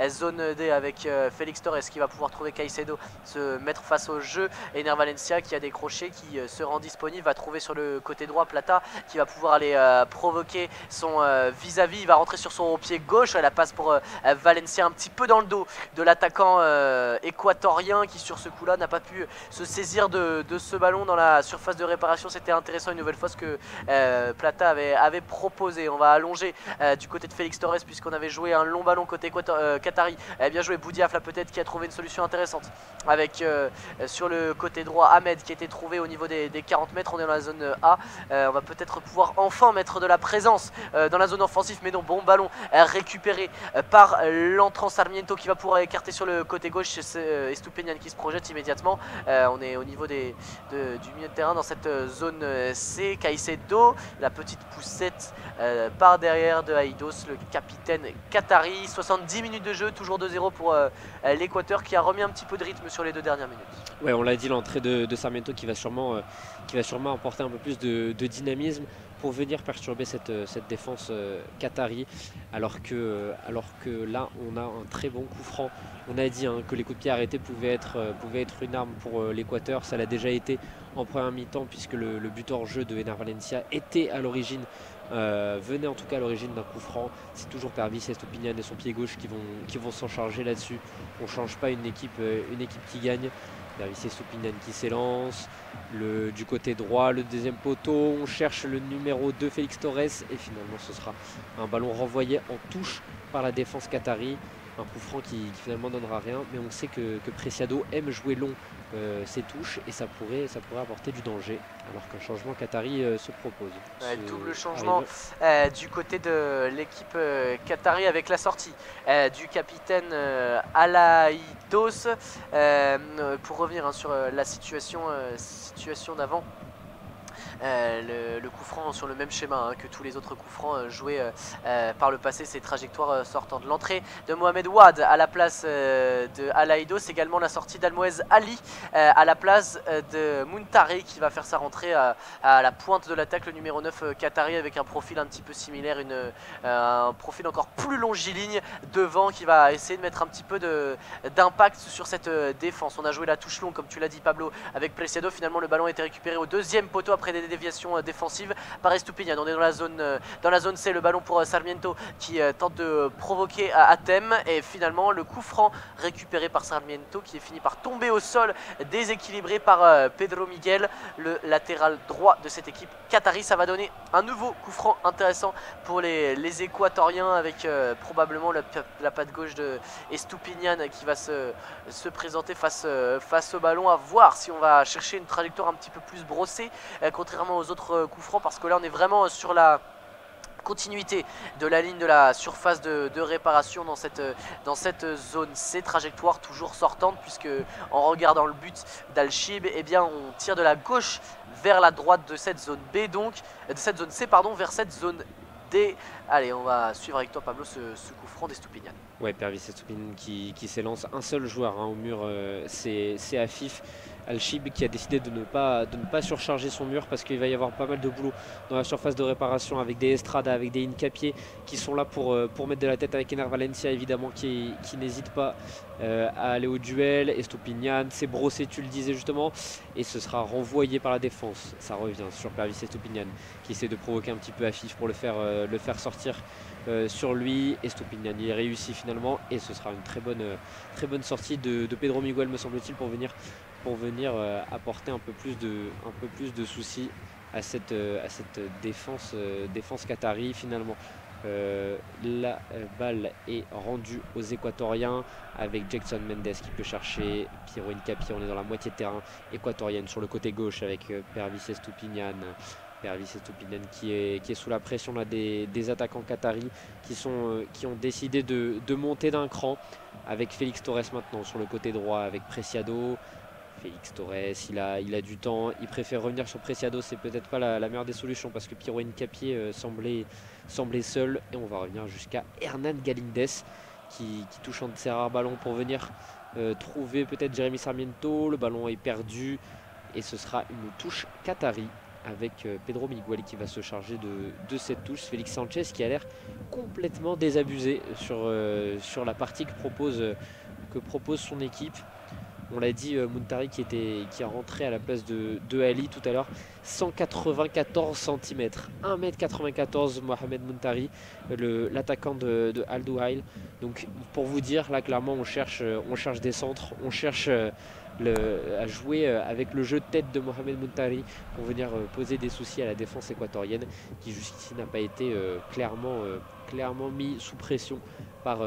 A: zone D avec Félix Torres qui va pouvoir trouver Caicedo, se mettre face au jeu, et Ener Valencia qui a décroché, qui se rend disponible, va trouver sur le côté droit Plata qui va pouvoir aller provoquer son vis-à-vis. Il va rentrer sur son pied gauche, la passe pour Valencia un petit peu dans le dos de l'attaquant équatorien qui sur ce coup là n'a pas pu se saisir de ce ballon dans la surface de réparation. C'était intéressant une nouvelle fois ce que Plata avait proposé. On va allonger du côté de Félix Torres puisqu'on avait joué un long ballon côté Qatari. Bien joué Boudiaf là peut-être, qui a trouvé une solution intéressante avec sur le côté droit Ahmed qui était trouvé au niveau des 40 mètres. On est dans la zone A, on va peut-être pouvoir enfin mettre de la présence dans la zone offensive, mais non, bon ballon récupéré par l'entrant Sarmiento qui va pouvoir écarter sur le côté gauche. C'est Estupiñán qui se projette immédiatement. On est au niveau du milieu de terrain dans cette zone C. Caicedo, la petite poussette par derrière de Aidos, le capitaine qatari. 70 minutes de jeu, toujours 2-0 pour l'Équateur qui a remis un petit peu de rythme sur les 2 dernières minutes.
B: Ouais, on l'a dit, l'entrée de Sarmiento qui va sûrement apporter un peu plus de dynamisme pour venir perturber cette défense qatari, alors que là on a un très bon coup franc. On a dit que les coups de pied arrêtés pouvaient être une arme pour l'Équateur. Ça l'a déjà été en première mi-temps puisque le but hors jeu de Ener Valencia était à l'origine, venait en tout cas à l'origine d'un coup franc. C'est toujours Pervis Estupiñán et son pied gauche qui vont s'en charger là-dessus. On ne change pas une équipe qui gagne. Pervis Estupiñán qui s'élance, du côté droit, le deuxième poteau, on cherche le numéro 2 Félix Torres et finalement ce sera un ballon renvoyé en touche par la défense qatari. Un coup franc qui finalement donnera rien, mais on sait que Preciado aime jouer long ses touches et ça pourrait apporter du danger, alors qu'un changement qatari se propose.
A: Double changement du côté de l'équipe qatari avec la sortie du capitaine Alaïdos. Pour revenir sur la situation d'avant. Le coup franc sur le même schéma que tous les autres coups francs joués par le passé, ces trajectoires sortant de l'entrée de Mohamed Ouad à la place de Alaïdos, également la sortie d'Almoez Ali à la place de Muntari qui va faire sa rentrée à la pointe de l'attaque, le numéro 9 qatari avec un profil un petit peu similaire, un profil encore plus longiligne devant qui va essayer de mettre un petit peu d'impact sur cette défense. On a joué la touche longue comme tu l'as dit Pablo avec Preciado, finalement le ballon a été récupéré au deuxième poteau après des déviations défensives par Estupiñán. On est dans la zone C, le ballon pour Sarmiento qui tente de provoquer Atem et finalement le coup franc récupéré par Sarmiento qui est fini par tomber au sol, déséquilibré par Pedro Miguel, le latéral droit de cette équipe qatari. Ça va donner un nouveau coup franc intéressant pour les Équatoriens avec probablement la patte gauche de Estupiñán qui va se présenter face au ballon, à voir si on va chercher une trajectoire un petit peu plus brossée contrairement aux autres coups francs, parce que là on est vraiment sur la continuité de la ligne de la surface de réparation dans cette zone C, trajectoire toujours sortante puisque en regardant le but d'Al-Shib, eh bien on tire de la gauche vers la droite de cette zone B, donc de cette zone C pardon, vers cette zone D. Allez, on va suivre avec toi Pablo ce coup franc d'Estupiñán.
B: Ouais, Pervis Estupiñán qui s'élance, un seul joueur au mur, c'est Afif Al-Shib qui a décidé de ne pas surcharger son mur parce qu'il va y avoir pas mal de boulot dans la surface de réparation avec des Estrada, avec des Hincapié qui sont là pour mettre de la tête, avec Ener Valencia évidemment qui n'hésite pas à aller au duel. Estupiñán s'est brossé, tu le disais justement, et ce sera renvoyé par la défense. Ça revient sur Pervis Estupiñán qui essaie de provoquer un petit peu Afif pour le faire sortir sur lui. Estupiñán y réussit finalement et ce sera une très bonne sortie de Pedro Miguel me semble-t-il pour venir apporter un peu plus de soucis à cette défense qatari. Finalement la balle est rendue aux Équatoriens avec Jackson Mendes qui peut chercher Piero Hincapié. On est dans la moitié de terrain équatorienne sur le côté gauche avec Pervis Estupiñán qui est sous la pression là, des attaquants qataris qui ont décidé de monter d'un cran avec Félix Torres maintenant sur le côté droit avec Preciado. Félix Torres, il a du temps, il préfère revenir sur Preciado, c'est peut-être pas la meilleure des solutions parce que Piero Hincapié semblait seul. Et on va revenir jusqu'à Hernan Galíndez qui touche un de ses rares ballons pour venir trouver peut-être Jérémy Sarmiento. Le ballon est perdu et ce sera une touche qatari avec Pedro Miguel qui va se charger de cette touche. Félix Sanchez qui a l'air complètement désabusé sur la partie que propose son équipe. On l'a dit, Muntari qui est rentré à la place de Ali tout à l'heure, 194 cm, 1m94 Mohamed Muntari, l'attaquant de Al Duhail. Donc pour vous dire, là clairement on cherche des centres, on cherche à jouer avec le jeu de tête de Mohamed Muntari pour venir poser des soucis à la défense équatorienne qui jusqu'ici n'a pas été clairement mis sous pression par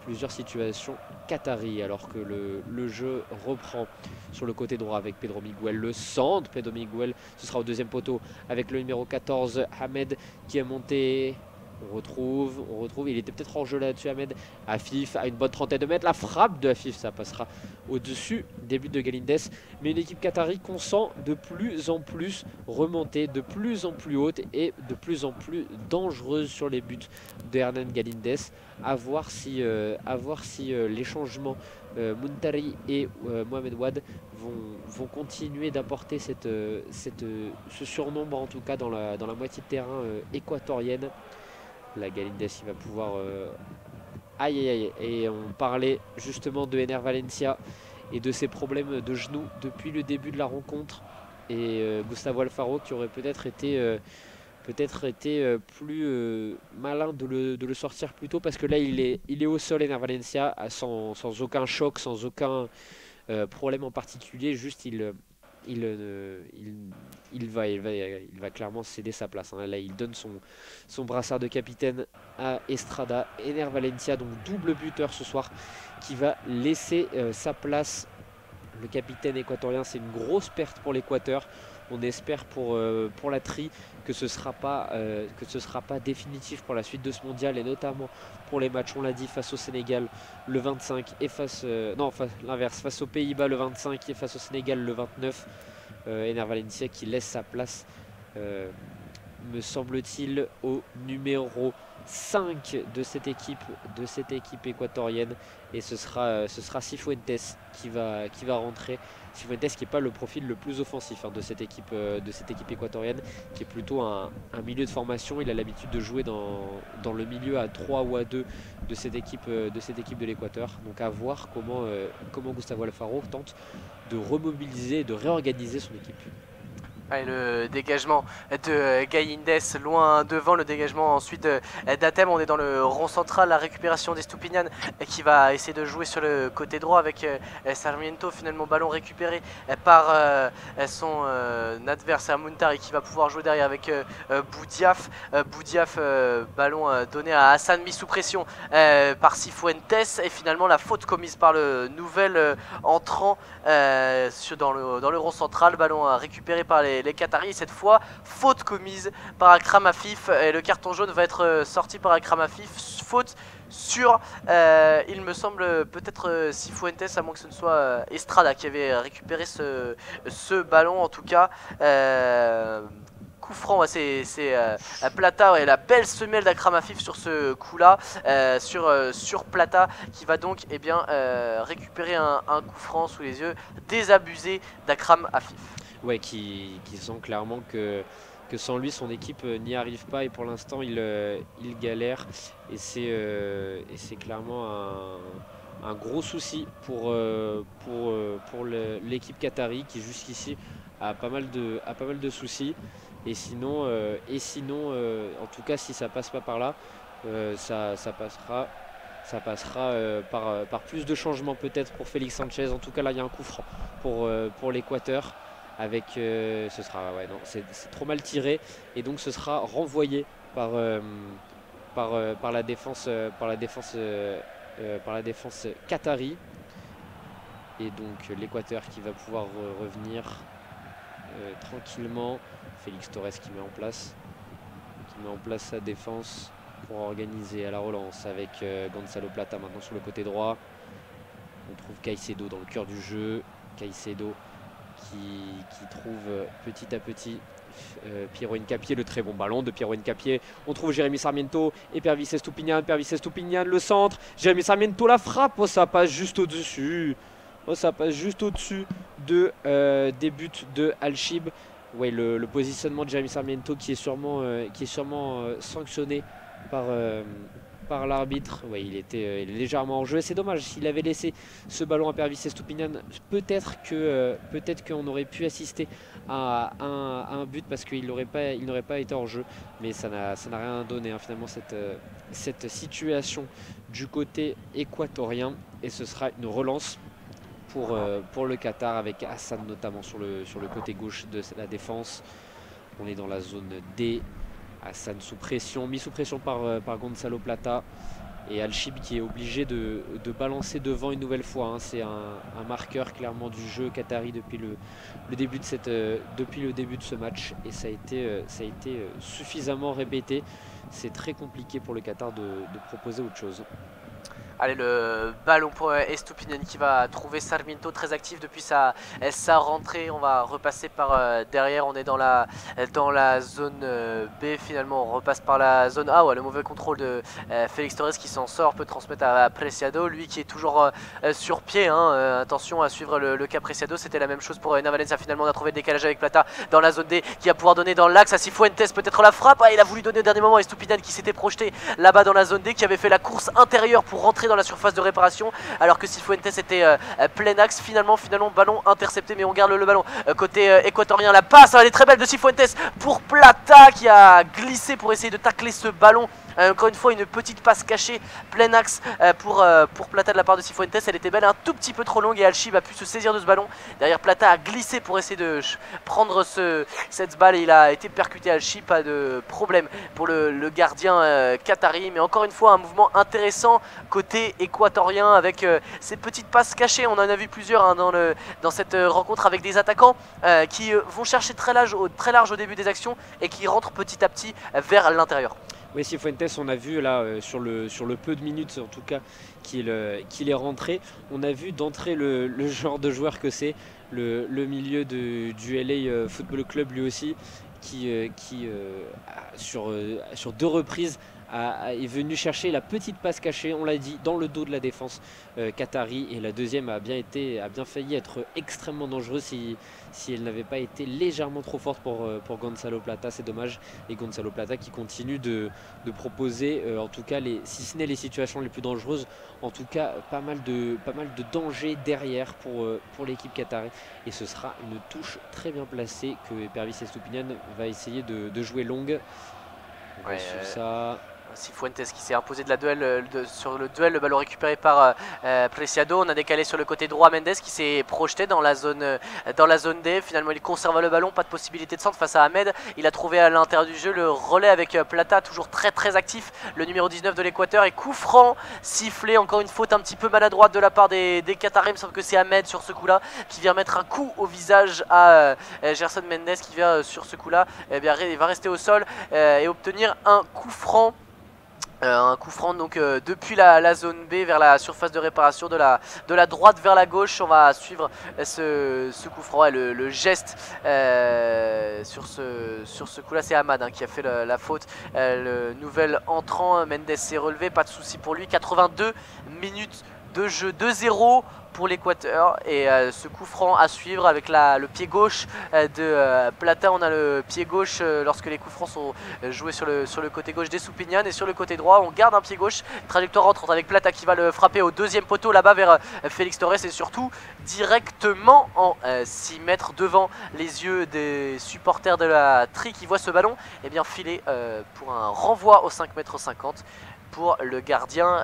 B: plusieurs situations qatari, alors que le jeu reprend sur le côté droit avec Pedro Miguel, le centre. Pedro Miguel, ce sera au deuxième poteau avec le numéro 14 Hamed qui est monté. On retrouve, il était peut-être hors jeu là-dessus Hamed. Afif à une bonne trentaine de mètres, la frappe de Afif, ça passera au-dessus des buts de Galíndez. Mais une équipe qatari qu'on sent de plus en plus remontée, de plus en plus haute et de plus en plus dangereuse sur les buts de Hernan Galíndez. À voir si les changements Muntari et Mohamed Wade vont continuer d'apporter ce surnombre en tout cas dans la moitié de terrain équatorienne. La Galíndez il va pouvoir aïe aïe aïe, et on parlait justement de Ener Valencia et de ses problèmes de genoux depuis le début de la rencontre, et Gustavo Alfaro qui aurait peut-être été plus malin de le sortir plus tôt, parce que là il est au sol, Ener Valencia, sans aucun choc, sans aucun problème en particulier, juste il va clairement céder sa place, hein. Là il donne son brassard de capitaine à Estrada. Ener Valencia, donc double buteur ce soir, qui va laisser sa place. Le capitaine équatorien, c'est une grosse perte pour l'Équateur. On espère pour la tri que ce sera pas définitif pour la suite de ce mondial, et notamment pour les matchs, on l'a dit, face au Sénégal le 25 et face aux Pays-Bas le 25 et face au Sénégal le 29. Ener Valencia qui laisse sa place, me semble-t-il, au numéro 5 de cette équipe équatorienne, et ce sera Cifuentes qui va rentrer. Cifuentes qui n'est pas le profil le plus offensif, hein, de cette équipe équatorienne, qui est plutôt un milieu de formation. Il a l'habitude de jouer dans le milieu à 3 ou à 2 de cette équipe de l'Équateur. Donc à voir comment Gustavo Alfaro tente de remobiliser et de réorganiser son équipe.
A: Et le dégagement de Galíndez loin devant, le dégagement ensuite d'Atem. On est dans le rond central, la récupération d'Estupiñán qui va essayer de jouer sur le côté droit avec Sarmiento. Finalement ballon récupéré par son adversaire Muntari qui va pouvoir jouer derrière avec Boudiaf. Ballon donné à Hassan, mis sous pression par Cifuentes, et finalement la faute commise par le nouvel entrant dans le rond central. Ballon récupéré par les Qataris, cette fois faute commise par Akram Afif, et le carton jaune va être sorti par Akram Afif. Faute sur, il me semble, peut-être Cifuentes, à moins que ce ne soit Estrada qui avait récupéré ce ballon. En tout cas, coup franc, c'est Plata, et la belle semelle d'Akram Afif sur ce coup là, sur Plata, qui va donc récupérer un coup franc sous les yeux désabusé d'Akram Afif.
B: Ouais, qui sent clairement que sans lui son équipe n'y arrive pas, et pour l'instant il galère, et c'est clairement un gros souci pour l'équipe qatari, qui jusqu'ici a pas mal de soucis. Et sinon, en tout cas, si ça passe pas par là, ça passera par plus de changements peut-être pour Félix Sanchez. En tout cas, là il y a un coup franc pour l'Équateur, avec c'est trop mal tiré, et donc ce sera renvoyé par la défense qatari, et donc l'Équateur qui va pouvoir revenir tranquillement. Félix Torres qui met en place sa défense pour organiser à la relance avec Gonzalo Plata maintenant sur le côté droit. On trouve Caicedo dans le cœur du jeu. Caicedo qui trouve petit à petit Piero Hincapié, le très bon ballon de Piero Hincapié. On trouve Jérémy Sarmiento et Pervis Estupiñán, le centre. Jérémy Sarmiento la frappe, oh, ça passe juste au-dessus. Oh, ça passe juste au-dessus des buts de Al-Shib. Ouais, le positionnement de Jérémy Sarmiento qui est sûrement sanctionné par l'arbitre. Ouais, il est légèrement en jeu. C'est dommage, s'il avait laissé ce ballon à Pervis Estupiñán, peut-être qu'on aurait pu assister à un but parce qu'il n'aurait pas été en jeu. Mais ça n'a rien donné, hein, finalement, cette situation du côté équatorien. Et ce sera une relance pour le Qatar avec Hassan notamment sur le côté gauche de la défense. On est dans la zone D. Hassan mis sous pression par Gonzalo Plata. Et Al-Shib qui est obligé de balancer devant une nouvelle fois, hein. C'est un marqueur clairement du jeu qatari depuis le début de ce match. Et ça a été suffisamment répété. C'est très compliqué pour le Qatar de proposer autre chose.
A: Allez, le ballon pour Estupiñán qui va trouver Sarmiento très actif depuis sa rentrée. On va repasser par derrière, on est dans la zone B finalement, on repasse par la zone A. Ouais, le mauvais contrôle de Félix Torres qui s'en sort, peut transmettre à Preciado, lui qui est toujours sur pied, hein. Attention à suivre le cas Preciado, c'était la même chose pour Enner Valencia. Finalement on a trouvé le décalage avec Plata dans la zone D qui va pouvoir donner dans l'axe à Cifuentes, peut-être la frappe. Il a voulu donner au dernier moment à Estupiñán qui s'était projeté là-bas dans la zone D, qui avait fait la course intérieure pour rentrer dans la surface de réparation alors que Cifuentes était plein axe. Finalement ballon intercepté, mais on garde le ballon côté équatorien. La passe, elle est très belle de Cifuentes pour Plata qui a glissé pour essayer de tacler ce ballon. Encore une fois une petite passe cachée plein axe pour Plata de la part de Cifuentes. Elle était belle, un tout petit peu trop longue et Al-Shib a pu se saisir de ce ballon. Derrière, Plata a glissé pour essayer de prendre cette balle et il a été percuté. Al-Shib, pas de problème pour le gardien qatari. Mais encore une fois un mouvement intéressant côté équatorien avec ces petites passes cachées. On en a vu plusieurs, hein, dans cette rencontre avec des attaquants qui vont chercher très large au début des actions et qui rentrent petit à petit vers l'intérieur.
B: Oui, Cifuentes, on a vu là sur le peu de minutes en tout cas qu'il est rentré, on a vu d'entrée le genre de joueur que c'est, le milieu du LA Football Club lui aussi, qui sur 2 reprises est venu chercher la petite passe cachée, on l'a dit, dans le dos de la défense qatari, et la deuxième a bien failli être extrêmement dangereuse si elle n'avait pas été légèrement trop forte pour Gonzalo Plata. C'est dommage, et Gonzalo Plata qui continue de proposer en tout cas, si ce n'est les situations les plus dangereuses, en tout cas pas mal de dangers derrière pour l'équipe qatari, et ce sera une touche très bien placée que Pervis Estupiñán va essayer de jouer longue. On va suivre ça.
A: Cifuentes qui s'est imposé sur le duel, le ballon récupéré par Preciado. On a décalé sur le côté droit Mendes qui s'est projeté dans la zone D. Finalement il conserve le ballon, pas de possibilité de centre face à Ahmed. Il a trouvé à l'intérieur du jeu le relais avec Plata, toujours très très actif, le numéro 19 de l'Équateur. Et coup franc sifflé, encore une faute un petit peu maladroite de la part des Qataris. Il me semble que c'est Ahmed sur ce coup là qui vient mettre un coup au visage à Gerson Mendes, qui vient sur ce coup là, il va rester au sol et obtenir un coup franc. Un coup franc donc depuis la zone B vers la surface de réparation, de la droite vers la gauche. On va suivre ce coup franc et le geste sur ce coup là. C'est Ahmad, hein, qui a fait la faute, le nouvel entrant. Mendes s'est relevé, pas de souci pour lui. 82 minutes de jeu, 2-0 pour l'Équateur, et ce coup franc à suivre avec le pied gauche de Plata. On a le pied gauche lorsque les coups francs sont joués sur le côté gauche d'Estupiñán, et sur le côté droit on garde un pied gauche. Trajectoire rentrante avec Plata qui va le frapper au deuxième poteau là-bas vers Félix Torres, et surtout directement en 6 mètres devant les yeux des supporters de la Tri qui voient ce ballon bien filer pour un renvoi au 5,50 m pour le gardien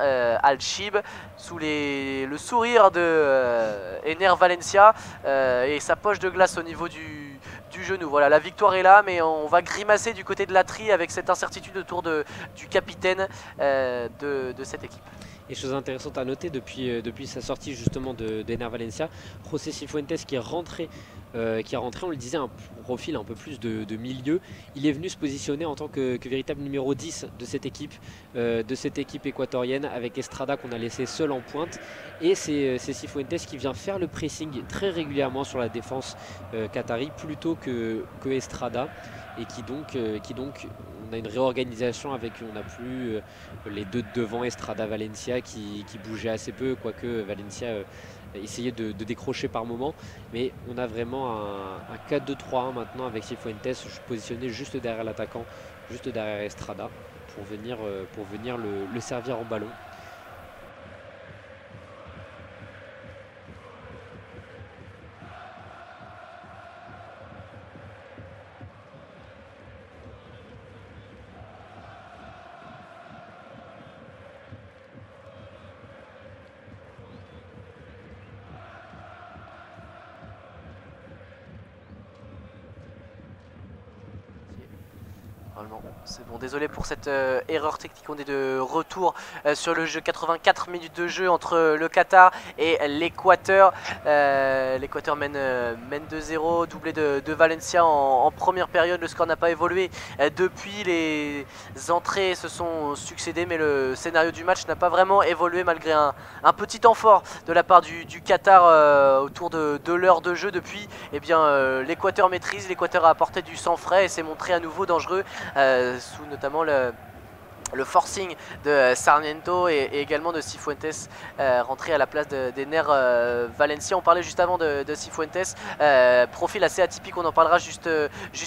A: Al-Shib, sous le sourire de Enner Valencia et sa poche de glace au niveau du genou. Voilà, la victoire est là, mais on va grimacer du côté de la Tri avec cette incertitude autour du capitaine de cette équipe.
B: Et chose intéressante à noter, depuis sa sortie justement d'Ener Valencia, José Cifuentes qui est rentré, on le disait, un profil un peu plus de milieu. Il est venu se positionner en tant que véritable numéro 10 de cette équipe équatorienne, avec Estrada qu'on a laissé seul en pointe. Et c'est Cifuentes qui vient faire le pressing très régulièrement sur la défense qatari plutôt que Estrada. Et qui donc, on a une réorganisation avec, on n'a plus les deux de devant, Estrada, Valencia, qui bougeaient assez peu, quoique Valencia essayait de décrocher par moment. Mais on a vraiment un 4-2-3-1 maintenant avec Cifuentes positionné juste derrière l'attaquant, juste derrière Estrada, pour venir le servir en ballon.
A: C'est bon, désolé pour cette erreur technique. On est de retour sur le jeu. 84 minutes de jeu entre le Qatar et l'Équateur. L'Équateur mène 2-0, doublé de Valencia en première période. Le score n'a pas évolué depuis. Les entrées se sont succédées, mais le scénario du match n'a pas vraiment évolué malgré un petit temps fort de la part du Qatar autour de l'heure de jeu. Depuis, eh bien, l'Équateur maîtrise. L'Équateur a apporté du sang frais et s'est montré à nouveau dangereux. Sous notamment le forcing de Sarmiento et également de Cifuentes rentré à la place d'Ener Valencia. On parlait juste avant de Cifuentes, profil assez atypique, on en parlera juste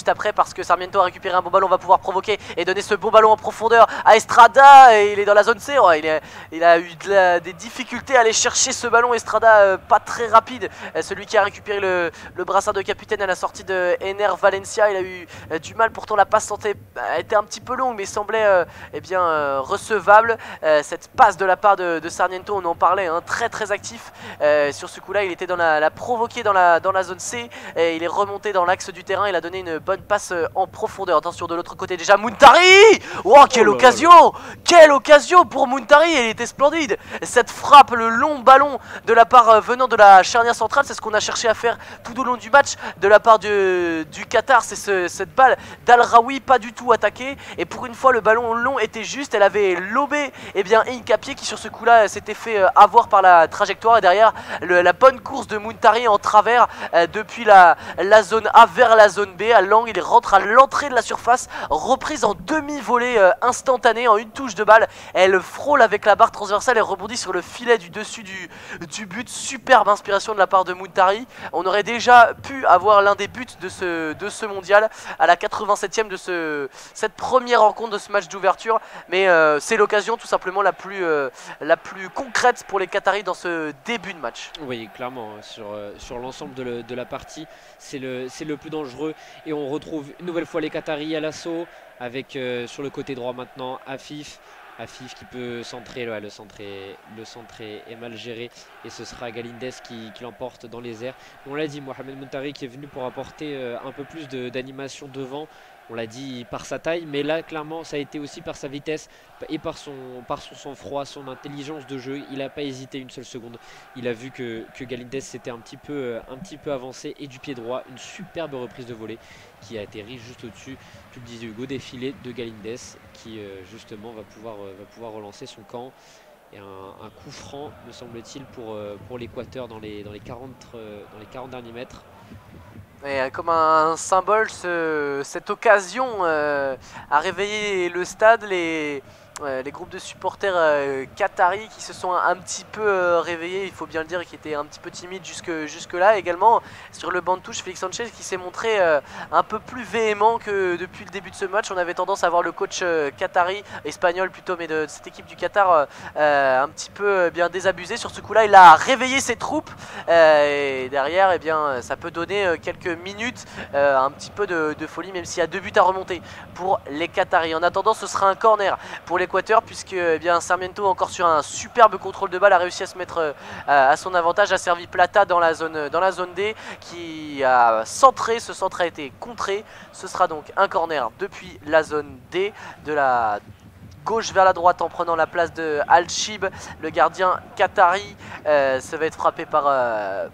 A: après, parce que Sarmiento a récupéré un bon ballon, va pouvoir provoquer et donner ce bon ballon en profondeur à Estrada, et il est dans la zone C. Oh, il a eu des difficultés à aller chercher ce ballon. Estrada pas très rapide, celui qui a récupéré le brassard de capitaine à la sortie de Ener Valencia. Il a eu du mal, pourtant la passe a été un petit peu longue, mais semblait eh bien recevable. Cette passe de la part de Sarmiento, on en parlait, hein, très actif sur ce coup là. Il était dans la provoqué dans la zone C, et il est remonté dans l'axe du terrain. Il a donné une bonne passe en profondeur. Attention, de l'autre côté déjà Muntari. Wow, quelle occasion, quelle occasion pour Muntari. Elle était splendide, cette frappe, le long ballon de la part venant de la charnière centrale. C'est ce qu'on a cherché à faire tout au long du match de la part du Qatar. C'est cette balle d'Al-Raoui, pas du tout attaquée, et pour une fois le ballon long était juste. Elle avait lobé Hincapié, qui sur ce coup là s'était fait avoir par la trajectoire, et derrière la bonne course de Muntari en travers depuis la zone A vers la zone B à l'angle. Il rentre à l'entrée de la surface, reprise en demi-volée instantanée en une touche de balle. Elle frôle avec la barre transversale et rebondit sur le filet du dessus du but. Superbe inspiration de la part de Muntari. On aurait déjà pu avoir l'un des buts de ce mondial à la 87e de cette première rencontre de ce match d'ouverture. Mais c'est l'occasion tout simplement la plus concrète pour les Qataris dans ce début de match.
B: Oui, clairement, sur l'ensemble de la partie, c'est le plus dangereux. Et on retrouve une nouvelle fois les Qataris à l'assaut, avec sur le côté droit maintenant Afif qui peut centrer. Le centre est mal géré, et ce sera Galindez qui l'emporte dans les airs. On l'a dit, Mohamed Muntari qui est venu pour apporter un peu plus d'animation devant. On l'a dit, par sa taille, mais là clairement ça a été aussi par sa vitesse et par son sang-froid, son intelligence de jeu. Il n'a pas hésité une seule seconde. Il a vu que Galindez s'était un petit peu avancé, et du pied droit, une superbe reprise de volée qui a atterri juste au-dessus, tu le disais Hugo, des filets de Galindez, qui justement va pouvoir relancer son camp. Et un coup franc, me semble-t-il, pour l'Équateur dans les 40 derniers mètres.
A: Et comme un symbole, cette occasion a réveillé le stade, les groupes de supporters qataris qui se sont un petit peu réveillés, il faut bien le dire, qui étaient un petit peu timides jusque là. Également sur le banc de touche, Félix Sanchez qui s'est montré un peu plus véhément que depuis le début de ce match. On avait tendance à voir le coach qatari, espagnol plutôt, mais de cette équipe du Qatar un petit peu bien désabusé. Sur ce coup là, il a réveillé ses troupes, et derrière, eh bien, ça peut donner quelques minutes, un petit peu de folie, même s'il y a 2 buts à remonter pour les Qataris. En attendant, ce sera un corner pour l'Équateur, puisque eh bien, Sarmiento, encore sur un superbe contrôle de balle, a réussi à se mettre à son avantage, a servi Plata dans la zone D, qui a centré. Ce centre a été contré. Ce sera donc un corner depuis la zone D de gauche vers la droite en prenant la place de Al-Shib, le gardien qatari. Ça va être frappé par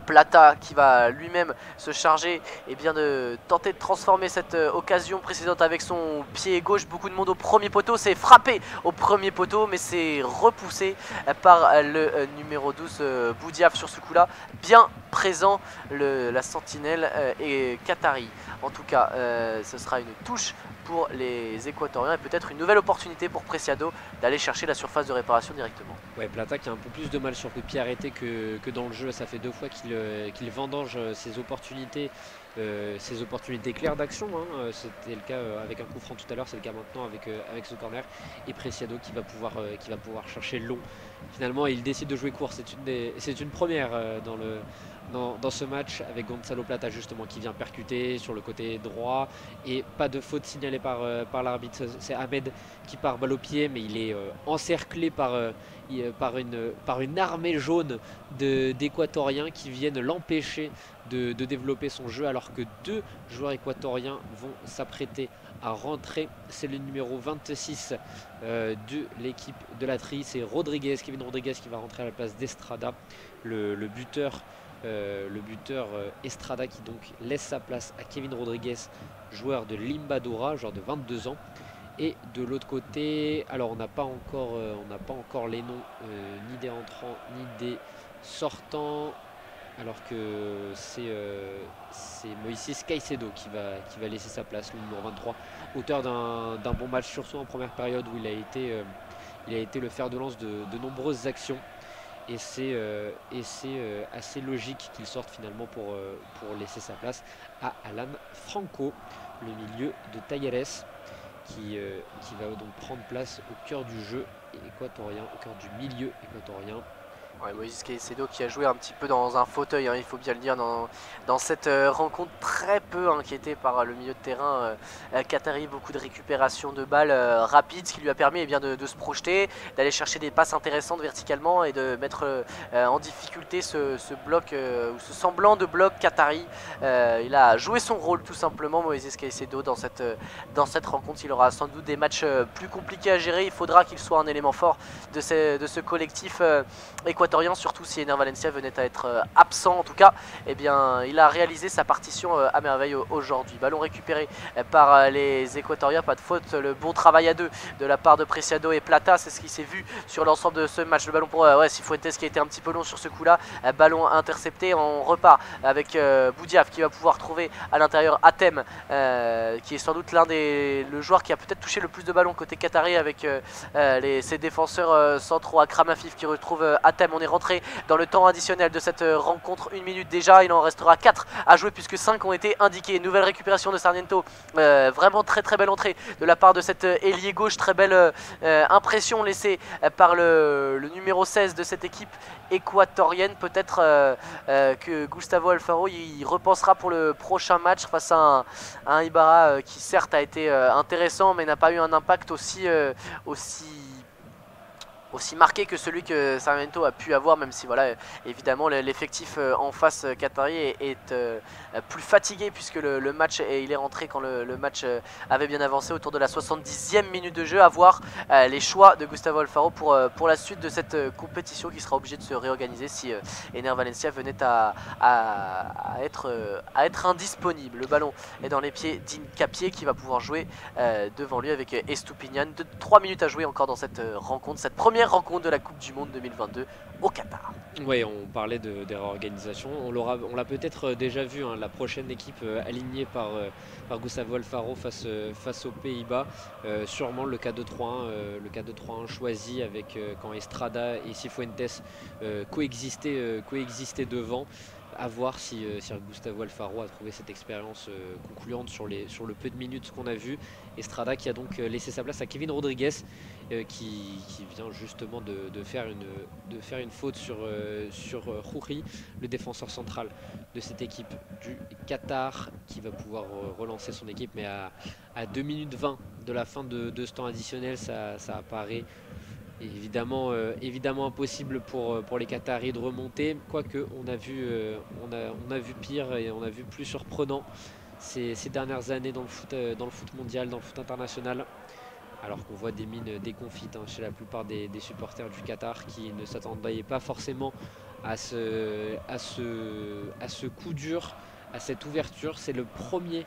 A: Plata qui va lui-même se charger de tenter de transformer cette occasion précédente avec son pied gauche. Beaucoup de monde au premier poteau, c'est frappé au premier poteau mais c'est repoussé par le numéro 12 Boudiaf sur ce coup là. Bien présent la sentinelle et qatari. En tout cas ce sera une touche pour les Équatoriens et peut-être une nouvelle opportunité pour Preciado d'aller chercher la surface de réparation directement.
B: Ouais, Plata qui a un peu plus de mal sur coup de pied arrêté que dans le jeu. Ça fait 2 fois qu'il vendange ses opportunités claires d'action. Hein. C'était le cas avec un coup franc tout à l'heure, c'est le cas maintenant avec ce corner. Et Preciado qui va pouvoir chercher long. Finalement, il décide de jouer court. C'est une première dans ce match avec Gonzalo Plata justement qui vient percuter sur le côté droit et pas de faute signalée par l'arbitre. C'est Ahmed qui part balle au pied mais il est encerclé par une armée jaune d'Équatoriens qui viennent l'empêcher de développer son jeu alors que 2 joueurs équatoriens vont s'apprêter à rentrer. C'est le numéro 26 de l'équipe de la Tri, c'est Kevin Rodriguez qui va rentrer à la place d'Estrada, le buteur Estrada qui donc laisse sa place à Kevin Rodriguez, joueur de Limbadora, joueur de 22 ans. Et de l'autre côté, alors on n'a pas encore les noms ni des entrants ni des sortants, alors que c'est Moïse Caicedo qui va laisser sa place, le numéro 23, auteur d'un bon match, surtout en première période où il a été le fer de lance de nombreuses actions. Et c'est assez logique qu'il sorte finalement pour laisser sa place à Alan Franco, le milieu de Talleres, qui va donc prendre place au cœur du jeu équatorien, au cœur du milieu équatorien.
A: Ouais, Moïse Caicedo qui a joué un petit peu dans un fauteuil, hein, il faut bien le dire, dans cette rencontre très peu inquiété par le milieu de terrain qatari. Beaucoup de récupération de balles rapides, ce qui lui a permis de se projeter, d'aller chercher des passes intéressantes verticalement et de mettre en difficulté ce bloc ou ce semblant de bloc qatari. Il a joué son rôle tout simplement, Moïse Caicedo, dans cette rencontre. Il aura sans doute des matchs plus compliqués à gérer. Il faudra qu'il soit un élément fort de ce collectif équatorien, surtout si Ener Valencia venait à être absent. En tout cas, il a réalisé sa partition à merveille aujourd'hui. Ballon récupéré par les Équatoriens, pas de faute, le bon travail à 2 de la part de Preciado et Plata, c'est ce qui s'est vu sur l'ensemble de ce match. Le ballon pour Cifuentes qui a été un petit peu long sur ce coup là, ballon intercepté. On repart avec Boudiaf qui va pouvoir trouver à l'intérieur Atem, qui est sans doute le joueur qui a peut-être touché le plus de ballons côté qatari avec ses défenseurs centraux. Akram Afif qui retrouve Atem. On est rentré dans le temps additionnel de cette rencontre, 1 minute déjà, il en restera 4 à jouer puisque 5 ont été indiqués. Nouvelle récupération de Sarmiento, vraiment très très belle entrée de la part de cet ailier gauche, très belle impression laissée par le numéro 16 de cette équipe équatorienne. Peut-être que Gustavo Alfaro il repensera pour le prochain match face à un Ibarra qui certes a été intéressant mais n'a pas eu un impact aussi marqué que celui que Sarmiento a pu avoir, même si voilà, évidemment l'effectif en face qatari est plus fatigué puisque le match il est rentré quand le match avait bien avancé autour de la 70e minute de jeu. À voir les choix de Gustavo Alfaro pour la suite de cette compétition qui sera obligé de se réorganiser si Ener Valencia venait à être indisponible. Le ballon est dans les pieds d'Incapié qui va pouvoir jouer devant lui avec Estupiñán. 3 minutes à jouer encore dans cette rencontre, cette première rencontre de la Coupe du Monde 2022 au Qatar.
B: Oui, on parlait de réorganisation, on l'a peut-être déjà vu, hein, la prochaine équipe alignée par Gustavo Alfaro face aux Pays-Bas, sûrement le 4-2-3-1 choisi avec quand Estrada et Cifuentes coexistaient devant. À voir si Gustavo Alfaro a trouvé cette expérience concluante sur le peu de minutes qu'on a vu. Estrada qui a donc laissé sa place à Kevin Rodriguez qui vient justement de faire une faute sur Khouri, le défenseur central de cette équipe du Qatar, qui va pouvoir relancer son équipe, mais à 2 minutes 20 de la fin de ce temps additionnel, ça apparaît évidemment impossible pour les Qataris de remonter, quoique on a vu pire et on a vu plus surprenant ces dernières années dans le foot mondial, dans le foot international. alors qu'on voit des mines déconfites chez la plupart des supporters du Qatar qui ne s'attendaient pas forcément à ce coup dur, à cette ouverture. C'est le premier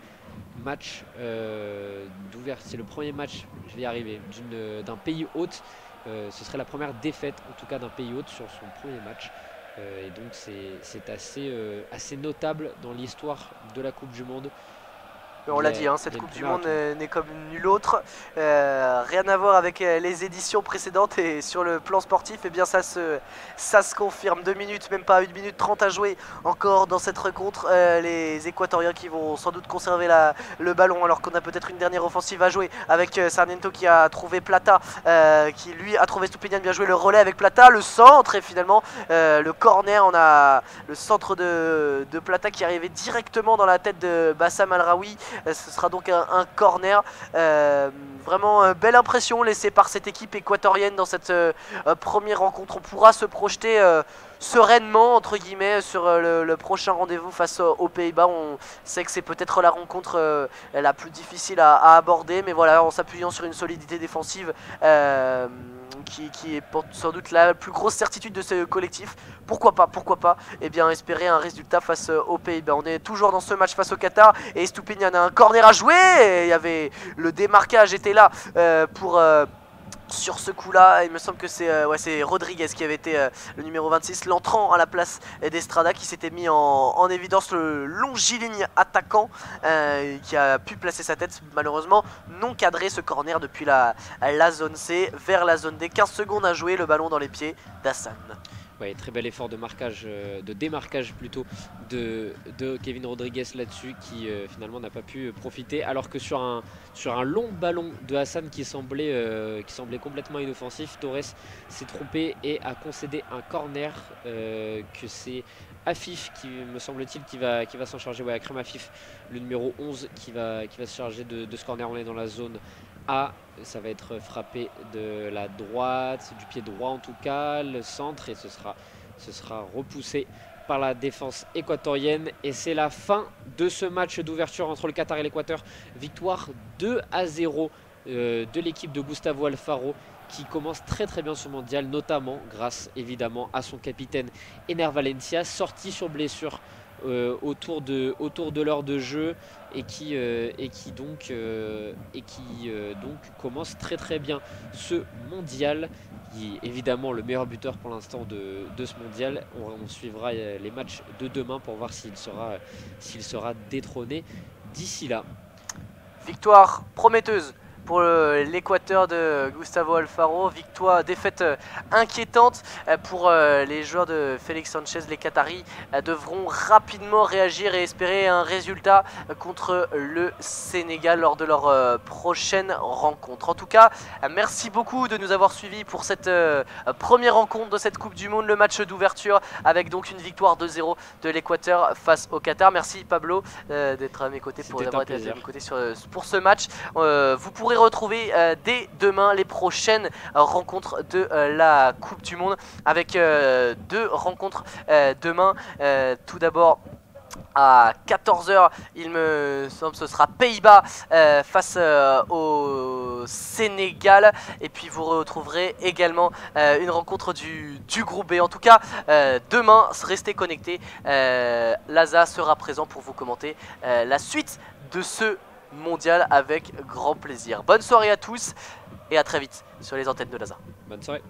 B: match c'est le premier match, je vais y arriver, d'un pays hôte. Ce serait la première défaite en tout cas d'un pays hôte sur son premier match. Et donc c'est assez notable dans l'histoire de la Coupe du Monde.
A: On l'a dit, cette Coupe du Monde n'est comme nulle autre. Rien à voir avec les éditions précédentes, et sur le plan sportif, eh bien ça se confirme. 2 minutes, même pas 1 minute 30 à jouer encore dans cette rencontre. Les Équatoriens qui vont sans doute conserver le ballon, alors qu'on a peut-être une dernière offensive à jouer avec Sarmiento qui a trouvé Plata, qui lui a trouvé Stupinian, bien joué le relais avec Plata, le centre et finalement le corner. On a le centre de Plata qui arrivait directement dans la tête de Bassam Al-Raoui. Ce sera donc un corner. Vraiment belle impression laissée par cette équipe équatorienne dans cette première rencontre. On pourra se projeter sereinement entre guillemets sur le prochain rendez-vous face aux Pays-Bas. On sait que c'est peut-être la rencontre la plus difficile à aborder, mais voilà, en s'appuyant sur une solidité défensive qui est sans doute la plus grosse certitude de ce collectif. Pourquoi pas, et bien espérer un résultat face aux Pays-Bas. On est toujours dans ce match face au Qatar et Stupinian a un corner à jouer. Et il y avait le démarquage était là pour sur ce coup là. Il me semble que c'est Rodriguez qui avait été le numéro 26, l'entrant à la place d'Estrada, qui s'était mis en évidence, le longiligne attaquant qui a pu placer sa tête, malheureusement non cadré ce corner depuis la zone C vers la zone D. 15 secondes à jouer, le ballon dans les pieds d'Hassan.
B: Ouais, très bel effort de marquage, de démarquage plutôt de Kevin Rodriguez là-dessus, qui finalement n'a pas pu profiter, alors que sur un long ballon de Hassan qui semblait complètement inoffensif, Torres s'est trompé et a concédé un corner que c'est Afif qui me semble-t-il qui va s'en charger. Ouais, Akram Afif, le numéro 11 qui va se charger de ce corner. On est dans la zone A, ça va être frappé de la droite, du pied droit en tout cas, le centre, et ce sera repoussé par la défense équatorienne. Et c'est la fin de ce match d'ouverture entre le Qatar et l'Équateur. Victoire 2-0 de l'équipe de Gustavo Alfaro, qui commence très bien ce mondial, notamment grâce évidemment à son capitaine Ener Valencia, sorti sur blessure autour de l'heure de jeu, et qui donc commence très bien ce mondial. Il est évidemment le meilleur buteur pour l'instant de ce mondial. On suivra les matchs de demain pour voir s'il sera détrôné d'ici là.
A: Victoire prometteuse pour l'Équateur de Gustavo Alfaro. Défaite inquiétante pour les joueurs de Félix Sanchez. Les Qataris devront rapidement réagir et espérer un résultat contre le Sénégal lors de leur prochaine rencontre. En tout cas, merci beaucoup de nous avoir suivis pour cette première rencontre de cette Coupe du Monde, le match d'ouverture, avec donc une victoire 2-0 de l'Équateur face au Qatar. Merci Pablo d'être à mes côtés, pour ce match. Vous pourrez retrouver dès demain les prochaines rencontres de la Coupe du Monde, avec 2 rencontres demain. Tout d'abord à 14 h, il me semble, ce sera Pays-Bas face au Sénégal. Et puis vous retrouverez également une rencontre du groupe B. En tout cas, demain, restez connectés. Laza sera présent pour vous commenter la suite de ce mondial avec grand plaisir. Bonne soirée à tous et à très vite sur les antennes de Laza.
B: Bonne soirée.